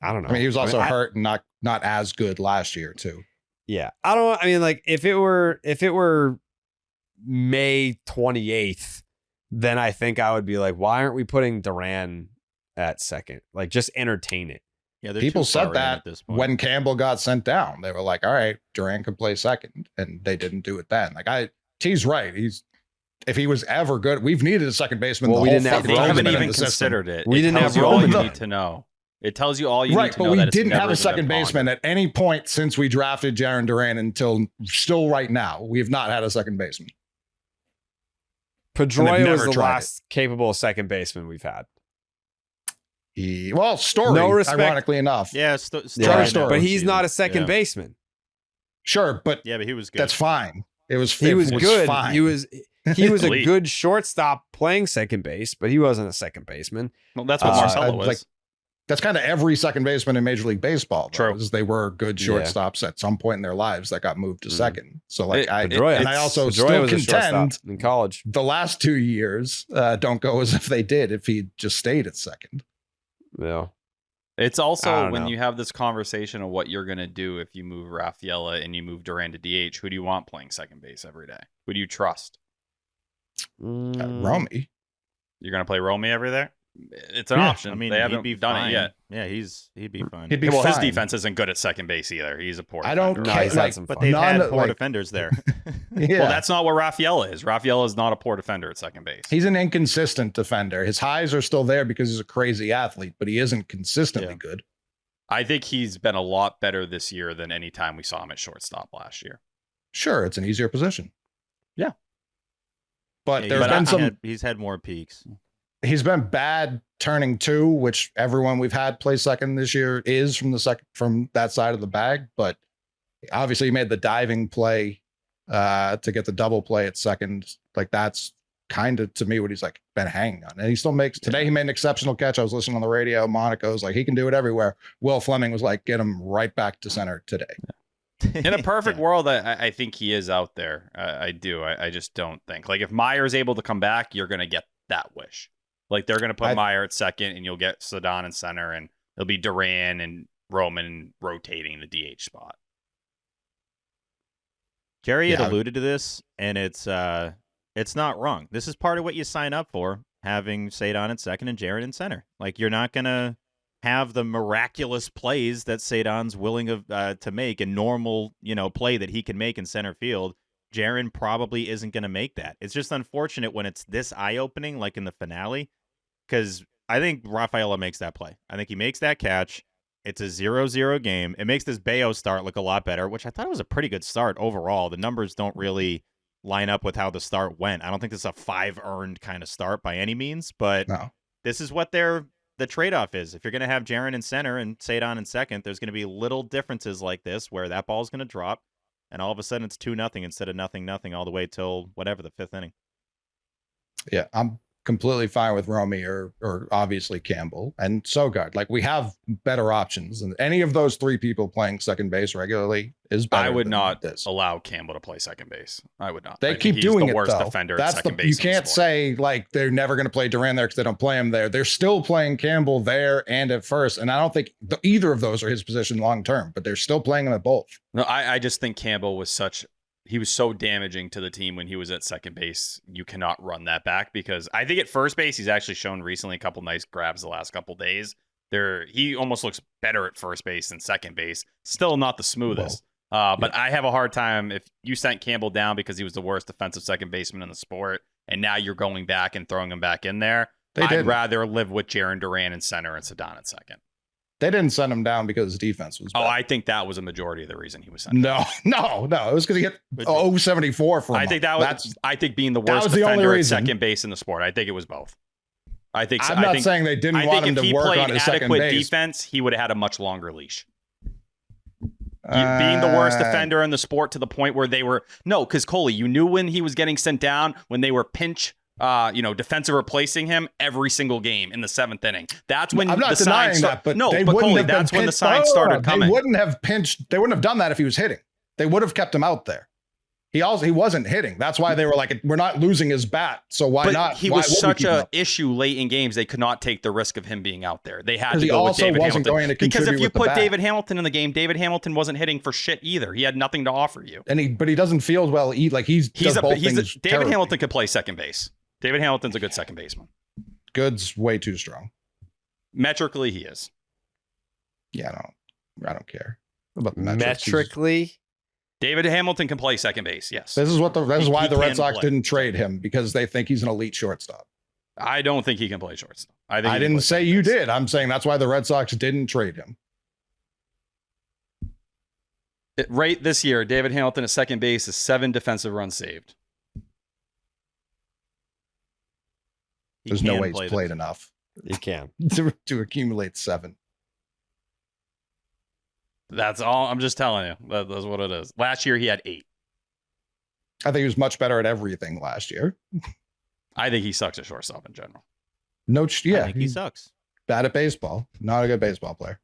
I don't know. I mean, he was also hurt and not as good last year too. Yeah. I mean, like, if it were May 28th, then I think I would be like, why aren't we putting Duran at second? Like, just entertain it. Yeah, people said that when Campbell got sent down. They were like, all right, Duran can play second, and they didn't do it then. Like, T's right. If he was ever good, we've needed a second baseman. Well, we didn't have They haven't even considered it. We didn't have all you need to know. It tells you all you need to know. Right, but we didn't have a second baseman at any point since we drafted Jarren Duran until still right now. We have not had a second baseman. Pedroia was the last capable second baseman we've had. Story, no respect. Ironically enough. Yeah, Story. But he's not a second baseman. Sure, but he was good. That's fine. He was good. Fine. He was a good shortstop playing second base, but he wasn't a second baseman. Well, that's what Marcelo was. That's kind of every second baseman in Major League Baseball. Though, True. is they were good shortstops at some point in their lives that got moved to second. So like I also still contend in college. The last 2 years don't go as if they did if he just stayed at second. Yeah. It's also when you have this conversation of what you're going to do if you move Rafaela and you move Drohan to DH, who do you want playing second base every day? Who do you trust? Romy. You're going to play Romy every day? It's an option. I mean, they haven't done it yet. Yeah, he'd be fine. He'd be well, fine. his defense isn't good at second base either. He's a poor defender. I don't care. But they've had poor defenders there. Yeah. Well, that's not what Rafaela is. Rafaela is not a poor defender at second base. He's an inconsistent defender. His highs are still there because he's a crazy athlete, but he isn't consistently good. I think he's been a lot better this year than any time we saw him at shortstop last year. Sure, it's an easier position. Yeah. But there's been he's had more peaks. He's been bad turning two, which everyone we've had play second this year is from that side of the bag. But obviously, he made the diving play to get the double play at second. Like that's kind of to me what he's like been hanging on, and he still makes. Today he made an exceptional catch. I was listening on the radio. Monaco's like he can do it everywhere. Will Fleming was like get him right back to center today. In a perfect world, I think he is out there. I do. I just don't think like if Meyer's able to come back, you're going to get that wish. Like they're going to put Meyer at second, and you'll get Cedon in center, and it'll be Duran and Roman rotating the DH spot. Jerry had alluded to this, and it's not wrong. This is part of what you sign up for, having Cedon at second and Jared in center. Like you're not going to have the miraculous plays that Cedon's willing to make, a normal play that he can make in center field. Jaron probably isn't going to make that. It's just unfortunate when it's this eye-opening, like in the finale, because I think Rafaela makes that play. I think he makes that catch. It's a 0-0 game. It makes this Bello start look a lot better, which I thought was a pretty good start overall. The numbers don't really line up with how the start went. I don't think this is a 5 earned kind of start by any means, but this is what the trade-off is. If you're going to have Jaron in center and Cedon in second, there's going to be little differences like this where that ball's going to drop. And all of a sudden it's 2-0 instead of 0-0 all the way till whatever the 5th inning. Yeah, I'm completely fine with Romy or obviously Campbell and Sogard. Like we have better options, and any of those 3 people playing second base regularly is better. I would not allow Campbell to play second base. I would not. They keep doing the worst it though. defender That's at second base. You can't say like they're never going to play Duran there because they don't play him there. They're still playing Campbell there and at first, and I don't think either of those are his position long term. But they're still playing him at both. No, I just think Campbell was he was so damaging to the team when he was at second base. You cannot run that back because I think at first base, he's actually shown recently a couple nice grabs the last couple days. He almost looks better at first base than second base. Still not the smoothest. But I have a hard time if you sent Campbell down because he was the worst defensive second baseman in the sport, and now you're going back and throwing him back in there. I'd rather live with Jaron Duran in center and Cedon at second. They didn't send him down because his defense was bad. I think that was a majority of the reason he was sent down. No. It was because he hit 074 for him. I think being the worst defender at second base in the sport. I think it was both. I'm not saying they didn't want him to work on his second base. If he played adequate defense, he would have had a much longer leach. Being the worst defender in the sport to the point where because Coley, you knew when he was getting sent down, when they were pinch defensive replacing him every single game in the 7th inning. That's when I'm not denying that, but Coley, that's when the signs started coming. They wouldn't have done that if he was hitting. They would have kept him out there. He wasn't hitting. That's why they were like, we're not losing his bat, so why not? He was such an issue late in games. They could not take the risk of him being out there. They had to go with David Hamilton. Because if you put David Hamilton in the game, David Hamilton wasn't hitting for shit either. He had nothing to offer you. But he doesn't field well. David Hamilton could play second base. David Hamilton's a good second baseman. Good's way too strong. Metrically, he is. Yeah, I don't care about the metrically. David Hamilton can play second base. Yes. This is why the Red Sox didn't trade him, because they think he's an elite shortstop. I don't think he can play shortstop. I didn't say you did. I'm saying that's why the Red Sox didn't trade him. Right this year, David Hamilton at second base is 7 defensive runs saved. There's no way he's played enough. He can to accumulate 7. That's all. I'm just telling you. That's what it is. Last year he had 8. I think he was much better at everything last year. I think he sucks at shortstop in general. I think he sucks. Bad at baseball. Not a good baseball player.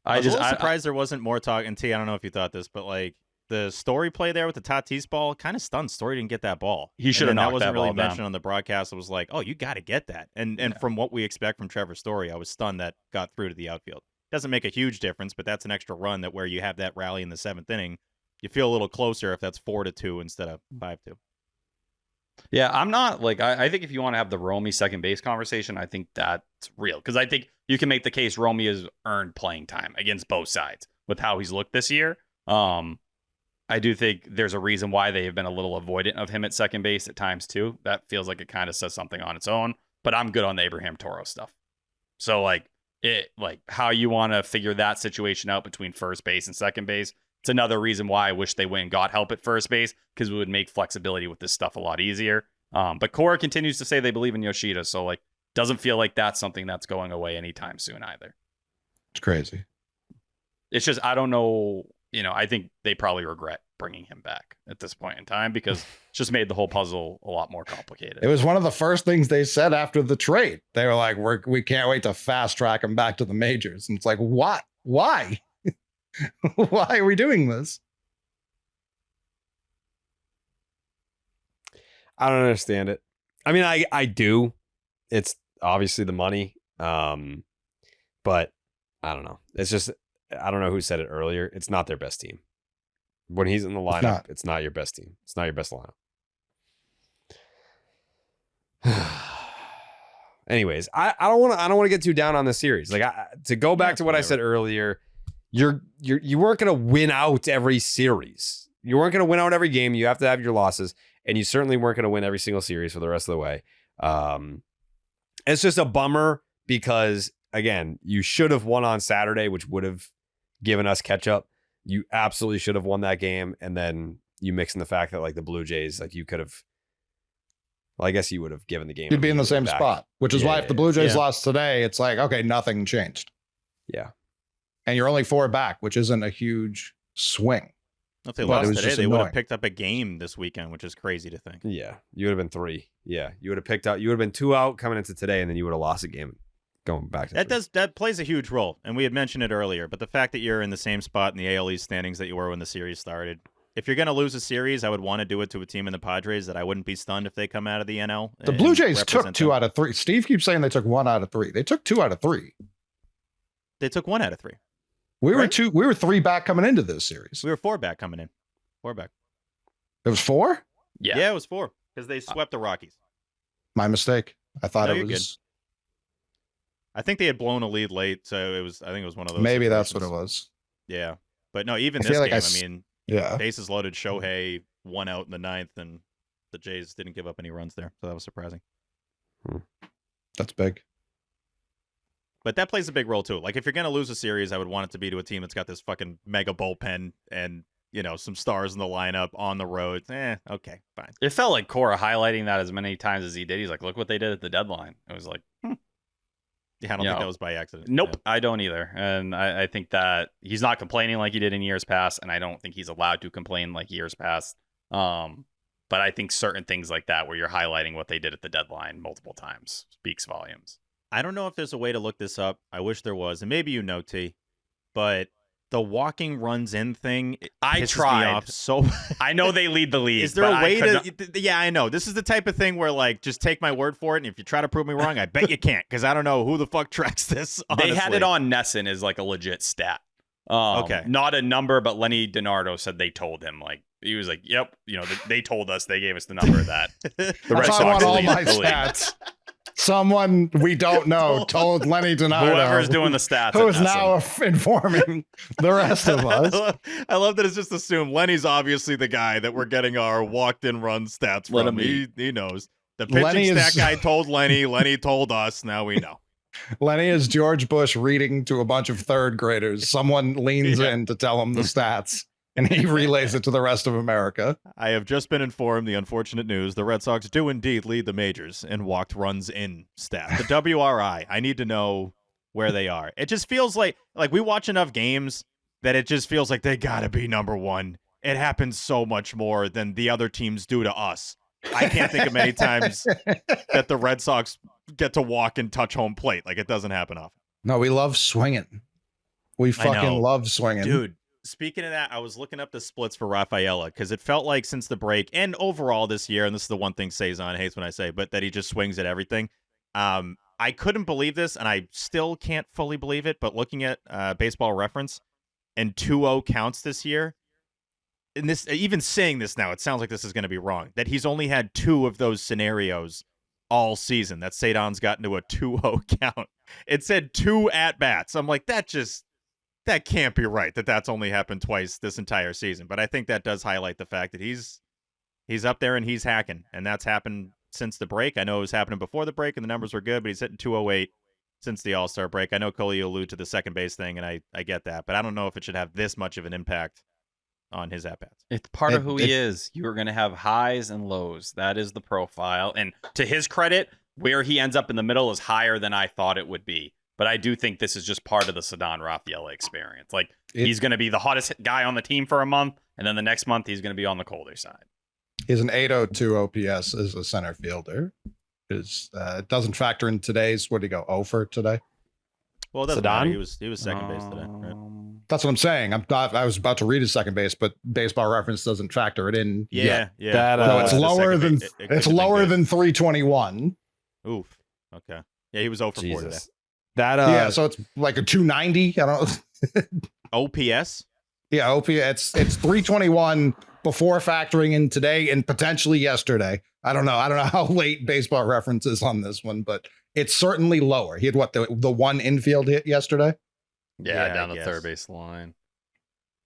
I was a little surprised there wasn't more talk. And T, I don't know if you thought this, but like the Story play there with the Tatis ball kind of stunned. Story didn't get that ball. He should have knocked that wasn't that really ball mentioned down on the broadcast. It was like, oh, you got to get that. And from what we expect from Trevor Story, I was stunned that got through to the outfield. Doesn't make a huge difference, but that's an extra run that where you have that rally in the 7th inning, you feel a little closer if that's 4-2 instead of 5-2. Yeah, I'm not like I think if you want to have the Romy second base conversation, I think that's real because I think you can make the case Romy has earned playing time against both sides with how he's looked this year. I do think there's a reason why they have been a little avoidant of him at second base at times too. That feels like it kind of says something on its own. But I'm good on the Abraham Toro stuff. So like how you want to figure that situation out between first base and second base. It's another reason why I wish they went and got help at first base because it would make flexibility with this stuff a lot easier. But Cora continues to say they believe in Yoshida, so like doesn't feel like that's something that's going away anytime soon either. It's crazy. It's just I don't know. I think they probably regret bringing him back at this point in time because it's just made the whole puzzle a lot more complicated. It was one of the first things they said after the trade. They were like, we can't wait to fast track him back to the majors. And it's like, what? Why? Why are we doing this? I don't understand it. I mean, I do. It's obviously the money. But I don't know. It's just, I don't know who said it earlier. It's not their best team. When he's in the lineup, it's not your best team. It's not your best lineup. Anyways, I don't want to get too down on this series. Like to go back to what I said earlier, you weren't going to win out every series. You weren't going to win out every game. You have to have your losses, and you certainly weren't going to win every single series for the rest of the way. It's just a bummer because, again, you should have won on Saturday, which would have given us Ketchup. You absolutely should have won that game, and then you mix in the fact that like the Blue Jays, like you could have. Well, I guess you would have given the game. You'd be in the same spot, which is why if the Blue Jays lost today, it's like, okay, nothing changed. Yeah. And you're only 4 back, which isn't a huge swing. If they lost today, they would have picked up a game this weekend, which is crazy to think. Yeah. You would have been 3. Yeah. You would have picked out, you would have been 2 out coming into today, and then you would have lost a game going back to that plays a huge role. And we had mentioned it earlier, but the fact that you're in the same spot in the AL East standings that you were when the series started. If you're going to lose a series, I would want to do it to a team in the Padres that I wouldn't be stunned if they come out of the NL. The Blue Jays took 2 out of 3. Steve keeps saying they took 1 out of 3. They took 2 out of 3. They took 1 out of 3. We were 3 back coming into this series. We were 4 back coming in. 4 back. It was 4? Yeah, it was 4 because they swept the Rockies. My mistake. I thought it was. Good. I think they had blown a lead late, so I think it was one of those. Maybe that's what it was. Yeah, but no, even this game, yeah, bases loaded. Shohei 1 out in the 9th, and the Jays didn't give up any runs there, so that was surprising. That's big. But that plays a big role too. Like if you're gonna lose a series, I would want it to be to a team that's got this fucking mega bullpen and some stars in the lineup on the road. Okay, fine. It felt like Cora highlighting that as many times as he did. He's like, look what they did at the deadline. It was like, Yeah, I don't think that was by accident. Nope, I don't either. And I think that he's not complaining like he did in years past, and I don't think he's allowed to complain like years past. But I think certain things like that, where you're highlighting what they did at the deadline multiple times, speaks volumes. I don't know if there's a way to look this up. I wish there was, and maybe T, but the walking runs in thing, I tried. So I know they lead the league. Is there a way to? Yeah, I know. This is the type of thing where like just take my word for it, and if you try to prove me wrong, I bet you can't because I don't know who the fuck tracks this. Honestly. They had it on Nesson as like a legit stat. Okay, not a number, but Lenny DiNardo said they told him like he was like, "Yep, they told us. They gave us the number of that." The Red Sox want all my stats. Someone we don't know told Lenny DiNardo. Whoever's doing the stats. Who is now informing the rest of us. I love that it's just assumed Lenny's obviously the guy that we're getting our walked-in run stats from. He knows. The pitching stat guy told Lenny. Lenny told us. Now we know. Lenny is George Bush reading to a bunch of 3rd graders. Someone leans in to tell him the stats. And he relays it to the rest of America. I have just been informed the unfortunate news. The Red Sox do indeed lead the majors in walked runs in stat. The WRI. I need to know where they are. It just feels like we watch enough games that it just feels like they got to be number 1. It happens so much more than the other teams do to us. I can't think of many times that the Red Sox get to walk and touch home plate. Like, it doesn't happen often. No, we love swinging. We fucking love swinging. Dude, speaking of that, I was looking up the splits for Rafaela because it felt like since the break and overall this year, and this is the one thing Cezanne hates when I say, but that he just swings at everything. I couldn't believe this, and I still can't fully believe it, but looking at Baseball Reference and 2-0 counts this year, and this, even saying this now, it sounds like this is going to be wrong, that he's only had 2 of those scenarios all season, that Cedon's gotten to a 2-0 count. It said 2 at-bats. I'm like, that can't be right, that's only happened twice this entire season. But I think that does highlight the fact that he's up there and he's hacking, and that's happened since the break. I know it was happening before the break and the numbers were good, but he's hitting 208 since the All-Star break. I know Cole, you allude to the second base thing, and I get that, but I don't know if it should have this much of an impact on his at-bats. It's part of who he is. You're going to have highs and lows. That is the profile. And to his credit, where he ends up in the middle is higher than I thought it would be. But I do think this is just part of the Ceddanne Rafaela experience. Like, he's going to be the hottest guy on the team for a month, and then the next month he's going to be on the colder side. He's an 802 OPS as a center fielder. It doesn't factor in today's. What did he go? 0 for today? Well, it doesn't matter. He was second base today. Right? That's what I'm saying. I was about to read his second base, but Baseball Reference doesn't factor it in. Yeah. So it's lower than it's lower than 321. Oof. Okay. Yeah, he was 0 for 4 today. Yeah, so it's like a 290. I don't know. OPS? Yeah, OPS. It's 321 before factoring in today and potentially yesterday. I don't know how late Baseball Reference is on this one, but it's certainly lower. He had the one infield hit yesterday? Yeah, down the third base line.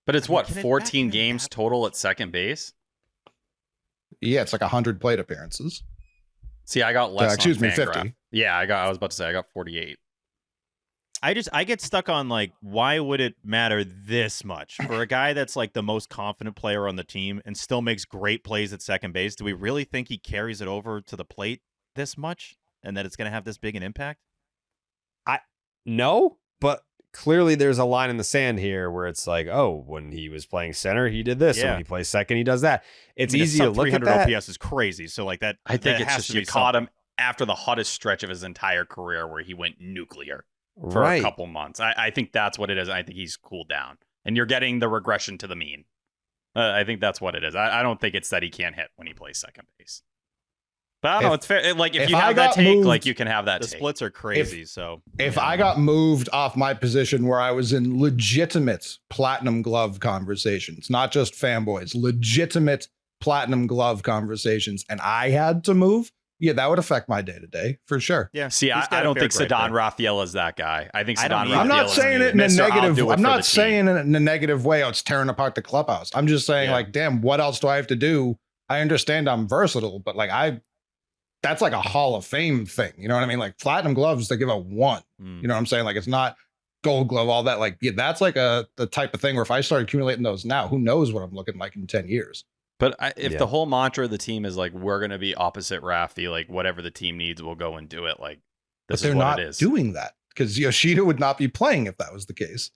But it's 14 games total at second base? Yeah, it's like 100 plate appearances. See, I got less. Excuse me, 50. Yeah, I was about to say I got 48. I get stuck on, like, why would it matter this much for a guy that's like the most confident player on the team and still makes great plays at second base? Do we really think he carries it over to the plate this much and that it's going to have this big an impact? No, but clearly there's a line in the sand here where it's like, oh, when he was playing center, he did this. Yeah. And when he plays second, he does that. It's easy to look at that. 300 OPS is crazy. So, like, that, I think it's just you caught him after the hottest stretch of his entire career where he went nuclear for a couple months. I think that's what it is. I think he's cooled down, and you're getting the regression to the mean. I think that's what it is. I don't think it's that he can't hit when he plays second base. But I don't know. It's fair. Like, if you have that take, moved, like, you can have that. The splits are crazy. If I got moved off my position where I was in legitimate platinum glove conversations, not just fanboys, legitimate platinum glove conversations, and I had to move, yeah, that would affect my day-to-day for sure. Yeah. See, I don't think Ceddanne Rafaela is that guy. I think Ceddanne Rafaela. I'm not saying it in a negative. I'm not saying it in a negative way. Oh, it's tearing apart the clubhouse. I'm just saying, like, damn, what else do I have to do? I understand I'm versatile, but like that's like a Hall of Fame thing. You know what I mean? Like, platinum gloves, they give out 1. You know what I'm saying? Like, it's not Gold Glove, all that. Like, yeah, that's like the type of thing where if I start accumulating those now, who knows what I'm looking like in 10 years. But if the whole mantra of the team is like, we're going to be opposite Rafi, like, whatever the team needs, we'll go and do it. Like, this is what it is. They're not doing that because Yoshida would not be playing if that was the case.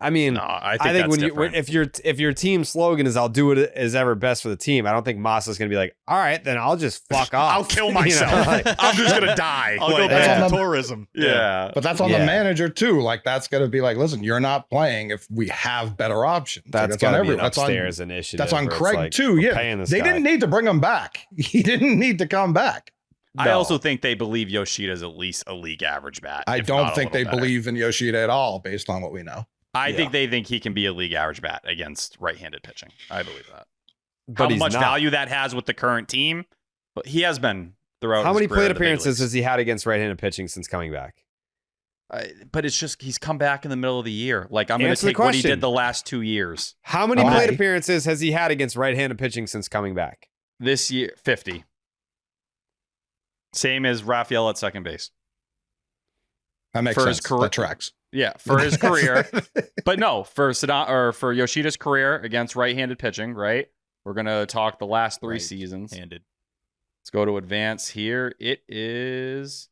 I mean, no, I think when if your team slogan is "I'll do it as ever best for the team," I don't think Masa's going to be like, "All right, then I'll just fuck off. I'll kill myself. You know, like, I'm just going to die. I'll go back to tourism." Yeah, but that's on the manager too. Like, that's going to be like, listen, you're not playing if we have better options. That's got to be an upstairs initiative. That's on Craig like, too. Yeah, they didn't need to bring him back. He didn't need to come back. I also think they believe Yoshida's at least a league average bat. I don't think they believe in Yoshida at all, based on what we know. I think they think he can be a league average bat against right-handed pitching. I believe that. But how much value that has with the current team, but he has been throughout. How many plate appearances has he had against right-handed pitching since coming back? But it's just he's come back in the middle of the year. Like, I'm going to take what he did the last 2 years. How many plate appearances has he had against right-handed pitching since coming back? This year, 50. Same as Rafaela at second base. That makes sense. That tracks. Yeah, for his career. But no, for for Yoshida's career against right-handed pitching, right? We're going to talk the last 3 seasons. Handed. Let's go to advance here. It is,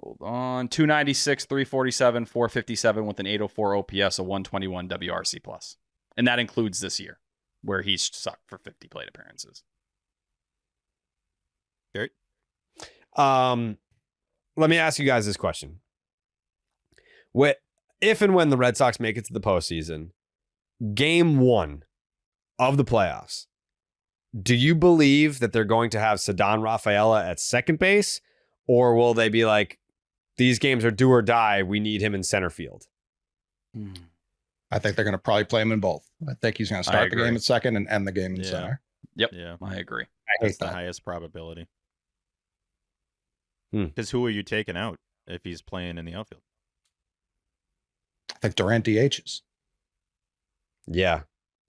hold on, 296, 347, 457 with an 804 OPS, a 121 WRC+. And that includes this year, where he's sucked for 50 plate appearances. Gary? Let me ask you guys this question. If and when the Red Sox make it to the postseason, game 1 of the playoffs, do you believe that they're going to have Ceddanne Rafaela at second base, or will they be like, these games are do or die, we need him in center field? I think they're going to probably play him in both. I think he's going to start the game at second and end the game in center. Yep. Yeah. I agree. That's the highest probability. Because who are you taking out if he's playing in the outfield? I think Durant DHs. Yeah.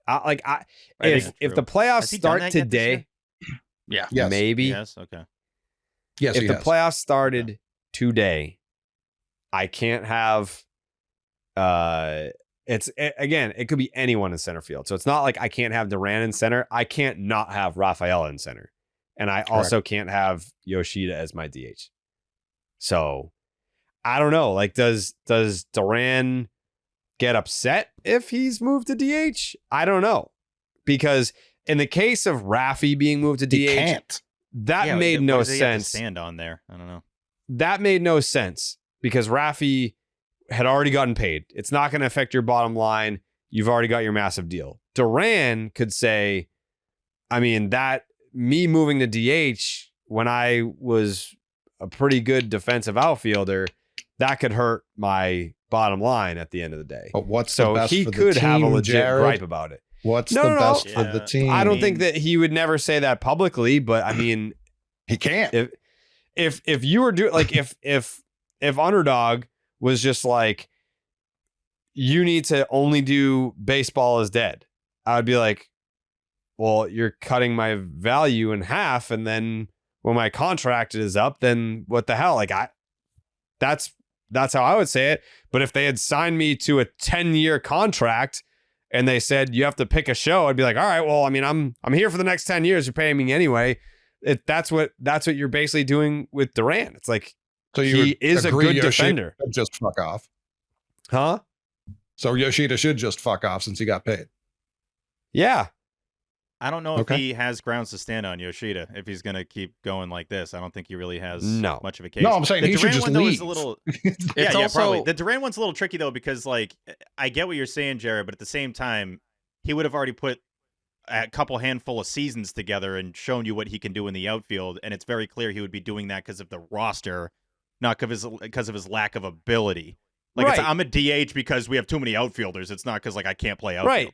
If the playoffs start today, Yes. maybe. Yes, okay. Yes, if the playoffs started today, I can't have it could be anyone in center field. So it's not like I can't have Duran in center. I can't not have Rafaela in center. And I also can't have Yoshida as my DH. So I don't know. Like, does Duran get upset if he's moved to DH? I don't know. Because in the case of Rafi being moved to DH, that made no sense. Stand on there. I don't know. That made no sense because Rafi had already gotten paid. It's not going to affect your bottom line. You've already got your massive deal. Duran could say, I mean, that me moving to DH when I was a pretty good defensive outfielder, that could hurt my bottom line at the end of the day. But what's so the best he for the could team, have a legit Jared? gripe about it. What's the best for the team? I don't think that he would never say that publicly, but I mean, he can't. If you were doing like if Underdog was just like, you need to only do baseball is dead, I would be like, well, you're cutting my value in half, and then when my contract is up, then what the hell? Like that's how I would say it. But if they had signed me to a 10-year contract and they said you have to pick a show, I'd be like, all right, well, I mean, I'm here for the next 10 years. You're paying me anyway. That's what you're basically doing with Durant. It's like, so he is a good defender. Just fuck off. Huh? So Yoshida should just fuck off since he got paid. Yeah. I don't know if he has grounds to stand on Yoshida if he's going to keep going like this. I don't think he really has much of a case. No, I'm saying he should just leave. Probably. The Durant one's a little tricky, though, because, like, I get what you're saying, Jared, but at the same time, he would have already put a couple handful of seasons together and shown you what he can do in the outfield, and it's very clear he would be doing that because of the roster, not because of his lack of ability. Like, I'm a DH because we have too many outfielders. It's not because, like, I can't play outfield.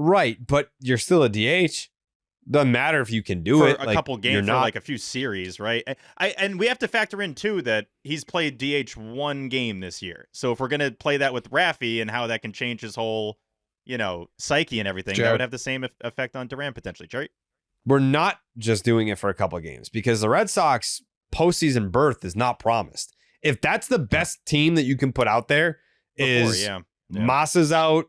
Right, but you're still a DH. Doesn't matter if you can do it. For a couple games, for like a few series, right? And we have to factor in, too, that he's played DH one game this year. So if we're going to play that with Rafi and how that can change his whole, psyche and everything, that would have the same effect on Durant potentially. Jerry? We're not just doing it for a couple of games because the Red Sox postseason berth is not promised. If that's the best team that you can put out there Masa's out,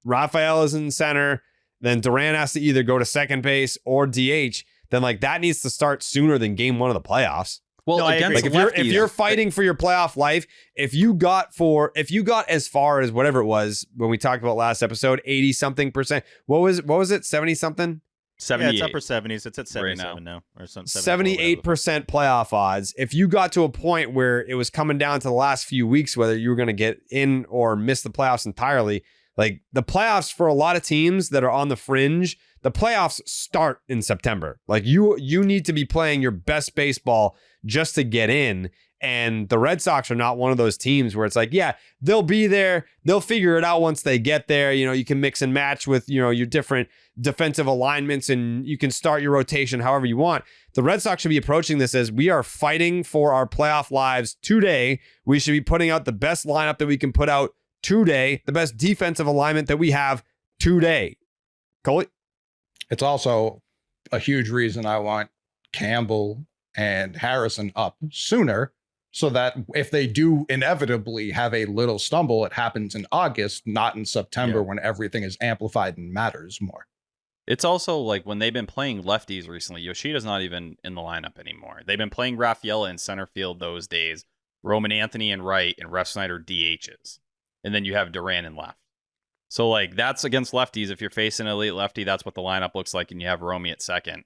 Rafaela's in center, then Durant has to either go to second base or DH, then like that needs to start sooner than game 1 of the playoffs. Well, like if you're fighting for your playoff life, if you got as far as whatever it was when we talked about last episode, 80-something%. What was it? 70-something? 78. Yeah, it's upper 70s. It's at 77 now or something. 78% playoff odds. If you got to a point where it was coming down to the last few weeks whether you were going to get in or miss the playoffs entirely, like the playoffs for a lot of teams that are on the fringe, the playoffs start in September. Like you need to be playing your best baseball just to get in. And the Red Sox are not one of those teams where it's like, yeah, they'll be there. They'll figure it out once they get there. You can mix and match with, your different defensive alignments and you can start your rotation however you want. The Red Sox should be approaching this as we are fighting for our playoff lives today. We should be putting out the best lineup that we can put out today, the best defensive alignment that we have today. Coley? It's also a huge reason I want Campbell and Harrison up sooner so that if they do inevitably have a little stumble, it happens in August, not in September when everything is amplified and matters more. It's also like when they've been playing lefties recently, Yoshida's not even in the lineup anymore. They've been playing Rafaela in center field those days, Roman Anthony in right, and Ref Snyder DHs. And then you have Duran in left. So like that's against lefties. If you're facing an elite lefty, that's what the lineup looks like, and you have Romy at second.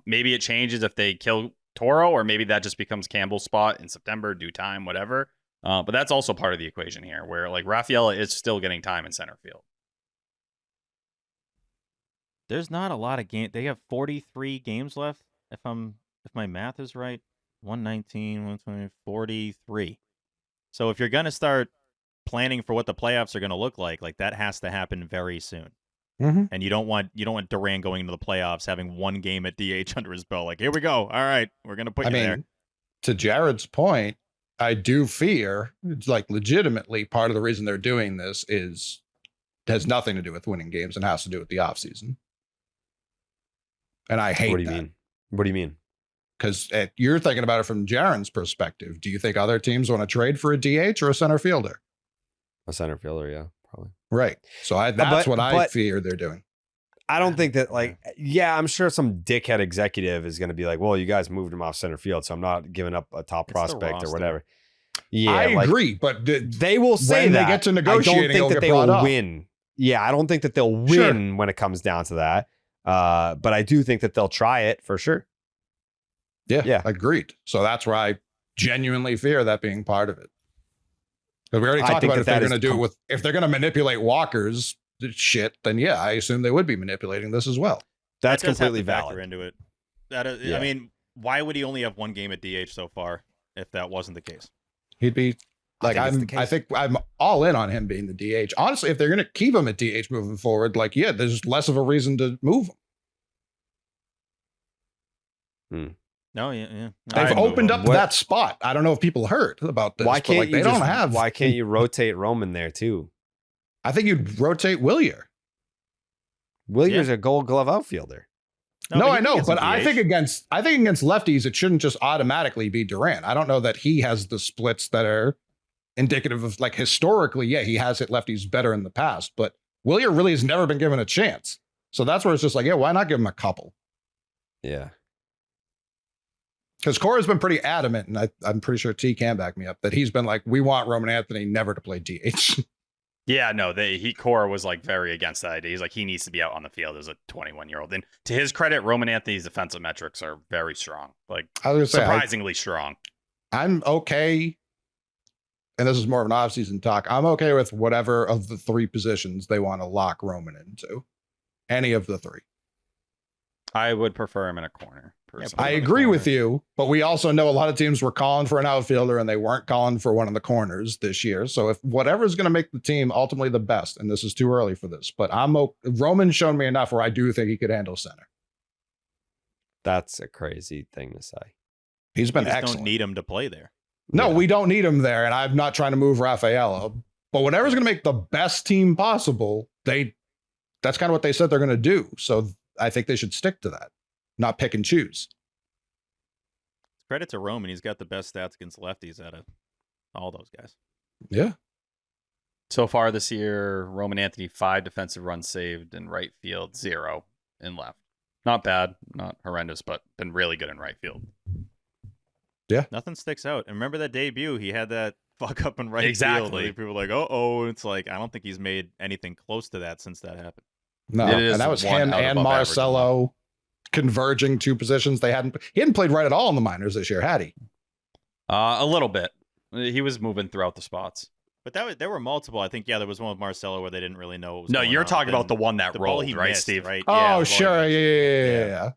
Maybe it changes if they kill Toro, or maybe that just becomes Campbell's spot in September, due time, whatever. But that's also part of the equation here, where like Rafaela is still getting time in center field. There's not a lot of games. They have 43 games left. If my math is right, 119, 120, 43. So if you're going to start planning for what the playoffs are going to look like that has to happen very soon. Mm-hmm. And you don't want Duran going into the playoffs having one game at DH under his belt. Like, here we go. All right, we're going to put you there. To Jared's point, I do fear, it's like legitimately part of the reason they're doing this has nothing to do with winning games and has to do with the offseason. And I hate that. What do you mean? Because you're thinking about it from Jaren's perspective. Do you think other teams want to trade for a DH or a center fielder? A center fielder, yeah, probably. Right. So that's what I fear they're doing. I don't think that, like, yeah, I'm sure some dickhead executive is going to be like, well, you guys moved him off center field, so I'm not giving up a top prospect or whatever. Yeah, I agree, but they will say when that. They get to negotiating, I don't think that they will win. Yeah, I don't think that they'll win when it comes down to that. But I do think that they'll try it for sure. Yeah, agreed. So that's where I genuinely fear that being part of it. Because we already talked about if they're going to do it with, if they're going to manipulate Walker's shit, then yeah, I assume they would be manipulating this as well. That's completely valid. Into it. That is, I mean, why would he only have one game at DH so far if that wasn't the case? He'd be like, I think I'm all in on him being the DH. Honestly, if they're going to keep him at DH moving forward, like, yeah, there's less of a reason to move him. No, yeah. They've opened up that spot. I don't know if people heard about this. Why can't you Why can't you rotate Roman there too? I think you'd rotate Wilyer. Willyer's a Gold Glove outfielder. No, I know, but I think against lefties, it shouldn't just automatically be Duran. I don't know that he has the splits that are indicative of, like, historically, yeah, he has hit lefties better in the past, but Wilyer really has never been given a chance. So that's where it's just like, yeah, why not give him a couple? Yeah. Because Cora's been pretty adamant, and I'm pretty sure T can back me up, that he's been like, we want Roman Anthony never to play DH. Yeah, no, Cora was like very against that idea. He's like, he needs to be out on the field as a 21-year-old. And to his credit, Roman Anthony's defensive metrics are very strong, like surprisingly strong. I'm okay, and this is more of an off-season talk. I'm okay with whatever of the three positions they want to lock Roman into. Any of the three. I would prefer him in a corner. I agree with you, but we also know a lot of teams were calling for an outfielder and they weren't calling for one of the corners this year. So if whatever's going to make the team ultimately the best, and this is too early for this, but Roman's shown me enough where I do think he could handle center. That's a crazy thing to say. He's been excellent. Don't need him to play there. No, we don't need him there, and I'm not trying to move Rafaela, but whatever's going to make the best team possible, that's kind of what they said they're going to do. So I think they should stick to that. Not pick and choose. Credit to Roman. He's got the best stats against lefties out of all those guys. Yeah. So far this year, Roman Anthony, 5 defensive runs saved in right field, 0 in left. Not bad, not horrendous, but been really good in right field. Yeah. Nothing sticks out. And remember that debut? He had that fuck up in right exactly. field. Like, people were like, oh. It's like, I don't think he's made anything close to that since that happened. No, and that was him and Marcelo converging two positions. He hadn't played right at all in the minors this year, had he? A little bit. He was moving throughout the spots. But there were multiple. I think, there was one with Marcelo where they didn't really know what was No, going you're on. talking about the one that rolled, right, missed, Steve? Right? Oh, sure. Yeah.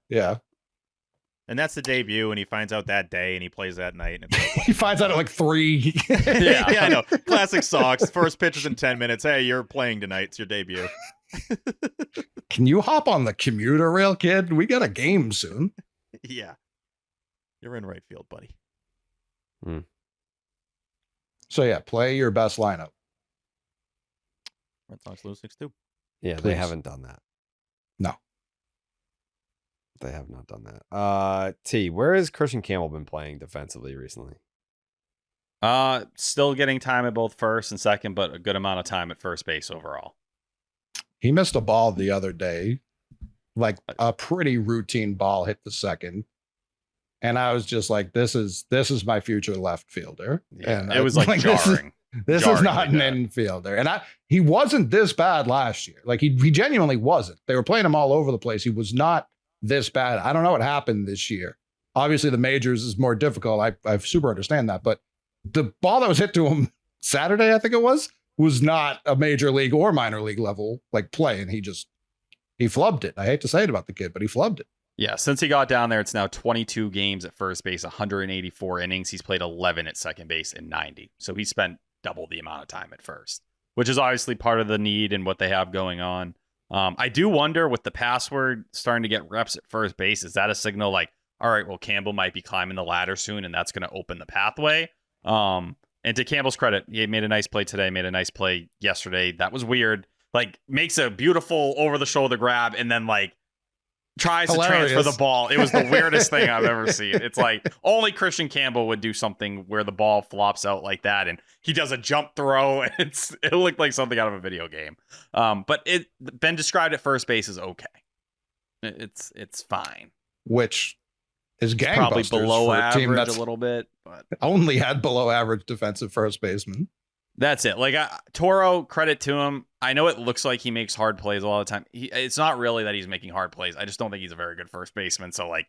And that's the debut, and he finds out that day, and he plays that night. And he finds out at like 3. yeah, I know. Classic Sox. First pitch is in 10 minutes. Hey, you're playing tonight. It's your debut. Can you hop on the commuter rail, kid? We got a game soon. Yeah. You're in right field, buddy. So, yeah, play your best lineup. Red Sox lose 6-2. Yeah, they haven't done that. No. They have not done that. T, where has Kristian Campbell been playing defensively recently? Still getting time at both first and second, but a good amount of time at first base overall. He missed a ball the other day, like a pretty routine ball hit the second. And I was just like, this is my future left fielder. Yeah, and it was like jarring. This is not an infielder. And he wasn't this bad last year. Like he genuinely wasn't. They were playing him all over the place. He was not this bad. I don't know what happened this year. Obviously, the majors is more difficult. I super understand that. But the ball that was hit to him Saturday, I think it was not a major league or minor league level like play. And he flubbed it. I hate to say it about the kid, but he flubbed it. Yeah, since he got down there, it's now 22 games at first base, 184 innings. He's played 11 at second base and 90. So he spent double the amount of time at first, which is obviously part of the need and what they have going on. I do wonder with the password starting to get reps at first base, is that a signal like, all right, well, Campbell might be climbing the ladder soon and that's going to open the pathway. And to Campbell's credit, he made a nice play today, made a nice play yesterday. That was weird. Like makes a beautiful over the shoulder grab and then like tries to transfer the ball. It was the weirdest thing I've ever seen. It's like only Kristian Campbell would do something where the ball flops out like that, and he does a jump throw. And it looked like something out of a video game. But it been described at first base as okay. It's fine. Which is gangbusters probably below for a team average that's a little bit, but only had below average defensive first baseman. That's it. Like Toro, credit to him. I know it looks like he makes hard plays a lot of the time. It's not really that he's making hard plays. I just don't think he's a very good first baseman. So like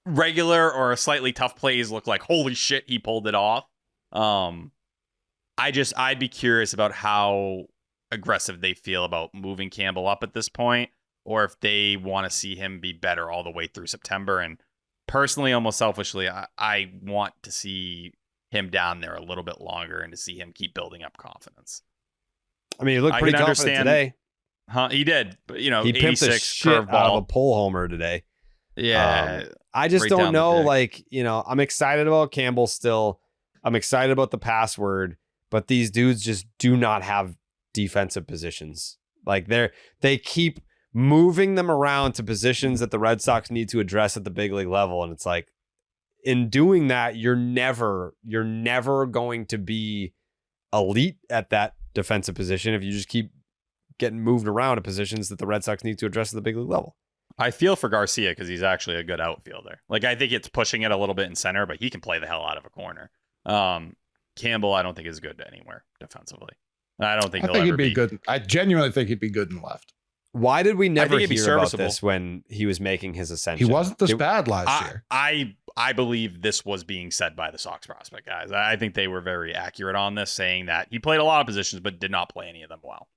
regular or slightly tough plays look like, holy shit, he pulled it off. I'd be curious about how aggressive they feel about moving Campbell up at this point, or if they want to see him be better all the way through September. And personally, almost selfishly, I want to see him down there a little bit longer and to see him keep building up confidence. I mean, he looked pretty confident today. Huh? He did, but he pimped the shit out of a pole homer today. Yeah. I just don't know. Like, I'm excited about Campbell still. I'm excited about the password, but these dudes just do not have defensive positions. Like they keep moving them around to positions that the Red Sox need to address at the big league level. And it's like, in doing that, you're never going to be elite at that defensive position if you just keep getting moved around to positions that the Red Sox need to address at the big league level. I feel for Garcia because he's actually a good outfielder. Like I think it's pushing it a little bit in center, but he can play the hell out of a corner. Campbell, I don't think is good anywhere defensively. I don't think he'd be good. I genuinely think he'd be good in left. Why did we never hear about this when he was making his ascension? He wasn't this bad last year. I believe this was being said by the Sox prospect guys. I think they were very accurate on this, saying that he played a lot of positions but did not play any of them well.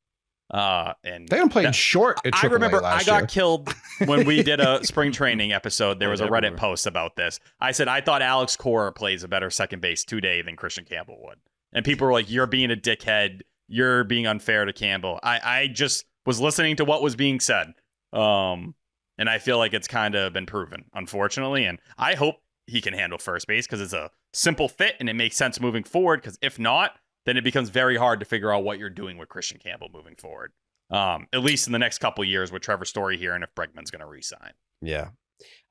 And they didn't play in short. I remember I got killed when we did a spring training episode. There was a Reddit post about this. I said I thought Alex Cora plays a better second base today than Kristian Campbell would, and people were like, "You're being a dickhead. You're being unfair to Campbell." I just was listening to what was being said, and I feel like it's kind of been proven, unfortunately. And I hope he can handle first base because it's a simple fit and it makes sense moving forward. Because if not, then it becomes very hard to figure out what you're doing with Kristian Campbell moving forward. At least in the next couple of years with Trevor Story here and if Bregman's going to re-sign. Yeah.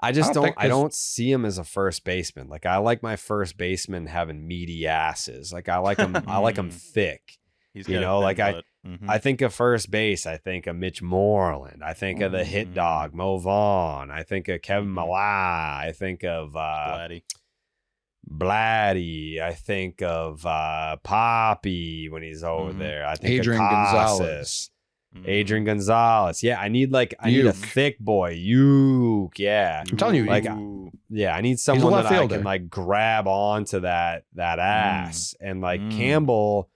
I don't see him as a first baseman. Like I like my first baseman having meaty asses. Like I like him thick. I think of first base, I think of Mitch Moreland. I think of the hit dog, Mo Vaughn. I think of Kevin Millar. I think of Blatty. I think of Poppy when he's over there. I think Adrian of Gonzalez. Adrian Gonzalez. Yeah, I need a thick boy. Yeah. I'm telling you, I need someone that I can like grab onto that ass. And like Campbell,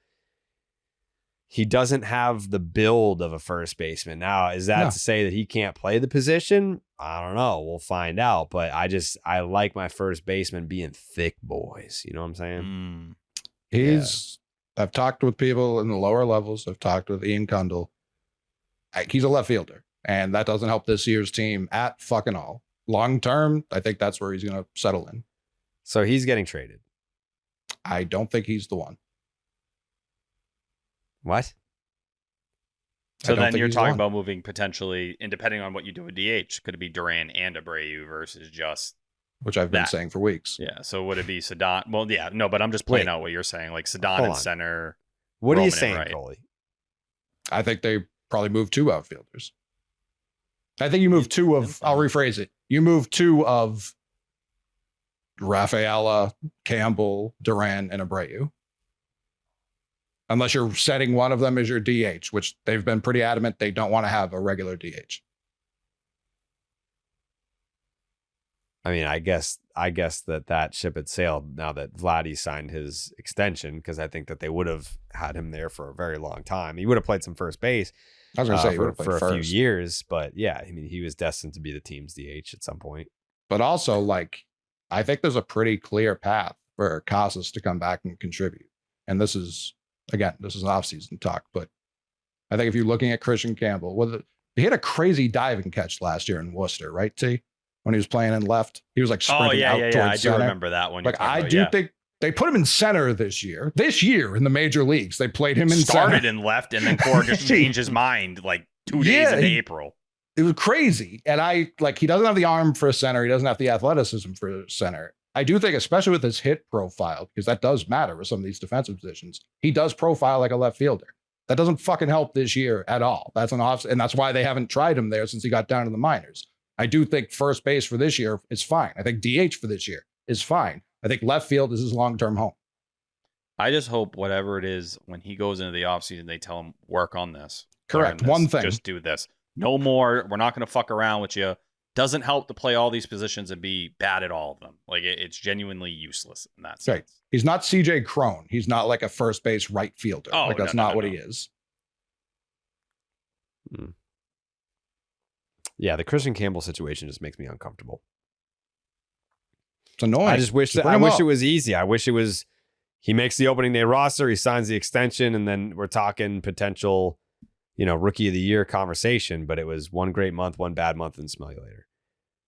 he doesn't have the build of a first baseman. Now, is that to say that he can't play the position? I don't know. We'll find out. But I like my first baseman being thick boys. You know what I'm saying? I've talked with people in the lower levels. I've talked with Ian Kundle. He's a left fielder, and that doesn't help this year's team at fucking all. Long term, I think that's where he's going to settle in. So he's getting traded. I don't think he's the one. What? So then you're talking about moving potentially, and depending on what you do with DH, could it be Duran and Abreu versus just which I've been saying for weeks. Yeah. So would it be Sadan? Well, yeah, no, but I'm just playing out what you're saying, like Sadan in center. What are you saying, Coley? I think they probably move 2 outfielders. I think you move 2 of. I'll rephrase it. You move 2 of Rafaela, Campbell, Duran, and Abreu. Unless you're setting one of them as your DH, which they've been pretty adamant they don't want to have a regular DH. I mean, I guess that ship had sailed now that Vladdy signed his extension, because I think that they would have had him there for a very long time. He would have played some first base. I was going to say for a few years, but yeah, I mean, he was destined to be the team's DH at some point. But also, like, I think there's a pretty clear path for Casas to come back and contribute. And this is off-season talk, but I think if you're looking at Kristian Campbell, he had a crazy diving catch last year in Worcester, right, T? When he was playing in left, he was like sprinting out towards I do center. remember that one. Like, I do think they put him in center this year. This year in the major leagues, they played him in Started center. in left, and then Cora just changed his mind like 2 days into April. It was crazy. And he doesn't have the arm for a center. He doesn't have the athleticism for a center. I do think, especially with his hit profile, because that does matter with some of these defensive positions, he does profile like a left fielder. That doesn't fucking help this year at all. That's an off, and that's why they haven't tried him there since he got down to the minors. I do think first base for this year is fine. I think DH for this year is fine. I think left field is his long-term home. I just hope whatever it is, when he goes into the offseason, they tell him, work on this. Correct. One thing. Just do this. No more. We're not going to fuck around with you. Doesn't help to play all these positions and be bad at all of them. Like, it's genuinely useless in that sense. Right. He's not CJ Cron. He's not like a first base right fielder. Oh, that's not what he is. Yeah, the Kristian Campbell situation just makes me uncomfortable. It's annoying. I just wish it was easy. I wish it was, he makes the opening day roster, he signs the extension, and then we're talking potential, rookie of the year conversation. But it was one great month, one bad month, and smell you later.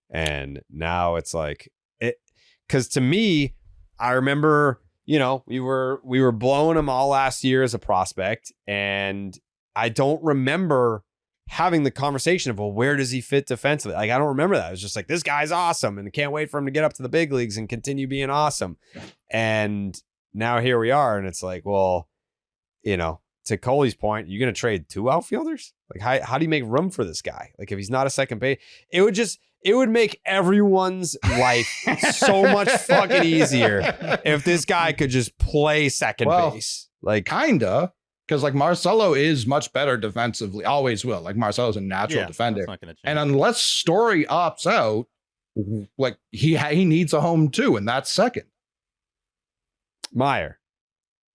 And now it's like it, because to me, I remember, we were blowing him all last year as a prospect, and I don't remember having the conversation of, well, where does he fit defensively? Like, I don't remember that. It was just like, this guy's awesome and can't wait for him to get up to the big leagues and continue being awesome. And now here we are. And it's like, well, to Coley's point, you're going to trade 2 outfielders? Like, how do you make room for this guy? Like, if he's not a second base, it would make everyone's life so much fucking easier if this guy could just play second base. Like, kinda. Because like Marcelo is much better defensively, always will. Like Marcelo's a natural defender, not gonna change. And unless Story opts out, like he needs a home too, and that's second. Meyer,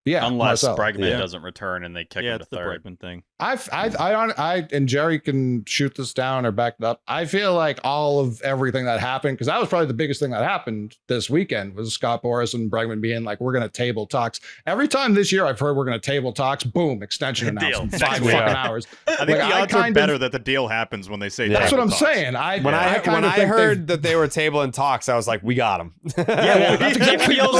yeah, unless Marcelo. Bregman doesn't return and they kick him to third. The Bregman thing. I and Jerry can shoot this down or back it up. I feel like all of everything that happened, because that was probably the biggest thing that happened this weekend, was Scott Boras and Bregman being like, we're going to table talks. Every time this year I've heard we're going to table talks, boom, extension announcement, 5 fucking hours. I think the odds are better that the deal happens when they say that's what I'm talks. saying. When I heard that they were tabling talks, I was like, we got him. It feels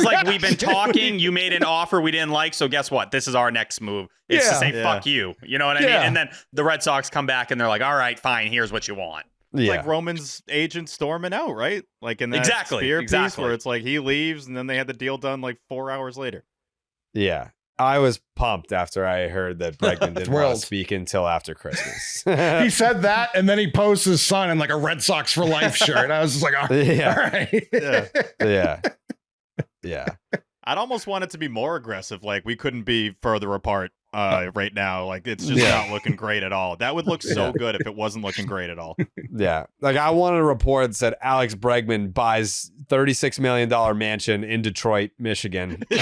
like we've been talking. You made an offer we didn't like, so guess what? This is our next move. It's to say fuck you. You know what I mean? And then the Red Sox come back and they're like, all right, fine, here's what you want. It's like Roman's agent storming out, right? Like in that Spear piece where it's like he leaves and then they had the deal done like 4 hours later. Yeah. I was pumped after I heard that Bregman didn't want to speak until after Christmas. He said that, and then he posed his son in like a Red Sox for life shirt. I was just like, all right. Yeah. I'd almost want it to be more aggressive. Like, we couldn't be further apart right now. Like, it's just not looking great at all. That would look so good if it wasn't looking great at all. Yeah. Like, I wanted a report that said Alex Bregman buys $36 million mansion in Detroit, Michigan. We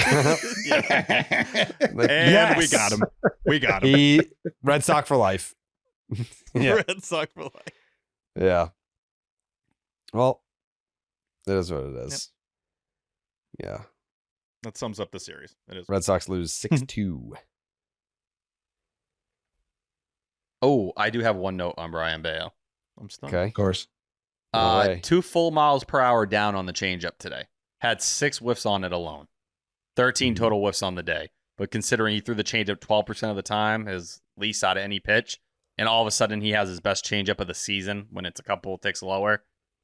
got him. We got him. Red Sox for life. Red Sox for life. Yeah. Well, it is what it is. Yeah. That sums up the series. It is. Red Sox lose 6-2. Oh, I do have one note on Brayan Bello. I'm stunned. Okay. Of course. 2 full miles per hour down on the changeup today. Had 6 whiffs on it alone. 13 total whiffs on the day. But considering he threw the changeup 12% of the time, his least out of any pitch, and all of a sudden he has his best changeup of the season when it's a couple of ticks lower.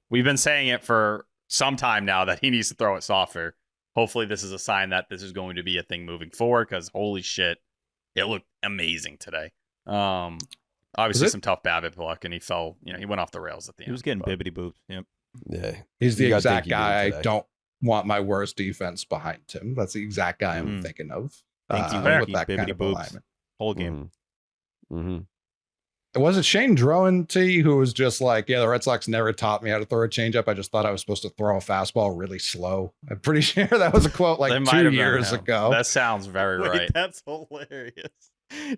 We've been saying it for some time now that he needs to throw it softer. Hopefully this is a sign that this is going to be a thing moving forward, because holy shit, it looked amazing today. Obviously some tough BABIP luck, and he fell, he went off the rails at the end. He was getting bibbity booped. Yep. Yeah. He's the exact guy I don't want my worst defense behind him. That's the exact guy I'm thinking of. Thank you, with that bibbity kind of boobs. alignment. Whole game. Mm-hmm. Was it Shane Drohan T who was just like, yeah, the Red Sox never taught me how to throw a changeup. I just thought I was supposed to throw a fastball really slow. I'm pretty sure that was a quote like That might 2 have been years him. ago. That sounds very Wait, right. that's hilarious.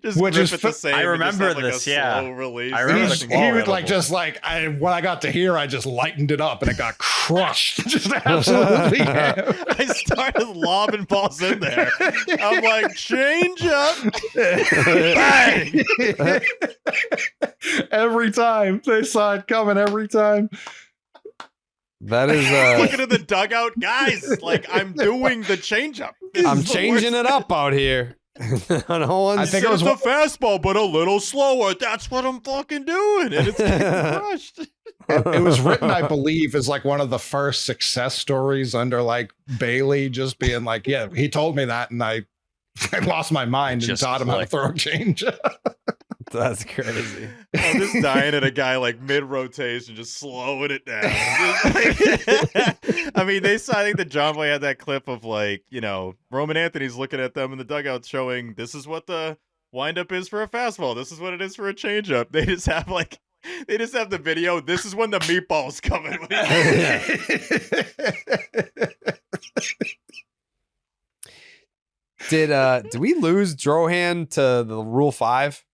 Just Which grip is it the same. I and just remember have, like, this, a yeah. slow release. I remember He the was like, just like, when I got to here, I just lightened it up and it got crushed. Just absolutely. I started lobbing balls in there. I'm like, change up. Bang! Every time they saw it coming, every time. That is Looking at the dugout, guys. Like, I'm doing the changeup. I'm changing it up out here. No one's I think it was a fastball, but a little slower. That's what I'm fucking doing, and it's getting crushed. It was written, I believe, as like one of the first success stories under like Bailey just being like, yeah, he told me that, and I lost my mind and Just taught him how to throw a change. That's crazy. I'm just dying at a guy like mid-rotation, just slowing it down. I mean, I think that John Boy had that clip of like, you know, Roman Anthony's looking at them in the dugout showing this is what the windup is for a fastball. This is what it is for a changeup. They just have the video. This is when the meatball's coming. Did we lose Drohan to the Rule 5?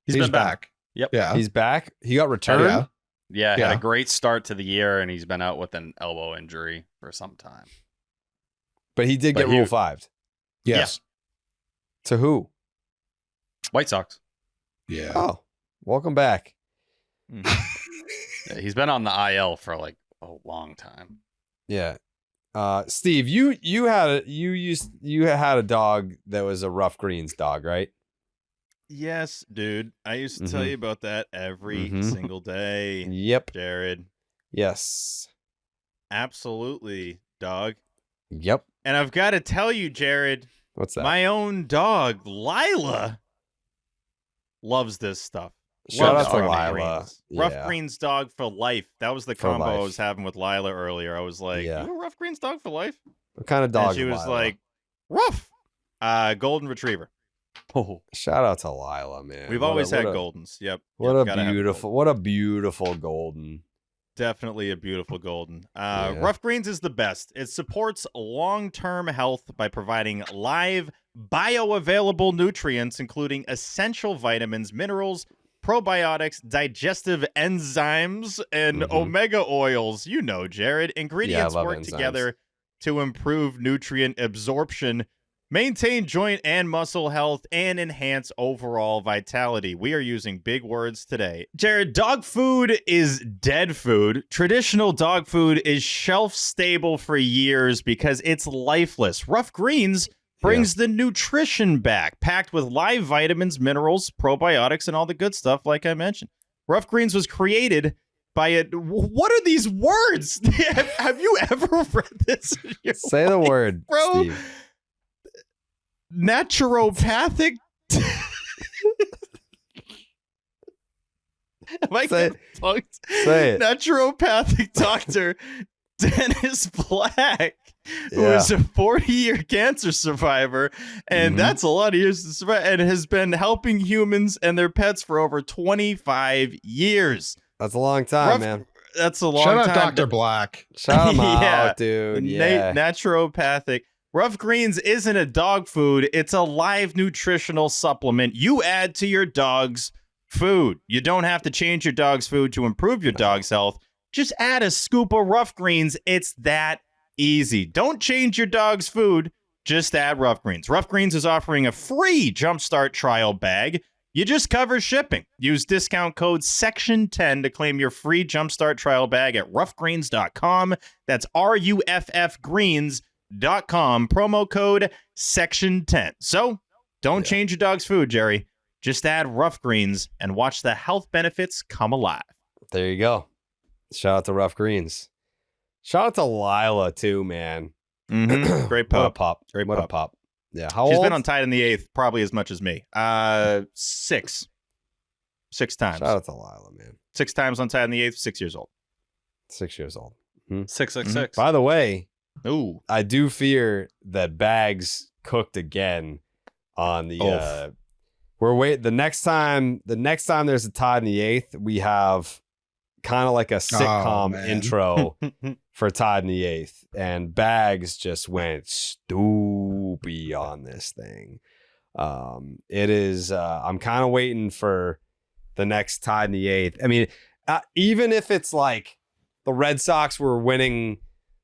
He's been back. Yep. Yeah. He's back. He got returned. yeah. Yeah, Yeah. had a great start to the year, and he's been out with an elbow injury for some time. But he did But get he- Rule 5. Yes. To who? White Sox. Yeah. Oh, welcome back. Yeah, he's been on the IL for like a long time. Yeah. Steve, you had a dog that was a Rough Greens dog, right? Yes, dude. I used to tell you about that every single day. Yep. Jared. Yes. Absolutely, dog. Yep. And I've got to tell you, Jared, What's that? my own dog, Lila, loves this stuff. Shout Loves out to Rough Lila. Greens. Rough Yeah. Greens dog for life. That was the For combo I life. was having with Lila earlier. I was like, Yeah. you a Rough Greens dog for life? What kind of dog? And she is was Lila? like, rough. Golden Retriever. Oh, Shout out to Lila, man. We've What a- always had what a- Goldens. Yep. What Yep, a gotta have beautiful, what a beautiful golden. Definitely a beautiful golden. Yeah. Rough Greens is the best. It supports long-term health by providing live, bioavailable nutrients, including essential vitamins, minerals, probiotics, digestive enzymes, and omega oils. You know, Jared. Ingredients love work enzymes. together to improve nutrient absorption, maintain joint and muscle health, and enhance overall vitality. We are using big words today. Jared, dog food is dead food. Traditional dog food is shelf stable for years because it's lifeless. Rough Greens brings the nutrition back, packed with live vitamins, minerals, probiotics, and all the good stuff like I mentioned. Rough Greens was created by a... What are these words? Have you ever read this? in your Say the life, word, bro. Steve. Naturopathic. Am I Say- getting punked? say it. Naturopathic doctor Dennis Black, who Yeah. is a 40-year cancer survivor, and that's a lot of years to survive, and has been helping humans and their pets for over 25 years. That's a long time, Rough- man. That's a long Shout time. out Dr. Black. Shout him Yeah. out, dude. Na- Yeah. naturopathic. Rough Greens isn't a dog food. It's a live nutritional supplement you add to your dog's food. You don't have to change your dog's food to improve your dog's health. Just add a scoop of Rough Greens. It's that easy. Don't change your dog's food. Just add Rough Greens. Rough Greens is offering a free Jumpstart trial bag. You just cover shipping. Use discount code SECTION10 to claim your free Jumpstart trial bag at roughgreens.com. That's RUFF greens.com. Promo code SECTION10. So don't change your dog's food, Jerry. Just add Rough Greens and watch the health benefits come alive. There you go. Shout out to Rough Greens. Shout out to Lila too, man. Great What a pup. pup. Great what pup. a pup. Yeah. How She's old? been untied in the 8th probably as much as me. 6 times. Shout out to Lila, man. 6 times untied in the 8th, 6 years old. 6 years old. 666. By the way, Ooh. I do fear that Bags cooked again on the we're wait. The next time there's a tie in the 8th, we have kind of like a sitcom intro for tied in the 8th, and Bags just went stupid on this thing. It is. I'm kind of waiting for the next tied in the 8th. I mean, even if it's like the Red Sox were winning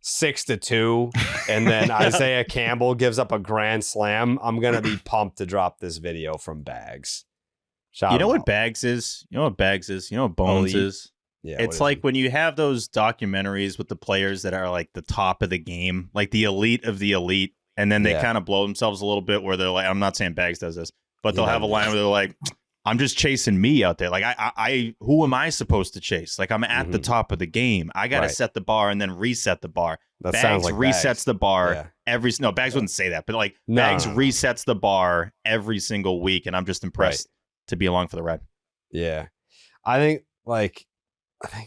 6-2, and then Isaiah Campbell gives up a grand slam, I'm gonna be pumped to drop this video from Bags. You know what Bags is? You know what Bags is? You know what Bones is? Yeah, it's like when you have those documentaries with the players that are like the top of the game, like the elite of the elite, and then they kind of blow themselves a little bit where they're like, I'm not saying Bags does this, but they'll have a line where they're like, I'm just chasing me out there. Like, I who am I supposed to chase? Like, I'm at the top of the game. I got to set the bar and then reset the bar. That Bags sounds like resets Bags. the bar Yeah. No, Bags wouldn't say that, but like Bags resets the bar every single week, and I'm just impressed to be along for the ride. Yeah. I think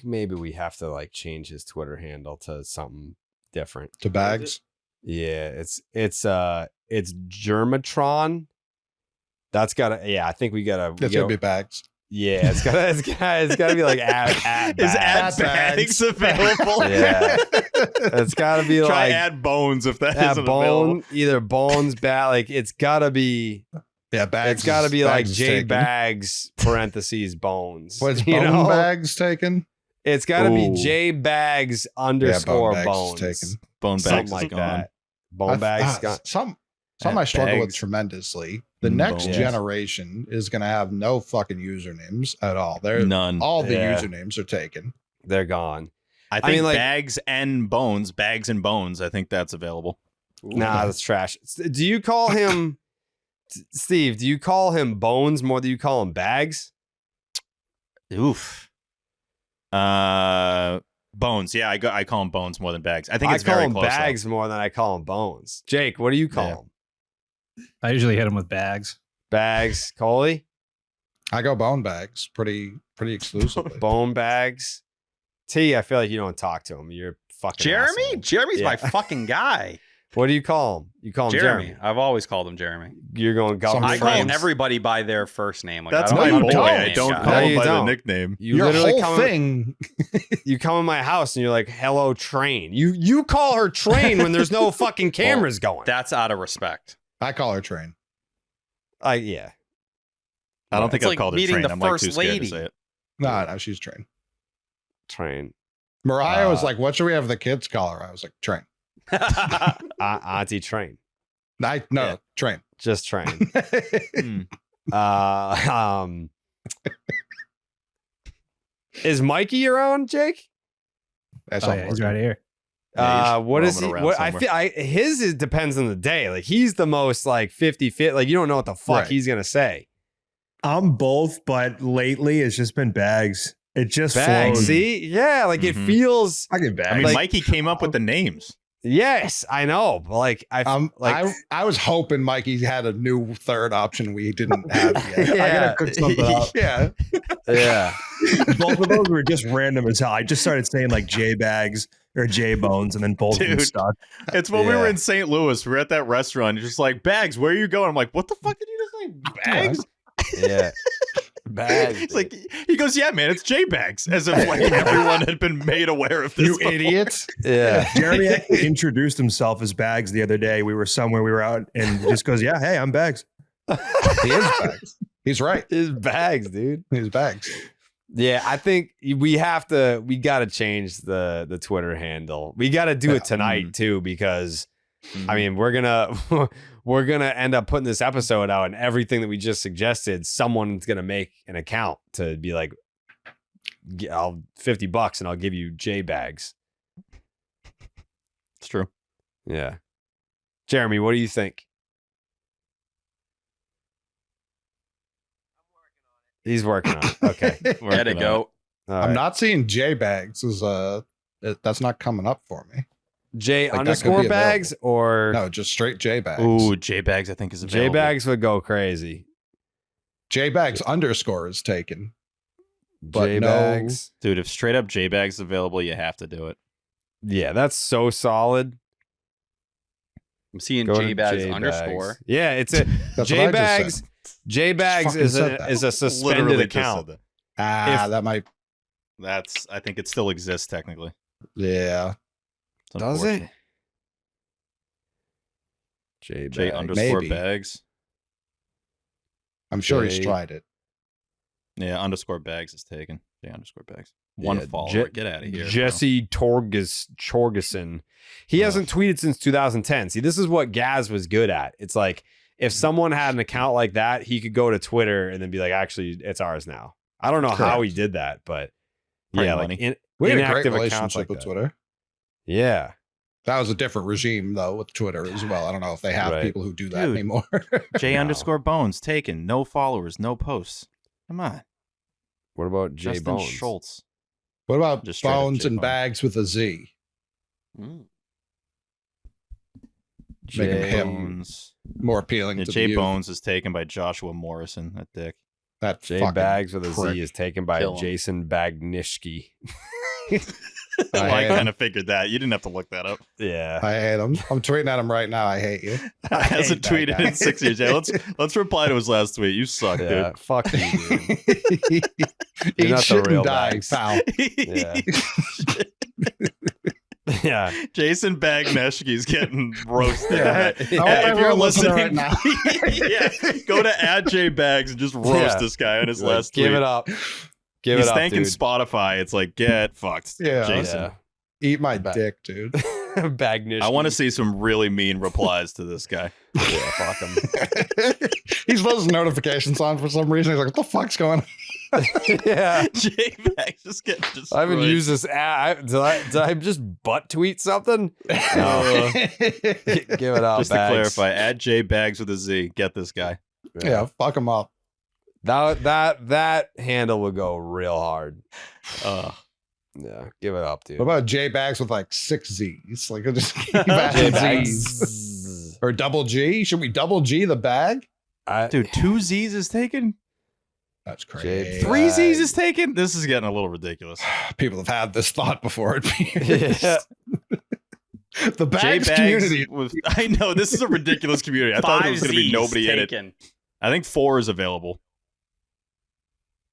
maybe we have to like change his Twitter handle to something different. To Bags? Yeah, it's Germatron. That's gotta I think we gotta It's gonna be Bags. Yeah, it's gotta be like at Is Bags. at Bags available? Yeah. It's gotta be Try like add Bones if that at isn't Bone, available. either Bones like it's gotta be Bags. It's gotta be like Bags J taken. parentheses Bones. What's you Bone know? Bags taken? It's gotta be Ooh. J Bags underscore Bone Bags Bones. is taken. Bone Something Bags like is gone. that. Bone Bags gone. Some At I struggle with Bags. tremendously. The Mm, next Bones. generation is going to have no fucking usernames at all. They're None. all the Yeah. usernames are taken. They're gone. I think mean, like- Bags and Bones, I think that's available. Nah, that's trash. Do you call him Steve? Do you call him Bones more than you call him Bags? Oof. Bones. Yeah, I call him Bones more than Bags. I think it's call very him close. Bags more than I call him Bones. Jake, what do you call Yeah. him? I usually hit him with Bags. Bags, Coley, I go Bone Bags pretty exclusively. Bone Bags. T, I feel like you don't talk to him. You're fucking Jeremy? asshole. Jeremy's my Yeah. fucking guy. What do you call him? You call him Jeremy. I've always called him Jeremy. You're going government I call names? everybody by their first name. Like, That's I don't my have a boy. middle I name don't guy. call No, him you by don't. the nickname. You Your literally whole come thing. you come in my house and you're like, "Hello, Train." You call her Train when there's no fucking cameras going. That's out of respect. I call her Train. Yeah. I don't think It's I've like called her meeting Train. the I'm like first too scared to lady. say it. No, she's Train. Train. Mariah was like, "What should we have the kids call her?" I was like, "Train." Auntie Train. No, Train. Just Train. Hmm. Is Mikey around, Jake? That's Oh, all yeah, I'm he's working right here. Yeah, he's What is he? roaming around What I somewhere. feel his it depends on the day. Like he's the most like 50-50. Like you don't know what the fuck Right. he's gonna say. I'm both, but lately it's just been Bags. It just Bags. flows. See? Yeah, like it Mhm. feels I get Bags. I mean, Like- Mikey came up with the names. yes, I know. But like I was hoping Mikey had a new third option we didn't have yet. I yeah. gotta cook something up. Yeah. Yeah. Both of those were just random as hell. I just started saying like J Bags or J Bones, and then both of them Dude. stuck. It's when we Yeah. were in St. Louis. We were at that restaurant. You're just like, Bags, where are you going? I'm like, what the fuck did you just say? Bags? Yeah. Bags. It's like, he goes, yeah, man, it's J Bags. As if like everyone had been made aware of this. You before. idiots. yeah. Jeremy actually introduced himself as Bags the other day. We were somewhere, we were out, and he just goes, "Yeah, hey, I'm Bags." He is Bags. He's right. His bags, dude. He's Bags. Yeah, I think we gotta change the Twitter handle. We gotta do it tonight too, because I mean we're gonna end up putting this episode out, and everything that we just suggested, someone's gonna make an account to be like, I'll $50 and I'll give you J bags. It's true. Yeah. Jeremy, what do you think? He's working on it. Okay. Let it go. All I'm right. not seeing J Bags as that's not coming up for me. J Like, that could underscore be bags or No, just straight J Bags. Ooh, J Bags, I think is available. J bags would go crazy. J Bags underscore is taken. But J no- bags. Dude, if straight up J Bags is available, you have to do it. Yeah, that's so solid. I'm seeing Go to J Bags J-Bags. underscore. Yeah, it's a That's what I J just bags. said. J-Bags is a suspended Literally just account. said That might. I think it still exists technically. Yeah. It's Does it? unfortunate. J-Bags. J_bags. I'm sure he's tried it. Yeah, _bags is taken. J_bags. One follower. Get out of here. Jesse Torgerson. He hasn't tweeted since 2010. See, this is what Gaz was good at. It's like if someone had an account like that, he could go to Twitter and then be like, actually, it's ours now. I don't know how he did that, but yeah, like we had a great inactive accounts relationship like with that. Twitter. Yeah. That was a different regime though with Twitter as well. I don't know if they have people who do that Dude, anymore. J_Bones taken. No followers, no posts. Come on. What about J Justin Bones? Schultz. What about Just straight up Bones J and Bones. Bags with a Z? Mm. Making him Bones. more appealing Yeah, to J the youth. Bones is taken by Joshua Morrison. That dick. That J fucking Bags with a prick. Z is taken by Kill him. Jason Bagnishki. I kind of figured that. You didn't have to look that up. Yeah. I hate him. I'm tweeting at him right now. I hate you. Hasn't hate tweeted that in 6 years. Yeah, let's reply to his last tweet. You suck, Yeah. dude. Fuck you, dude. Eat You're not shit the real and die, Bags. pal. Yeah. Yeah. Jason Bagneshki's getting roasted. Yeah. If I you're want everyone listening right now. yeah, go to @JBags and just roast this guy on his Like, last tweet. give it up. Give He's it up, thanking dude. Spotify. It's like, get fucked, Yeah. Jason. Eat my dick, dude. Bagnishki. I want to see some really mean replies to this guy. Yeah, fuck him. He's put his notifications on for some reason. He's like, what the fuck's going on? Yeah. JBags just getting destroyed. I haven't used this app. Did I just butt tweet something? No. Give it up. Just Bags. to clarify, @JBags with a Z. Get this guy. Yeah, fuck him up. That handle would go real hard. Yeah, give it up, dude. What about J Bags with like 6 Z's? Like, just keep adding Z's. J-Bags. Or double G? Should we double G the bag? Dude, 2 Z's is taken? That's crazy. 3 Z's is taken? This is getting a little ridiculous. People have had this thought before. It Yeah. The Bags J-Bags community. I know, this is a ridiculous community. I thought there was going to be nobody in it. taken. I think 4 is available.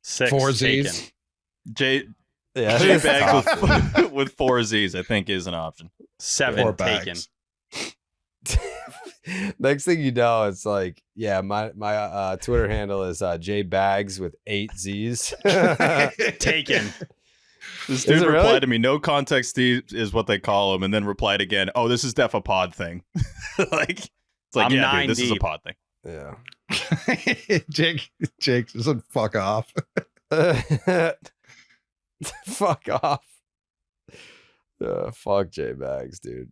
6 4 taken. Z's. Yeah, JBags with 4 Z's, I think, is an option. 7 4 taken. bags. Next thing you know, it's like, yeah, my Twitter handle is JBags with 8 Z's. Taken. This dude Is it replied really? to me, no context Steve is what they call him, and then replied again, oh, this is def a pod thing. It's like, I'm yeah, 9 dude, this is a deep. pod thing. Yeah. Jake said, fuck off. Fuck off. Fuck JBags, dude.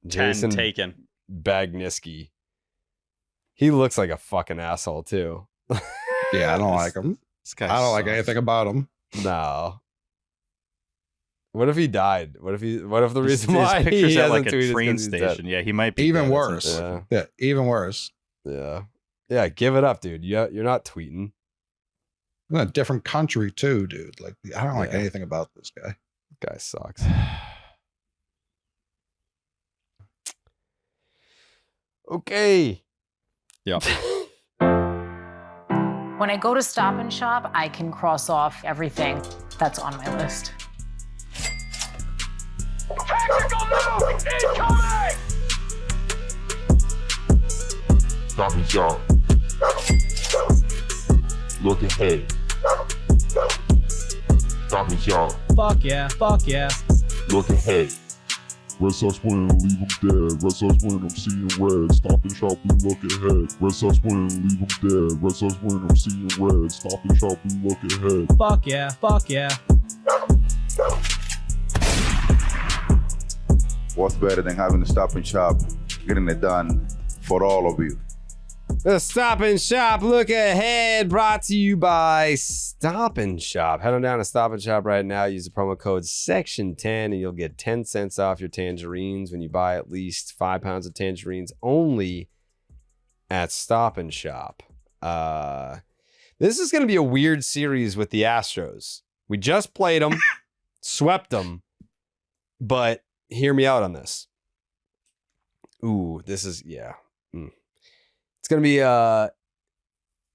10 Jason taken. Bagniski. He looks like a fucking asshole too. Yeah, I don't like him. This guy I don't like sucks. anything about him. No. What if he died? What if the reason His why picture's he at hasn't like a tweeted is train 'cause he's dead? station. Yeah, he might be Even dead at some worse. point. Yeah. Yeah, even worse. Yeah, give it up, dude. You're not tweeting. In a different country too, dude. Like, I don't like Yeah. anything about this guy. Guy sucks. Okay. Yep. When I go to Stop and Shop, I can cross off everything that's on my list. Tactical move! Incoming! Stop and Shop. Look ahead. Stop and Shop. Fuck yeah, fuck yeah. Look ahead. Red Sox win, leave them dead. Red Sox win, I'm seeing red. Stop and Shop, we look ahead. Red Sox win, leave them dead. Red Sox win, I'm seeing red. Stop and Shop, we look ahead. Fuck yeah, fuck yeah. What's better than having to stop and shop, getting it done for all of you? The Stop and Shop look ahead, brought to you by Stop and Shop. Head on down to Stop and Shop right now. Use the promo code Section10 and you'll get 10 cents off your tangerines when you buy at least 5 pounds of tangerines only at Stop and Shop. This is going to be a weird series with the Astros. We just played them, swept them, but hear me out on this. Ooh, this is, yeah. It's going to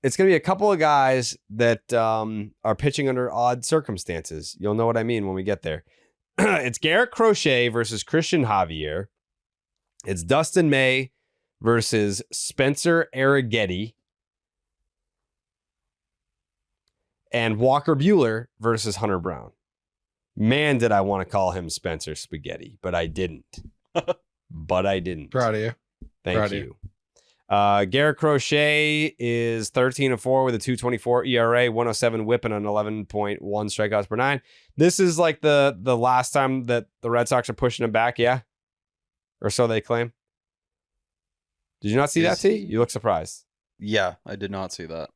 be it's going to be a couple of guys that are pitching under odd circumstances. You'll know what I mean when we get there. It's Garrett Crochet versus Cristian Javier. It's Dustin May versus Spencer Arrighetti. And Walker Buehler versus Hunter Brown. Man, did I want to call him Spencer Spaghetti, but I didn't. Proud of you. Thank you. Garrett Crochet is 13-4 with a 2.24 ERA, 107 whip, and an 11.1 strikeouts per nine. This is like the last time that the Red Sox are pushing him back, yeah? Or so they claim. Did you not see that, T? You look surprised. Yeah, I did not see that.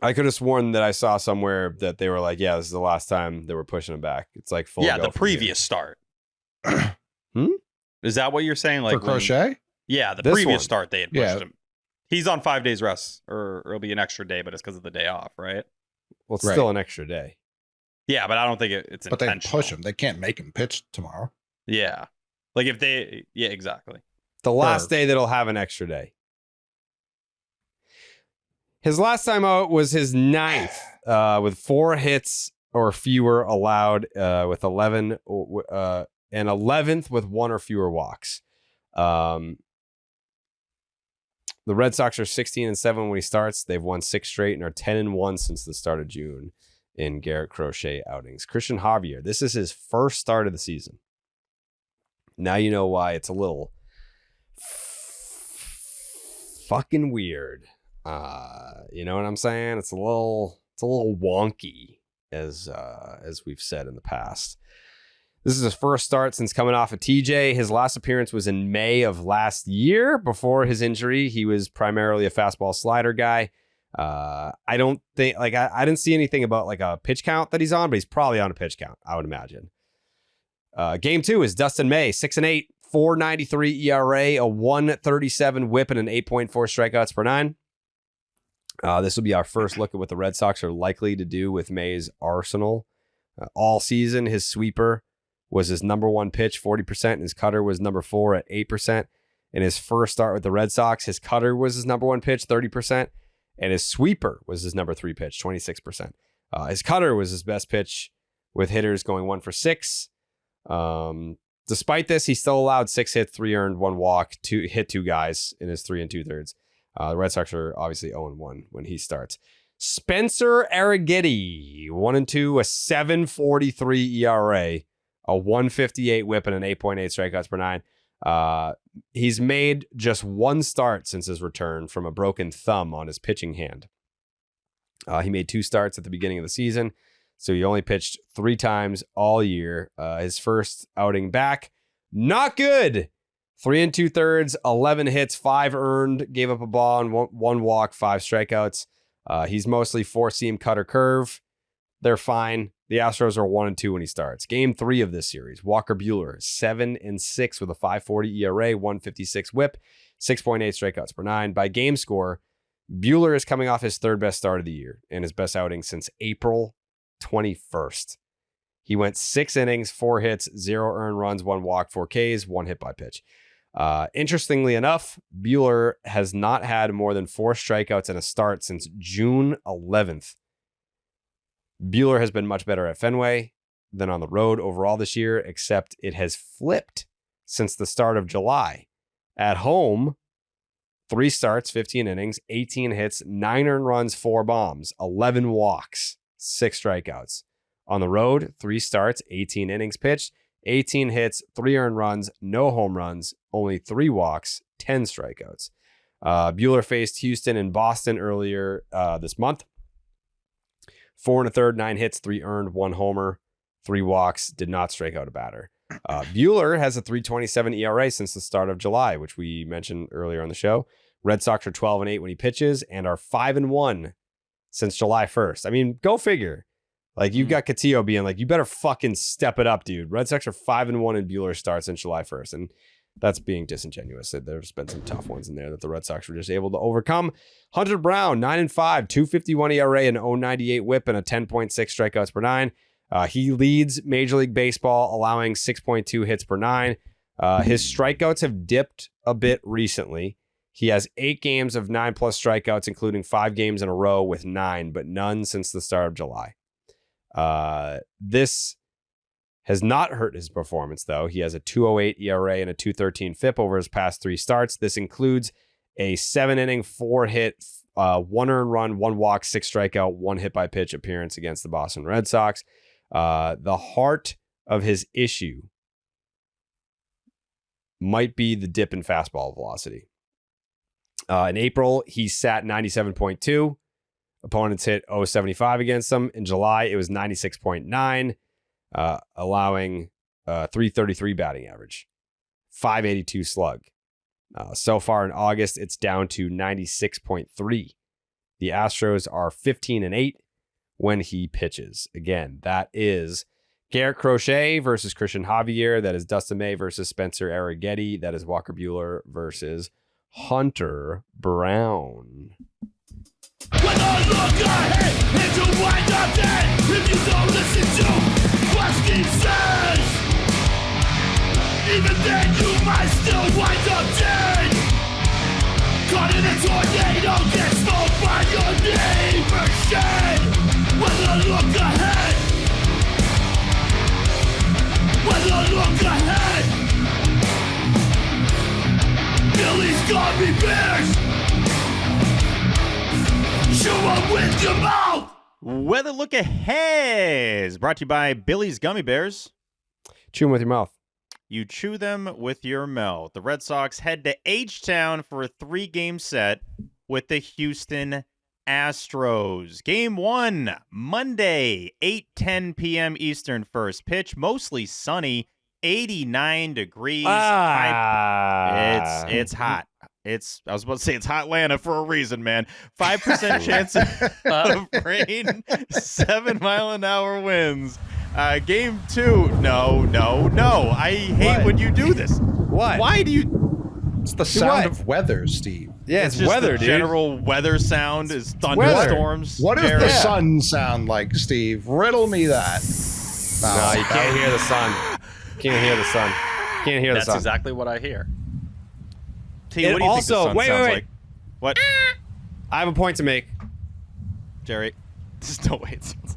I could have sworn that I saw somewhere that they were like, yeah, this is the last time they were pushing him back. It's like full. Yeah, the previous start. Is that what you're saying? Like for Crochet? Yeah, the previous start they had pushed him. He's on 5 days rest, or it'll be an extra day, but it's because of the day off, right? Well, it's still an extra day. Yeah, but I don't think it's but intentional. They push him. They can't make him pitch tomorrow. Yeah. Like if they, yeah, exactly. The last day that'll have an extra day. His last time out was his 9th with 4 hits or fewer allowed with 11 and 11th with 1 or fewer walks. The Red Sox are 16-7 when he starts. They've won 6 straight and are 10-1 since the start of June in Garrett Crochet outings. Cristian Javier, this is his first start of the season. Now you know why it's a little fucking weird. You know what I'm saying? It's a little wonky, as we've said in the past. This is his first start since coming off of TJ. His last appearance was in May of last year. Before his injury, he was primarily a fastball slider guy. I don't think I didn't see anything about like a pitch count that he's on, but he's probably on a pitch count, I would imagine. Game 2 is Dustin May, 6-8, 4.93 ERA, a 1.37 whip, and an 8.4 strikeouts per nine. This will be our first look at what the Red Sox are likely to do with May's arsenal. All season, his sweeper was his number 1 pitch, 40%, and his cutter was number 4 at 8%. In his first start with the Red Sox, his cutter was his number 1 pitch, 30%, and his sweeper was his number 3 pitch, 26%. His cutter was his best pitch, with hitters going 1 for 6. Despite this, he still allowed 6 hits, 3 earned, 1 walk, 2 guys in his 3 2/3. The Red Sox are obviously 0-1 when he starts. Spencer Arrighetti, 1-2, a 7.43 ERA, a 1.58 whip, and an 8.8 strikeouts per nine. He's made just 1 start since his return from a broken thumb on his pitching hand. He made 2 starts at the beginning of the season, so he only pitched 3 times all year. His first outing back, not good. 3 2/3, 11 hits, 5 earned, gave up a ball and 1 walk, 5 strikeouts. He's mostly 4-seam cutter curve. They're fine. The Astros are 1-2 when he starts. Game 3 of this series, Walker Buehler, 7-6 with a 5.40 ERA, 1.56 whip, 6.8 strikeouts per nine. By game score, Buehler is coming off his 3rd best start of the year and his best outing since April 21st. He went 6 innings, 4 hits, 0 earned runs, 1 walk, 4 Ks, 1 hit by pitch. Interestingly enough, Buehler has not had more than 4 strikeouts in a start since June 11th. Buehler has been much better at Fenway than on the road overall this year, except it has flipped since the start of July. At home, 3 starts, 15 innings, 18 hits, 9 earned runs, 4 bombs, 11 walks, 6 strikeouts. On the road, 3 starts, 18 innings pitched, 18 hits, 3 earned runs, no home runs, only 3 walks, 10 strikeouts. Buehler faced Houston and Boston earlier this month. 4 1/3, 9 hits, 3 earned, 1 homer, 3 walks, did not strike out a batter. Buehler has a 3.27 ERA since the start of July, which we mentioned earlier on the show. Red Sox are 12-8 when he pitches and are 5-1 since July 1st. I mean, go figure. Like, you've got Castillo being like, you better fucking step it up, dude. Red Sox are 5-1 in Buehler starts since July 1st. And that's being disingenuous. There's been some tough ones in there that the Red Sox were just able to overcome. Hunter Brown, 9-5, 2.51 ERA, an 0.98 whip, and a 10.6 strikeouts per nine. He leads Major League Baseball, allowing 6.2 hits per nine. His strikeouts have dipped a bit recently. He has 8 games of 9+ strikeouts, including 5 games in a row with 9, but none since the start of July. This has not hurt his performance, though. He has a 2.08 ERA and a 2.13 FIP over his past 3 starts. This includes a 7-inning, 4-hit, 1 earned run, 1 walk, 6 strikeout, 1 hit by pitch appearance against the Boston Red Sox. The heart of his issue might be the dip in fastball velocity. In April, he sat 97.2. Opponents hit 0.75 against him. In July, it was 96.9, allowing 333 batting average, 582 slug. So far in August, it's down to 96.3. The Astros are 15-8 when he pitches. Again, that is Garrett Crochet versus Christian Javier. That is Dustin May versus Spencer Arrighetti. That is Walker Buehler versus Hunter Brown. When I look ahead, and you wind up dead if you don't listen to what Steve says. Even then, you might still wind up dead. Caught in a tornado, get smoked by your neighbor shed. When I look ahead, when I look ahead, Billy's gummy bears. Chew 'em with your mouth. Weather look ahead is brought to you by Billy's Gummy Bears. Chew them with your mouth. You chew them with your mouth. The Red Sox head to H-Town for a 3-game set with the Houston Astros. Game 1, Monday, 8:10 p.m. Eastern first pitch. Mostly sunny, 89 degrees. It's hot. I was about to say it's hot Atlanta for a reason, man. 5% chance of rain, 7-mile-an-hour winds. Game 2, no. I hate when you do this. What? Why do you? It's the sound of weather, Steve. Yeah, it's it's just weather, the dude. general weather sound is thunderstorms. What does Jared. the sun sound like, Steve? Riddle me that. No, you can't hear the sun. Can't hear the sun. Can't hear the sun. That's exactly what I hear. T, what do you think the sun sounds like? What? I have a point to make. Jerry, this is no way it sounds.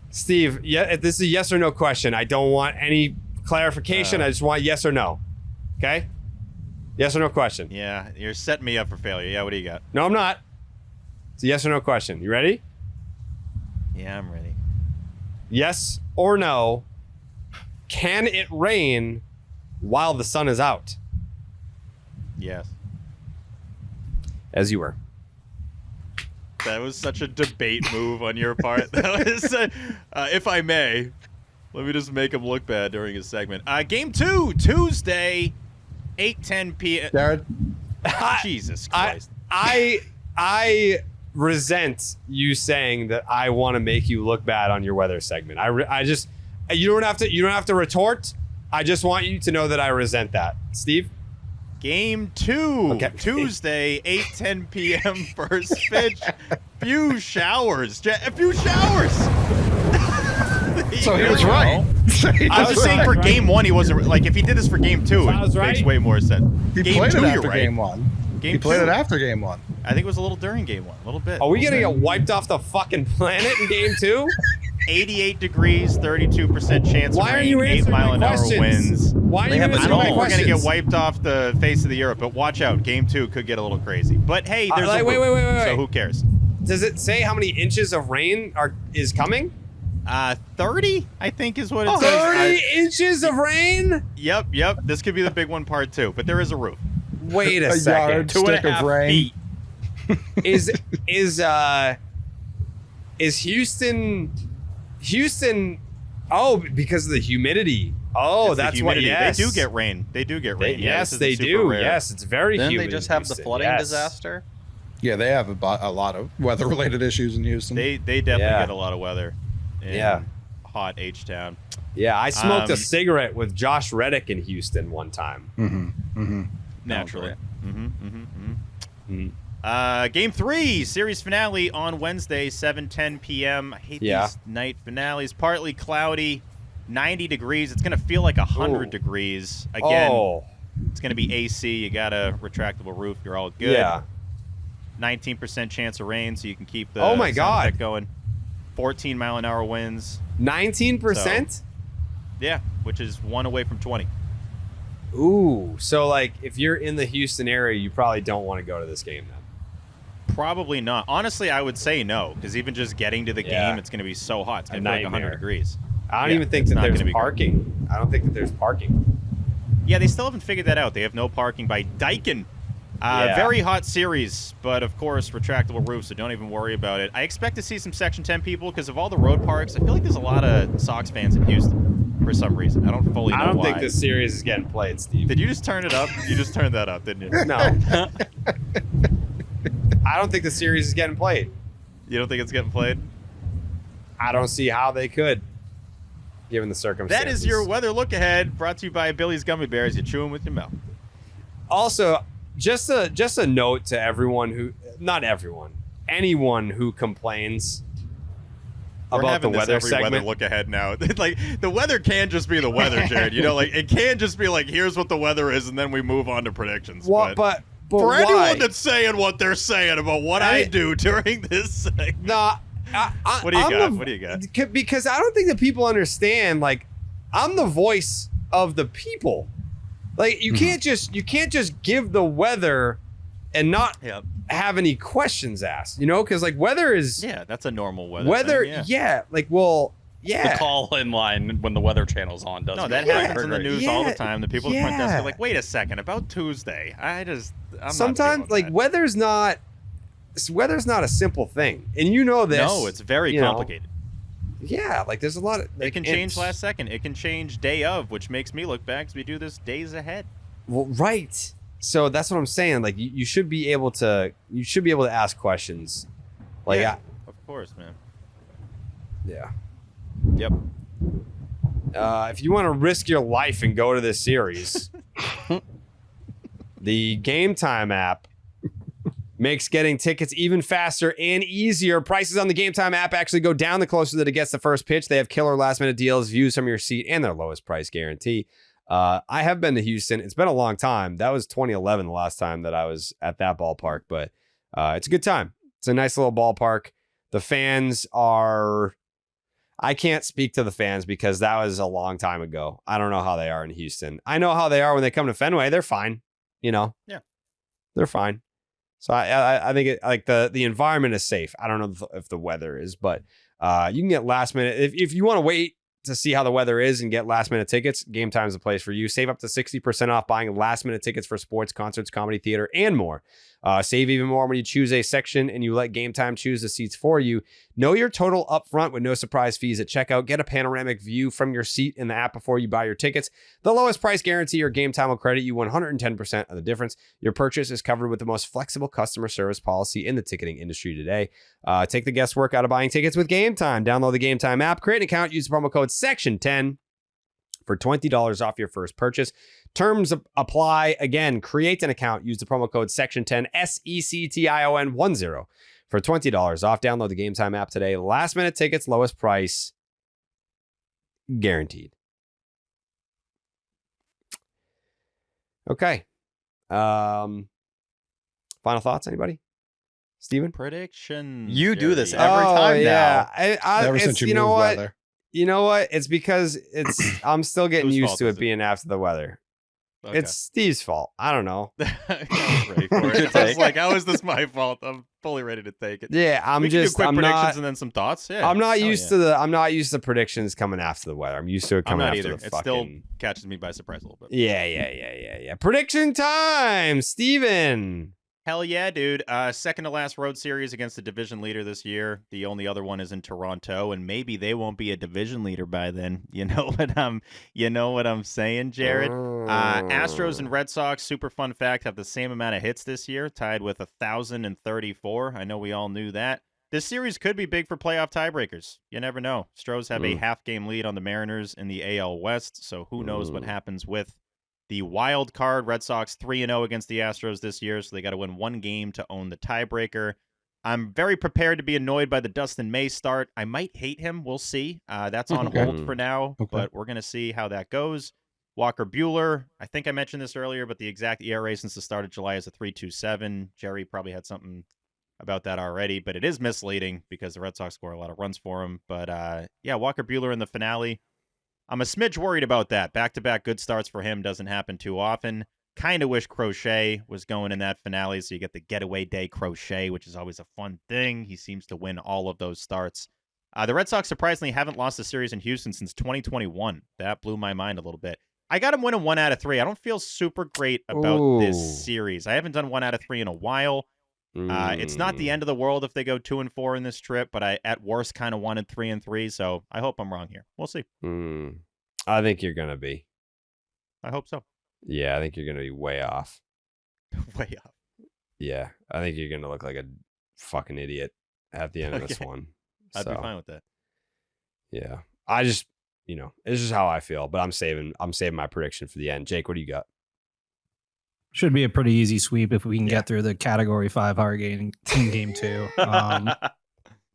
Steve, yeah, this is a yes or no question. I don't want any clarification. I just want yes or no. Okay? Yes or no question. Yeah, you're setting me up for failure. Yeah, what do you got? No, I'm not. It's a yes or no question. You ready? Yeah, I'm ready. Yes or no, can it rain while the sun is out? Yes. As you were. That was such a debate move on your part. That was, if I may, let me just make him look bad during his segment. Game 2, Tuesday, 8:10 p.m. Jared? Jesus Christ. I resent you saying that I want to make you look bad on your weather segment. I just you don't have to retort. I just want you to know that I resent that. Steve? Game 2, Okay. Tuesday, 8:10 p.m. first pitch. Few showers. A few showers. So he was right. I was saying for game 1, he wasn't like if he did this for game 2, it makes way more sense. He Game played 2, it you're after right. game 1. He played it after game 1. I think it was a little during game 1, a little bit. Are we gonna get wiped off the fucking planet in game 2? 88 degrees, 32% chance Why of are rain, you 8 answering my mile an hour questions? winds. Why are you I answering don't my think we're gonna get questions? wiped off the face of the earth, but watch out. Game 2 could get a little crazy. But hey, there's a wait, roof, wait. so who cares? Does it say how many inches of rain is coming? 30, I think is what it says. 30 inches of rain? Yep. This could be the big one part 2, but there is a roof. Wait a A second. yardstick of rain. Is Houston? Oh, because of the humidity. Oh, It's the that's humidity. what. Yes, They do get rain. They do get rain. Yes, this they isn't super do. rare. Yes, it's very Then humid. they just in have the Houston. flooding Yes. disaster. Yeah, they have a lot of weather-related issues in Houston. They definitely get a lot of weather. In Yeah. hot H-Town. Yeah, I smoked a cigarette with Josh Reddick in Houston one time. Naturally. Game 3, series finale on Wednesday, 7:10 p.m. I hate these night finales. Partly cloudy, 90 degrees. It's going to feel like 100 degrees. Again, It's going to be AC. You got a retractable roof. You're all good. Yeah. 19% chance of rain, so you can keep the Oh my sound God. effect going. 14-mile-an-hour winds. 19%? So, yeah, which is 1 away from 20. Ooh. So, like, if you're in the Houston area, you probably don't want to go to this game then. Probably not. Honestly, I would say no, because even just getting to the game, it's going to be so hot. It's going to be like 100 degrees. I don't even think that there's parking. I don't think that there's parking. Yeah, they still haven't figured that out. They have no parking by Daikin. Very hot series, but of course, retractable roofs, so don't even worry about it. I expect to see some Section 10 people because of all the road parks. I feel like there's a lot of Sox fans in Houston for some reason. I don't fully know why. I don't think this series is getting played, Steve. Did you just turn it up? You just turned that up, didn't you? No. I don't think the series is getting played. You don't think it's getting played? I don't see how they could, given the circumstances. That is your weather look ahead, brought to you by Billy's Gummy Bears. You chew them with your mouth. Also, just a note to everyone who, not everyone, anyone who complains about the weather segment. Weather look ahead now. Like, the weather can just be the weather, Jared. You know, like, it can just be like, here's what the weather is, and then we move on to predictions. Well, but for why? anyone that's saying what they're saying about what I do during this segment. Nah, what do you got? What do you got? Because I don't think that people understand, like, I'm the voice of the people. Like, you can't just give the weather and not have any questions asked, you know? Because, like, weather is... Yeah, that's a normal weather thing, yeah. Like, well, yeah. The call in line when the Weather Channel's on doesn't. No, that happens in the news all the time. The people at the front desk are like, wait a second, about Tuesday. I'm sometimes, like, weather's not a simple thing. And you know this. No, it's very complicated. Yeah, like, there's a lot of... Like, it can change last second. It can change day of, which makes me look back because we do this days ahead. Well, right. So that's what I'm saying. Like, you should be able to ask questions. Like, yeah, of course, man. Yeah. Yep. If you want to risk your life and go to this series, the Game Time app makes getting tickets even faster and easier. Prices on the Game Time app actually go down the closer that it gets the first pitch. They have killer last minute deals, views from your seat, and their lowest price guarantee. I have been to Houston. It's been a long time. That was 2011, the last time that I was at that ballpark, but it's a good time. It's a nice little ballpark. The fans are... I can't speak to the fans because that was a long time ago. I don't know how they are in Houston. I know how they are when they come to Fenway. They're fine. You know? Yeah. They're fine. So I think like the environment is safe. I don't know if the weather is, but you can get last minute. If you want to wait to see how the weather is and get last minute tickets, Game Time is the place for you. Save up to 60% off buying last minute tickets for sports, concerts, comedy, theater, and more. Save even more when you choose a section and you let Game Time choose the seats for you. Know your total up front with no surprise fees at checkout. Get a panoramic view from your seat in the app before you buy your tickets. The lowest price guarantee or Game Time will credit you 110% of the difference. Your purchase is covered with the most flexible customer service policy in the ticketing industry today. Take the guesswork out of buying tickets with Game Time. Download the Game Time app, create an account, use the promo code SECTION10 for $20 off your first purchase. Terms apply. Again, create an account. Use the promo code SECTION10, SECTION10 for $20 off. Download the Game Time app today. Last minute tickets, lowest price, guaranteed. Okay. Final thoughts, anybody? Steven? Prediction. You do this every time now. Ever since you moved weather. You know what? It's because I'm still getting Whose used fault to is it being after the weather. Okay. It's Steve's fault. I don't know. I was ready for it. I was like, how is this my fault? I'm fully ready to take it. Yeah, We can do quick predictions and then some thoughts. Yeah, I'm not used to predictions coming after the weather. I'm used to it I'm coming not after either. the It fucking... still catches me by surprise a little bit. Yeah. Prediction time, Steven. Hell yeah, dude. Second to last road series against the division leader this year. The only other one is in Toronto, and maybe they won't be a division leader by then. You know what I'm saying, Jared? Astros and Red Sox, super fun fact, have the same amount of hits this year, tied with 1,034. I know we all knew that. This series could be big for playoff tiebreakers. You never know. Stros have a half-game lead on the Mariners in the AL West, so who knows what happens with the wild card. Red Sox 3-0 against the Astros this year, so they got to win one game to own the tiebreaker. I'm very prepared to be annoyed by the Dustin May start. I might hate him. We'll see. That's on hold for now, but we're going to see how that goes. Walker Buehler, I think I mentioned this earlier, but the exact ERA since the start of July is a 3.27. Jerry probably had something about that already, but it is misleading because the Red Sox score a lot of runs for him. But yeah, Walker Buehler in the finale. I'm a smidge worried about that. Back-to-back good starts for him doesn't happen too often. Kind of wish Crochet was going in that finale so you get the getaway day Crochet, which is always a fun thing. He seems to win all of those starts. The Red Sox surprisingly haven't lost a series in Houston since 2021. That blew my mind a little bit. I got him winning 1 out of 3. I don't feel super great about this series. I haven't done 1 out of 3 in a while. It's not the end of the world if they go 2-4 in this trip, but I at worst kind of wanted 3-3. So I hope I'm wrong here. We'll see. I think you're gonna be. I hope so. Yeah, I think you're gonna be way off. Way off. Yeah, I think you're gonna look like a fucking idiot at the end of this one. I'd be fine with that. Yeah, I just, it's just how I feel. But I'm saving my prediction for the end. Jake, what do you got? Should be a pretty easy sweep if we can get through the Category 5 hard game in Game 2.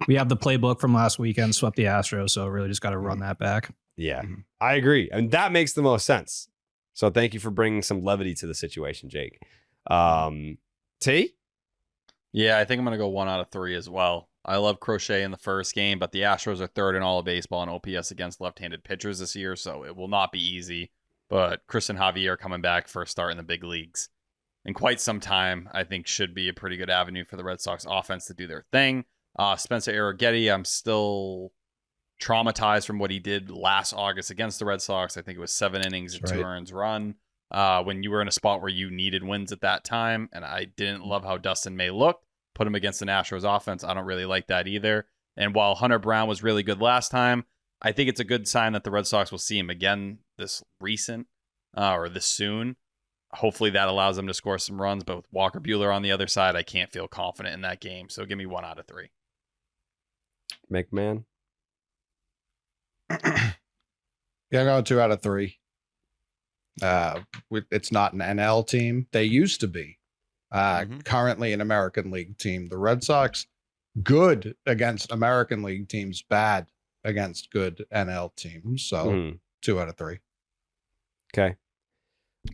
We have the playbook from last weekend, swept the Astros, so really just got to run that back. Yeah, I agree. And that makes the most sense. So thank you for bringing some levity to the situation, Jake. T? Yeah, I think I'm going to go 1 out of 3 as well. I love Crochet in the first game, but the Astros are third in all of baseball in OPS against left-handed pitchers this year, so it will not be easy. But Kristian Javier coming back for a start in the big leagues in quite some time, I think should be a pretty good avenue for the Red Sox offense to do their thing. Spencer Arrighetti, I'm still traumatized from what he did last August against the Red Sox. I think it was 7 innings and 2 earned run when you were in a spot where you needed wins at that time. And I didn't love how Dustin May looked. Put him against the Astros offense. I don't really like that either. And while Hunter Brown was really good last time, I think it's a good sign that the Red Sox will see him again this soon. Hopefully that allows them to score some runs. But with Walker Buehler on the other side, I can't feel confident in that game. So give me 1 out of 3. McMahon? Yeah, I'm going 2 out of 3. It's not an NL team. They used to be. Currently an American League team. The Red Sox, good against American League teams, bad against good NL teams. So 2 out of 3. Okay.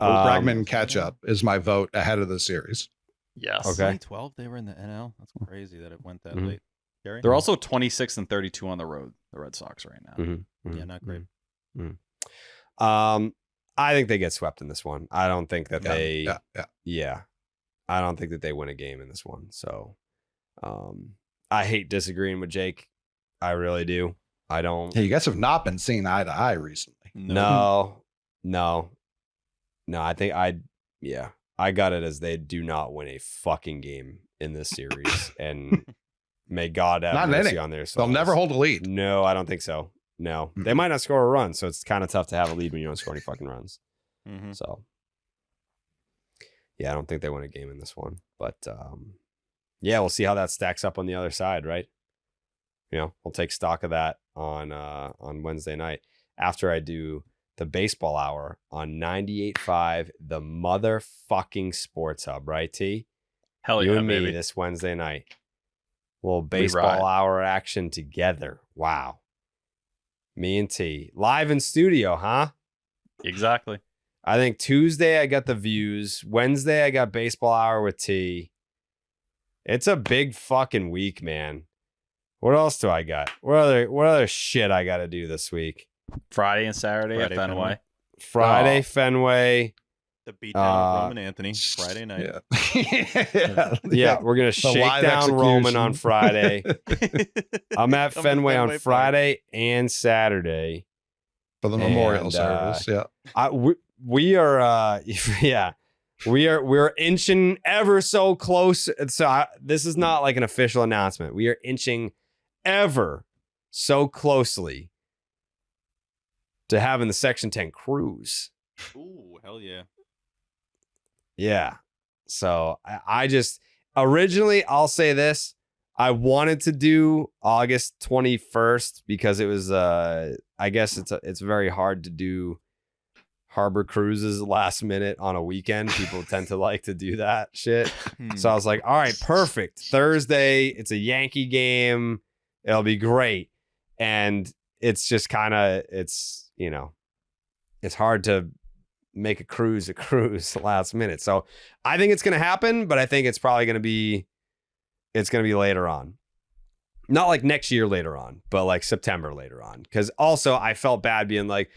Bregman Ketchup is my vote ahead of the series. Yes. Okay. 2012, they were in the NL. That's crazy that it went that late. Gary? They're also 26 and 32 on the road, the Red Sox right now. Yeah, not great. I think they get swept in this one. I don't think that I don't think that they win a game in this one. So I hate disagreeing with Jake. I really do. I don't. Hey, you guys have not been seeing eye to eye recently. No. I think I got it as they do not win a fucking game in this series. And may God have mercy on their souls. They'll never hold a lead. No, I don't think so. No, they might not score a run. So it's kind of tough to have a lead when you don't score any fucking runs. So yeah, I don't think they win a game in this one. But yeah, we'll see how that stacks up on the other side, right? We'll take stock of that on Wednesday night after I do the baseball hour on 98.5, the motherfucking Sports Hub, right, T? Hell you yeah, and me baby. this Wednesday night. Little baseball hour action together. Wow. Me and T. Live in studio, huh? Exactly. I think Tuesday I got the views. Wednesday I got baseball hour with T. It's a big fucking week, man. What else do I got? What other shit I got to do this week? Friday and Saturday at Fenway. Friday, Fenway. The beatdown of Roman Anthony Friday night. Yeah, we're gonna shake down Roman on Friday. I'm at Fenway on Friday and Saturday for the memorial service. We are. We're inching ever so close. So this is not like an official announcement. We are inching ever so closely to having the Section 10 cruise. Ooh, hell yeah. Yeah. So I just originally, I'll say this. I wanted to do August 21st because it was I guess it's very hard to do harbor cruises last minute on a weekend. People tend to like to do that shit. So I was like, all right, perfect. Thursday, it's a Yankee game. It'll be great. And it's just kind of, it's hard to make a cruise last minute. So I think it's going to happen, but I think it's probably going to be later on. Not like next year later on, but like September later on. Because also I felt bad being like,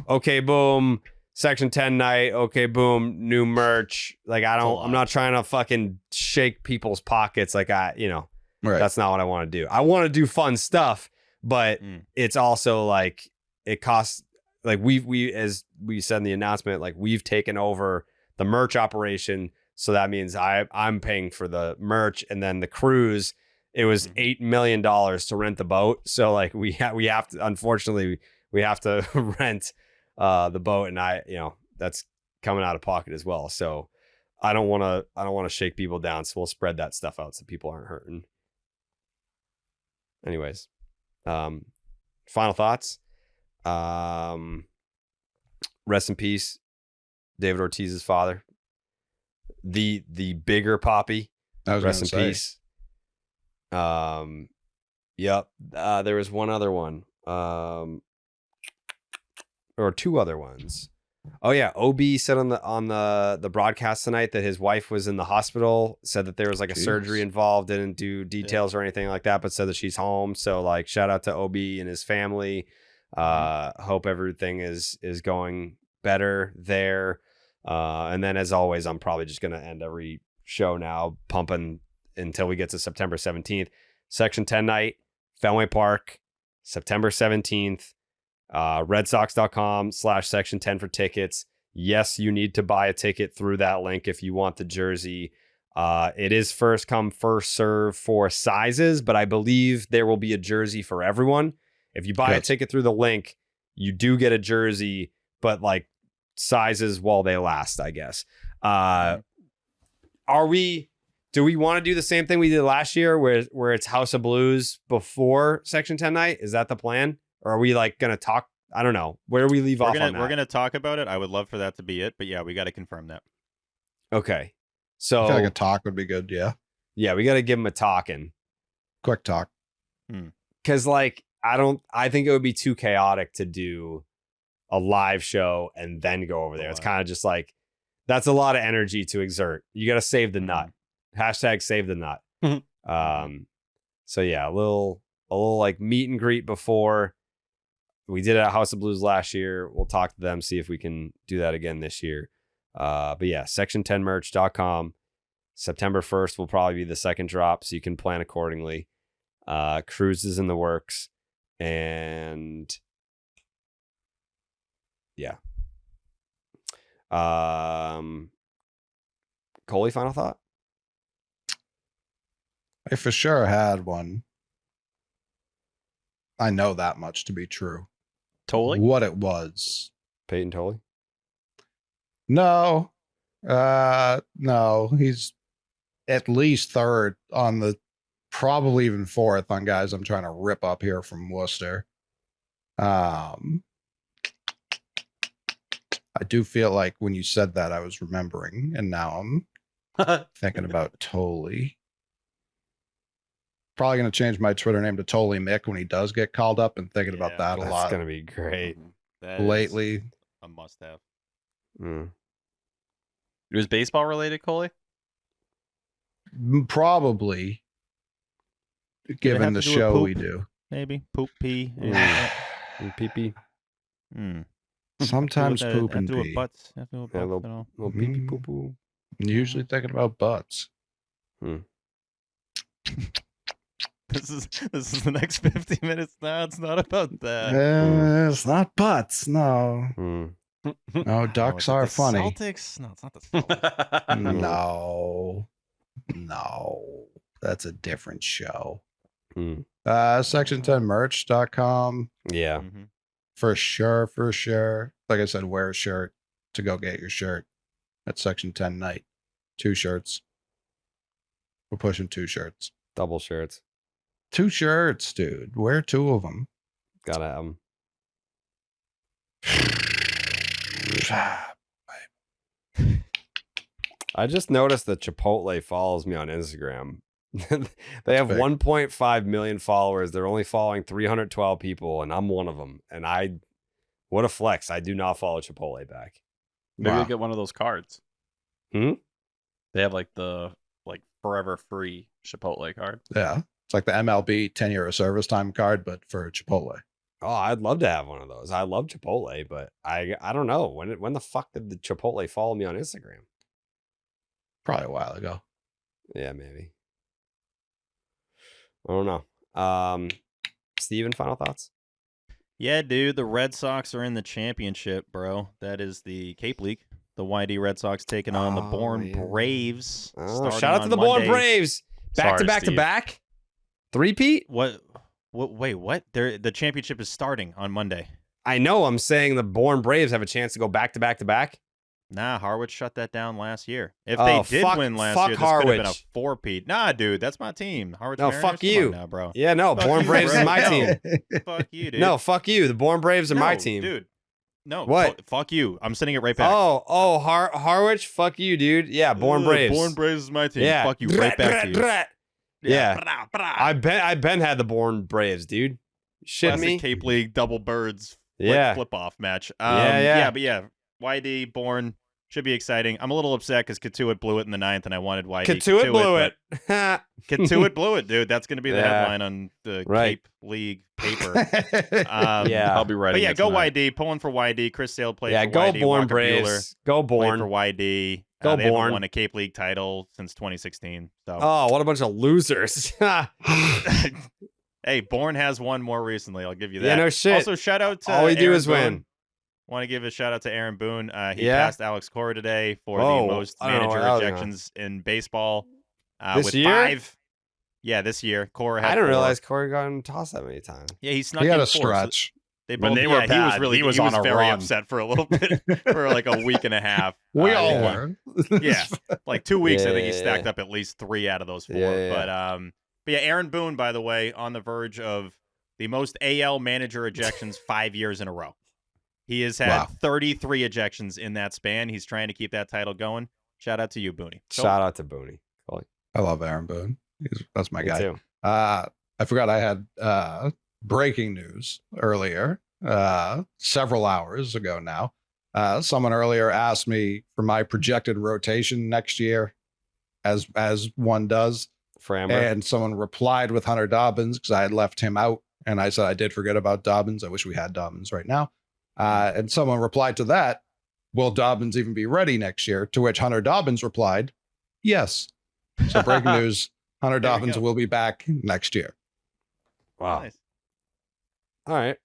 okay, boom, Section 10 night. Okay, boom, new merch. Like I'm not trying to fucking shake people's pockets. Like that's not what I want to do. I want to do fun stuff, but it's also like it costs. Like we as we said in the announcement, like we've taken over the merch operation. So that means I'm paying for the merch, and then the cruise. It was $8 million to rent the boat. So like we have to, unfortunately, we have to rent the boat, and that's coming out of pocket as well. So I don't want to shake people down. So we'll spread that stuff out so people aren't hurting. Anyways, final thoughts. Rest in peace, David Ortiz's father, the bigger Poppy. Rest in peace. Yep. There was one other one, or two other ones. Oh yeah, OB said on the broadcast tonight that his wife was in the hospital. Said that there was like a surgery involved. Didn't do details or anything like that, but said that she's home. So like, shout out to OB and his family. Hope everything is going better there. And then as always, I'm probably just gonna end every show now pumping until we get to September 17th. Section 10 night, Fenway Park, September 17th. RedSox.com/Section 10 for tickets. Yes, you need to buy a ticket through that link if you want the jersey. It is first come, first serve for sizes, but I believe there will be a jersey for everyone. If you buy a ticket through the link, you do get a jersey, but like sizes while they last, I guess. Do we want to do the same thing we did last year where it's House of Blues before Section 10 night? Is that the plan? Or are we like going to talk? I don't know. Where do we leave off on that? We're going to talk about it. I would love for that to be it. But yeah, we got to confirm that. Okay. So I feel like a talk would be good. Yeah. Yeah, we got to give him a talking. Quick talk. Because like, I think it would be too chaotic to do a live show and then go over there. It's kind of just like, that's a lot of energy to exert. You got to save the nut. Hashtag save the nut. So yeah, a little like meet and greet before. We did it at House of Blues last year. We'll talk to them, see if we can do that again this year. But yeah, section10merch.com. September 1st will probably be the second drop, so you can plan accordingly. Cruise is in the works. And yeah. Coley, final thought? I for sure had one. I know that much to be true. Tolley? What it was. Peyton Tolley? No. No. He's at least third on the, probably even fourth on guys I'm trying to rip up here from Worcester. I do feel like when you said that, I was remembering, and now I'm thinking about Tolley. Probably going to change my Twitter name to Tolley Mick when he does get called up, and thinking about that a lot. That's going to be great. Lately. A must have. It was baseball related, Coley? Probably. Given the show we do. Maybe. Poop, pee. Pee pee. Sometimes poop and pee. Butts. Little pee pee poo poo. Usually thinking about butts. This is the next 50 minutes. No, it's not about that. It's not butts. No. No, ducks are funny. Celtics? No, it's not the Celtics. No. That's a different show. Section10merch.com. Yeah. For sure. Like I said, wear a shirt to go get your shirt at Section 10 night. 2 shirts. We're pushing 2 shirts. Double shirts. 2 shirts, dude. Wear 2 of them. Gotta have them. I just noticed that Chipotle follows me on Instagram. They have 1.5 million followers. They're only following 312 people, and I'm one of them. And what a flex. I do not follow Chipotle back. Maybe Wow. you'll get one of those cards. Hmm? They have like the forever free Chipotle card. Yeah. It's like the MLB 10-year of service time card, but for Chipotle. Oh, I'd love to have one of those. I love Chipotle, but I don't know. When the fuck did the Chipotle follow me on Instagram? Probably a while ago. Yeah, maybe. I don't know. Steven, final thoughts? Yeah, dude, the Red Sox are in the championship, bro. That is the Cape League. The YD Red Sox taking on the Bourne Braves. Oh, shout out to the Bourne Braves. Back to back to back. Three-peat? What? Wait, what? The championship is starting on Monday. I know. I'm saying the Bourne Braves have a chance to go back to back to back. Nah, Harwich shut that down last year. If they did win last year, this could have been a four-peat. Nah, dude, that's my team. Harwich No, Mariners, fuck come you. on now, bro. Yeah, no, Fuck Bourne you, Braves bro. is my No. team. Fuck you, dude. No, fuck you. The Bourne Braves are my No, team. dude. No, What? Fuck you. I'm sending it right back. Oh, Harwich, fuck you, dude. Yeah, Bourne Braves. Bourne Braves is my team. Yeah. Fuck you. Right back to you. Yeah. I Ben had the Bourne Braves, dude. Shitting Classic me? Cape League double birds Yeah. flip off match. Yeah. But yeah, YD Bourne should be exciting. I'm a little upset because Katuitt blew it in the 9th, and I wanted YD. Katuitt blew it. Katuitt blew it, dude. That's going to be the Yeah. headline on the Right. Cape League paper. Yeah. I'll be writing. But yeah, it go tonight. YD. Pulling for YD. Chris Sale played Yeah, for go YD. Bourne Walker Braves. Buehler Go played Bourne. for YD. Go They haven't Bourne. won a Cape League title since 2016. So Oh, what a bunch of losers. hey, Bourne has won more recently. I'll give you that. Yeah, no shit. Also, shout out to All we do Aaron is Boone. win. Want to give a shout out to Aaron Boone. He Yeah? passed Alex Cora today for Whoa, the most I don't know manager what else, ejections in baseball. This with year? 5. Yeah, this year. Cora had I didn't 4. realize Corey got tossed that many times. Yeah, he snuck He had in a 4, so stretch. they When both, they were he was bad, really he was on on a very run. upset for a little bit for like a week and a half. We all yeah. were. Yeah, like 2 weeks. I think he Yeah. stacked up at least 3 out of those 4. Yeah. But yeah, Aaron Boone, by the way, on the verge of the most AL manager ejections 5 years in a row. He has had 33 ejections in that span. He's trying to keep that title going. Shout out to you, Booney. Shout out to Booney. I love Aaron Boone. That's my Me guy. too. I forgot I had breaking news earlier, several hours ago now. Someone earlier asked me for my projected rotation next year, as one does. For Amber. And someone replied with Hunter Dobbins because I had left him out. And I said, I did forget about Dobbins. I wish we had Dobbins right now. And someone replied to that, will Dobbins even be ready next year? To which Hunter Dobbins replied, yes. So breaking news, Hunter There you Dobbins go. will be back next year. Wow. Nice. All right.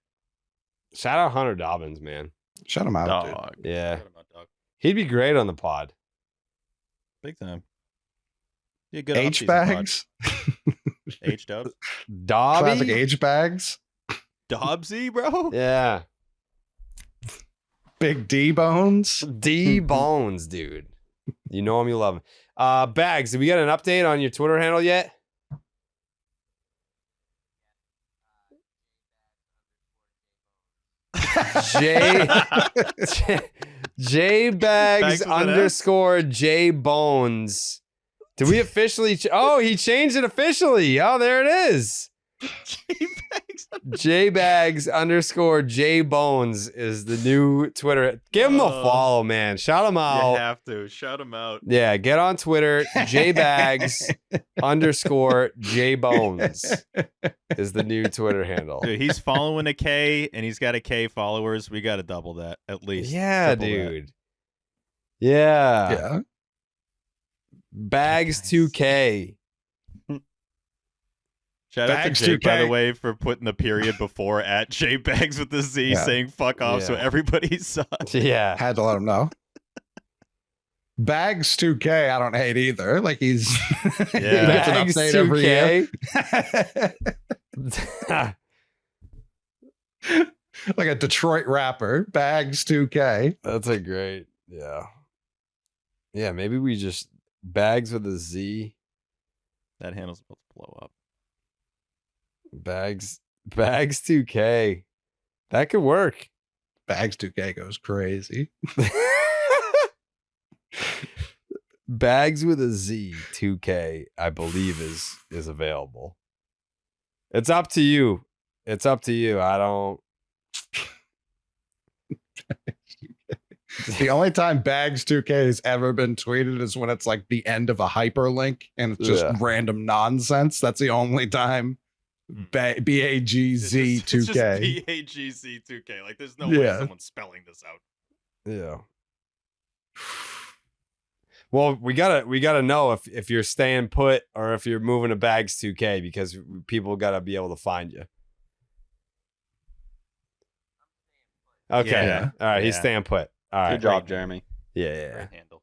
Shout out Hunter Dobbins, man. Shut him out, dude. Dog. Yeah. Shout out, dog. He'd be great on the pod. Big time. Be a good H offseason bags, pod. H Dubs. classic Dobby? H bags, Dobbsy, bro. Yeah. big D bones. D Bones, dude. You know him, you love him. Bags, did we get an update on your Twitter handle yet? J Bags Bags with an S? underscore J Bones. Did we officially? Oh, he changed it officially. Oh, there it is. J Bags underscore J Bones is the new Twitter. Give him a follow, man. Shout him You out. have to shout him out. Yeah, get on Twitter. J Bags underscore J Bones is the new Twitter handle. Dude, he's following a K and he's got a K followers. We got to double that at least. Yeah, Triple that. dude. Yeah. Yeah. Bags 2K. Shout out Bags to Jake, by the 2K. way, for putting the period before at J Bags with the Z, Yeah. saying fuck off so Yeah. everybody saw. Yeah. Had to let him know. Bags 2K, I don't hate either. Like he's he gets an Bags update every year. 2K. Like a Detroit rapper. Bags 2K. That's a great. Yeah. Yeah, maybe we just Bags with a Z. That handle's about to blow up. Bags 2K. That could work. Bags 2K goes crazy. Bags with a Z 2K, I believe is available. It's up to you. It's up to you. I don't. The only time Bags 2K has ever been tweeted is when it's like the end of a hyperlink and it's just random nonsense. That's the only time. BAGZ 2K. BAGZ 2K. Like, there's no way someone's spelling this out. Yeah. Well, we gotta know if you're staying put or if you're moving to Bags 2K, because people gotta be able to find you. Okay. Yeah. All right. He's staying put. All right. Good job, Jeremy. Yeah. Handle.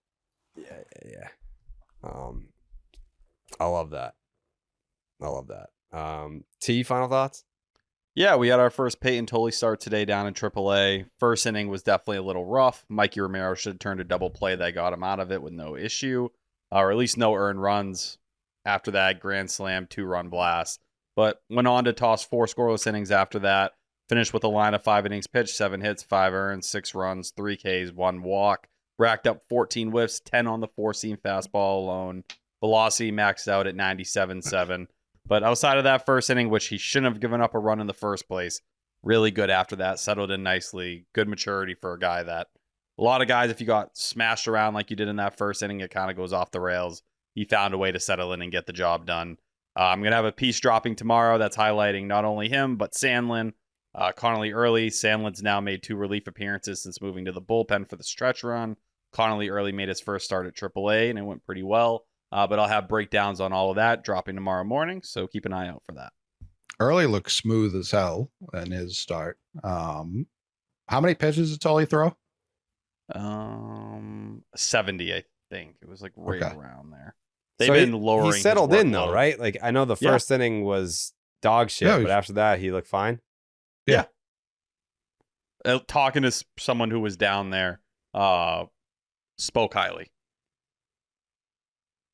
Yeah. I love that. T, final thoughts? Yeah, we had our first Peyton Tolley start today down in AAA. First inning was definitely a little rough. Mikey Romero should have turned a double play that got him out of it with no issue, or at least no earned runs. After that, grand slam, 2-run blast. But went on to toss 4 scoreless innings after that. Finished with a line of 5 innings pitched, 7 hits, 5 earned, 6 runs, 3 Ks, 1 walk. Racked up 14 whiffs, 10 on the 4-seam fastball alone. Velocity maxed out at 97.7. But outside of that first inning, which he shouldn't have given up a run in the first place, really good after that. Settled in nicely. Good maturity for a guy that a lot of guys, if you got smashed around like you did in that first inning, it kind of goes off the rails. He found a way to settle in and get the job done. I'm going to have a piece dropping tomorrow that's highlighting not only him, but Sandlin, Connolly early. Sandlin's now made 2 relief appearances since moving to the bullpen for the stretch run. Connolly early made his first start at AAA, and it went pretty well. But I'll have breakdowns on all of that dropping tomorrow morning, so keep an eye out for that. Early looks smooth as hell in his start. How many pitches did Tully throw? 70, I think. It was like right around there. They've So been lowering. He settled his in though, workload. right? Like, I know the first inning was dog shit, but after that he looked fine. Yeah. Talking to someone who was down there, spoke highly.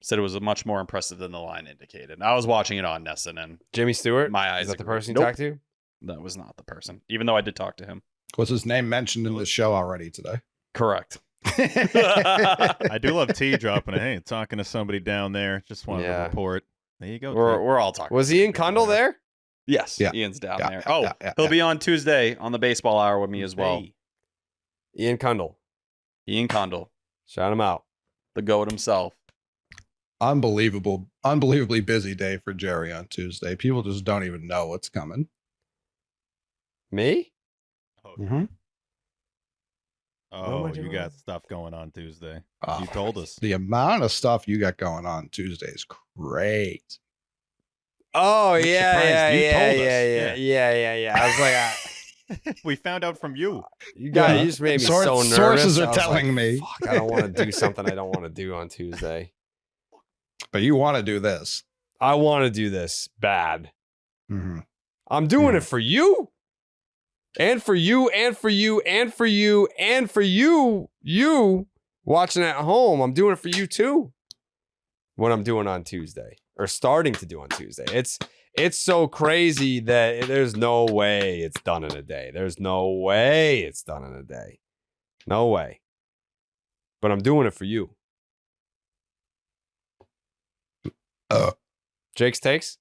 Said it was much more impressive than the line indicated. I was watching it on Nesson, and Jimmy Stewart, my eyes. is that the agreed. person you talked to? That was not the person, even though I did talk to him. Was his name mentioned in the show already today? Correct. I do love T dropping it. Hey, talking to somebody down there. Just wanted to report. There you go. We're all talking. Was Ian Kundle there? Yes. Yeah. Ian's down Yeah, there. yeah, He'll be on Tuesday on the baseball hour with me as well. Ian Kundle. Ian Kundle. Shout him out. The GOAT himself. Unbelievably busy day for Jerry on Tuesday. People just don't even know what's coming. Me? Mm-hmm. Oh, you got stuff going on Tuesday. You told us. The amount of stuff you got going on Tuesday is great. Oh, I'm surprised you told us. Yeah. I was like, we found out from you. you just made me so nervous. Sources I are was telling like, me. Fuck, I don't want to do something I don't want to do on Tuesday. But you want to do this. I want to do this bad. Mm-hmm. I'm doing it for you. And for you, and for you, and for you, and for you, watching at home. I'm doing it for you too. What I'm doing on Tuesday, or starting to do on Tuesday. It's so crazy that there's no way it's done in a day. There's no way it's done in a day. No way. But I'm doing it for you. Jake's takes?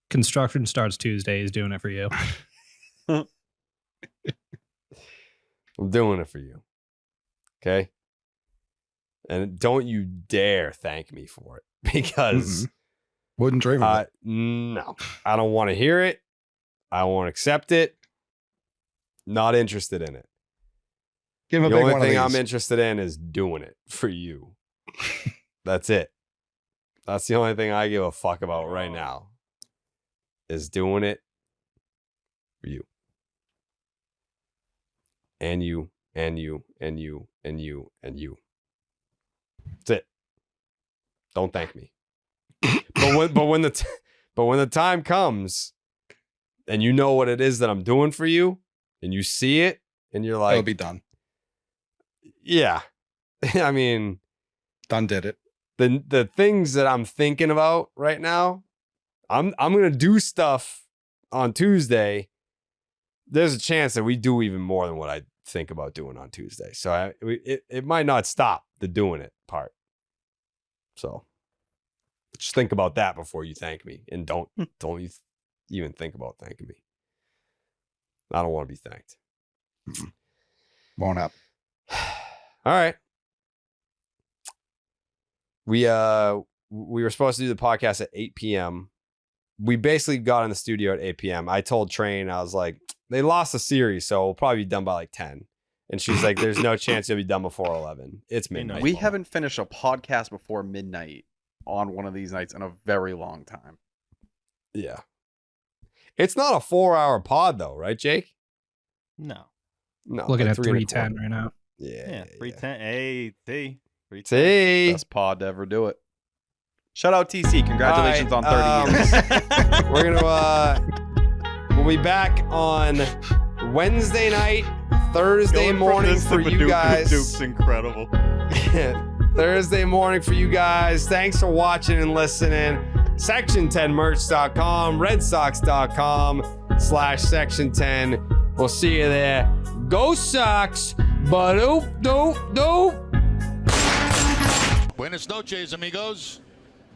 Construction starts Tuesday. He's doing it for you. I'm doing it for you. Okay? And don't you dare thank me for it, because wouldn't dream of it. No, I don't want to hear it. I won't accept it. Not interested in it. Give a the big only one of thing I'm these. interested in is doing it for you. That's it. That's the only thing I give a fuck about right now, is doing it for you. And you, and you, and you, and you, and you. That's it. Don't thank me. But when the time comes, and you know what it is that I'm doing for you, and you see it, and you're like, It'll be done. Yeah. I mean, done did it. The things that I'm thinking about right now, I'm gonna do stuff on Tuesday. There's a chance that we do even more than what I think about doing on Tuesday. So it might not stop the doing it part. So just think about that before you thank me, and don't you even think about thanking me. I don't want to be thanked. Won't happen. All right. We were supposed to do the podcast at 8 p.m. We basically got in the studio at 8 p.m. I told Train, I was like, they lost the series, so we'll probably be done by like 10. And she's like, there's no chance you'll be done before 11. It's midnight. We haven't finished a podcast before midnight on one of these nights in a very long time. Yeah. It's not a 4-hour pod though, right, Jake? No. Looking at 310 right now. Yeah. 310. Hey, T. Best pod to ever do it. Shout out TC. Congratulations on 30 years. We're gonna we'll be back on Wednesday night, Thursday morning for you guys. It's incredible. Thursday morning for you guys. Thanks for watching and listening. Section10merch.com, redsox.com/section10. We'll see you there. Go Sox. Ba-doop, doop, doop. Buenas noches, amigos.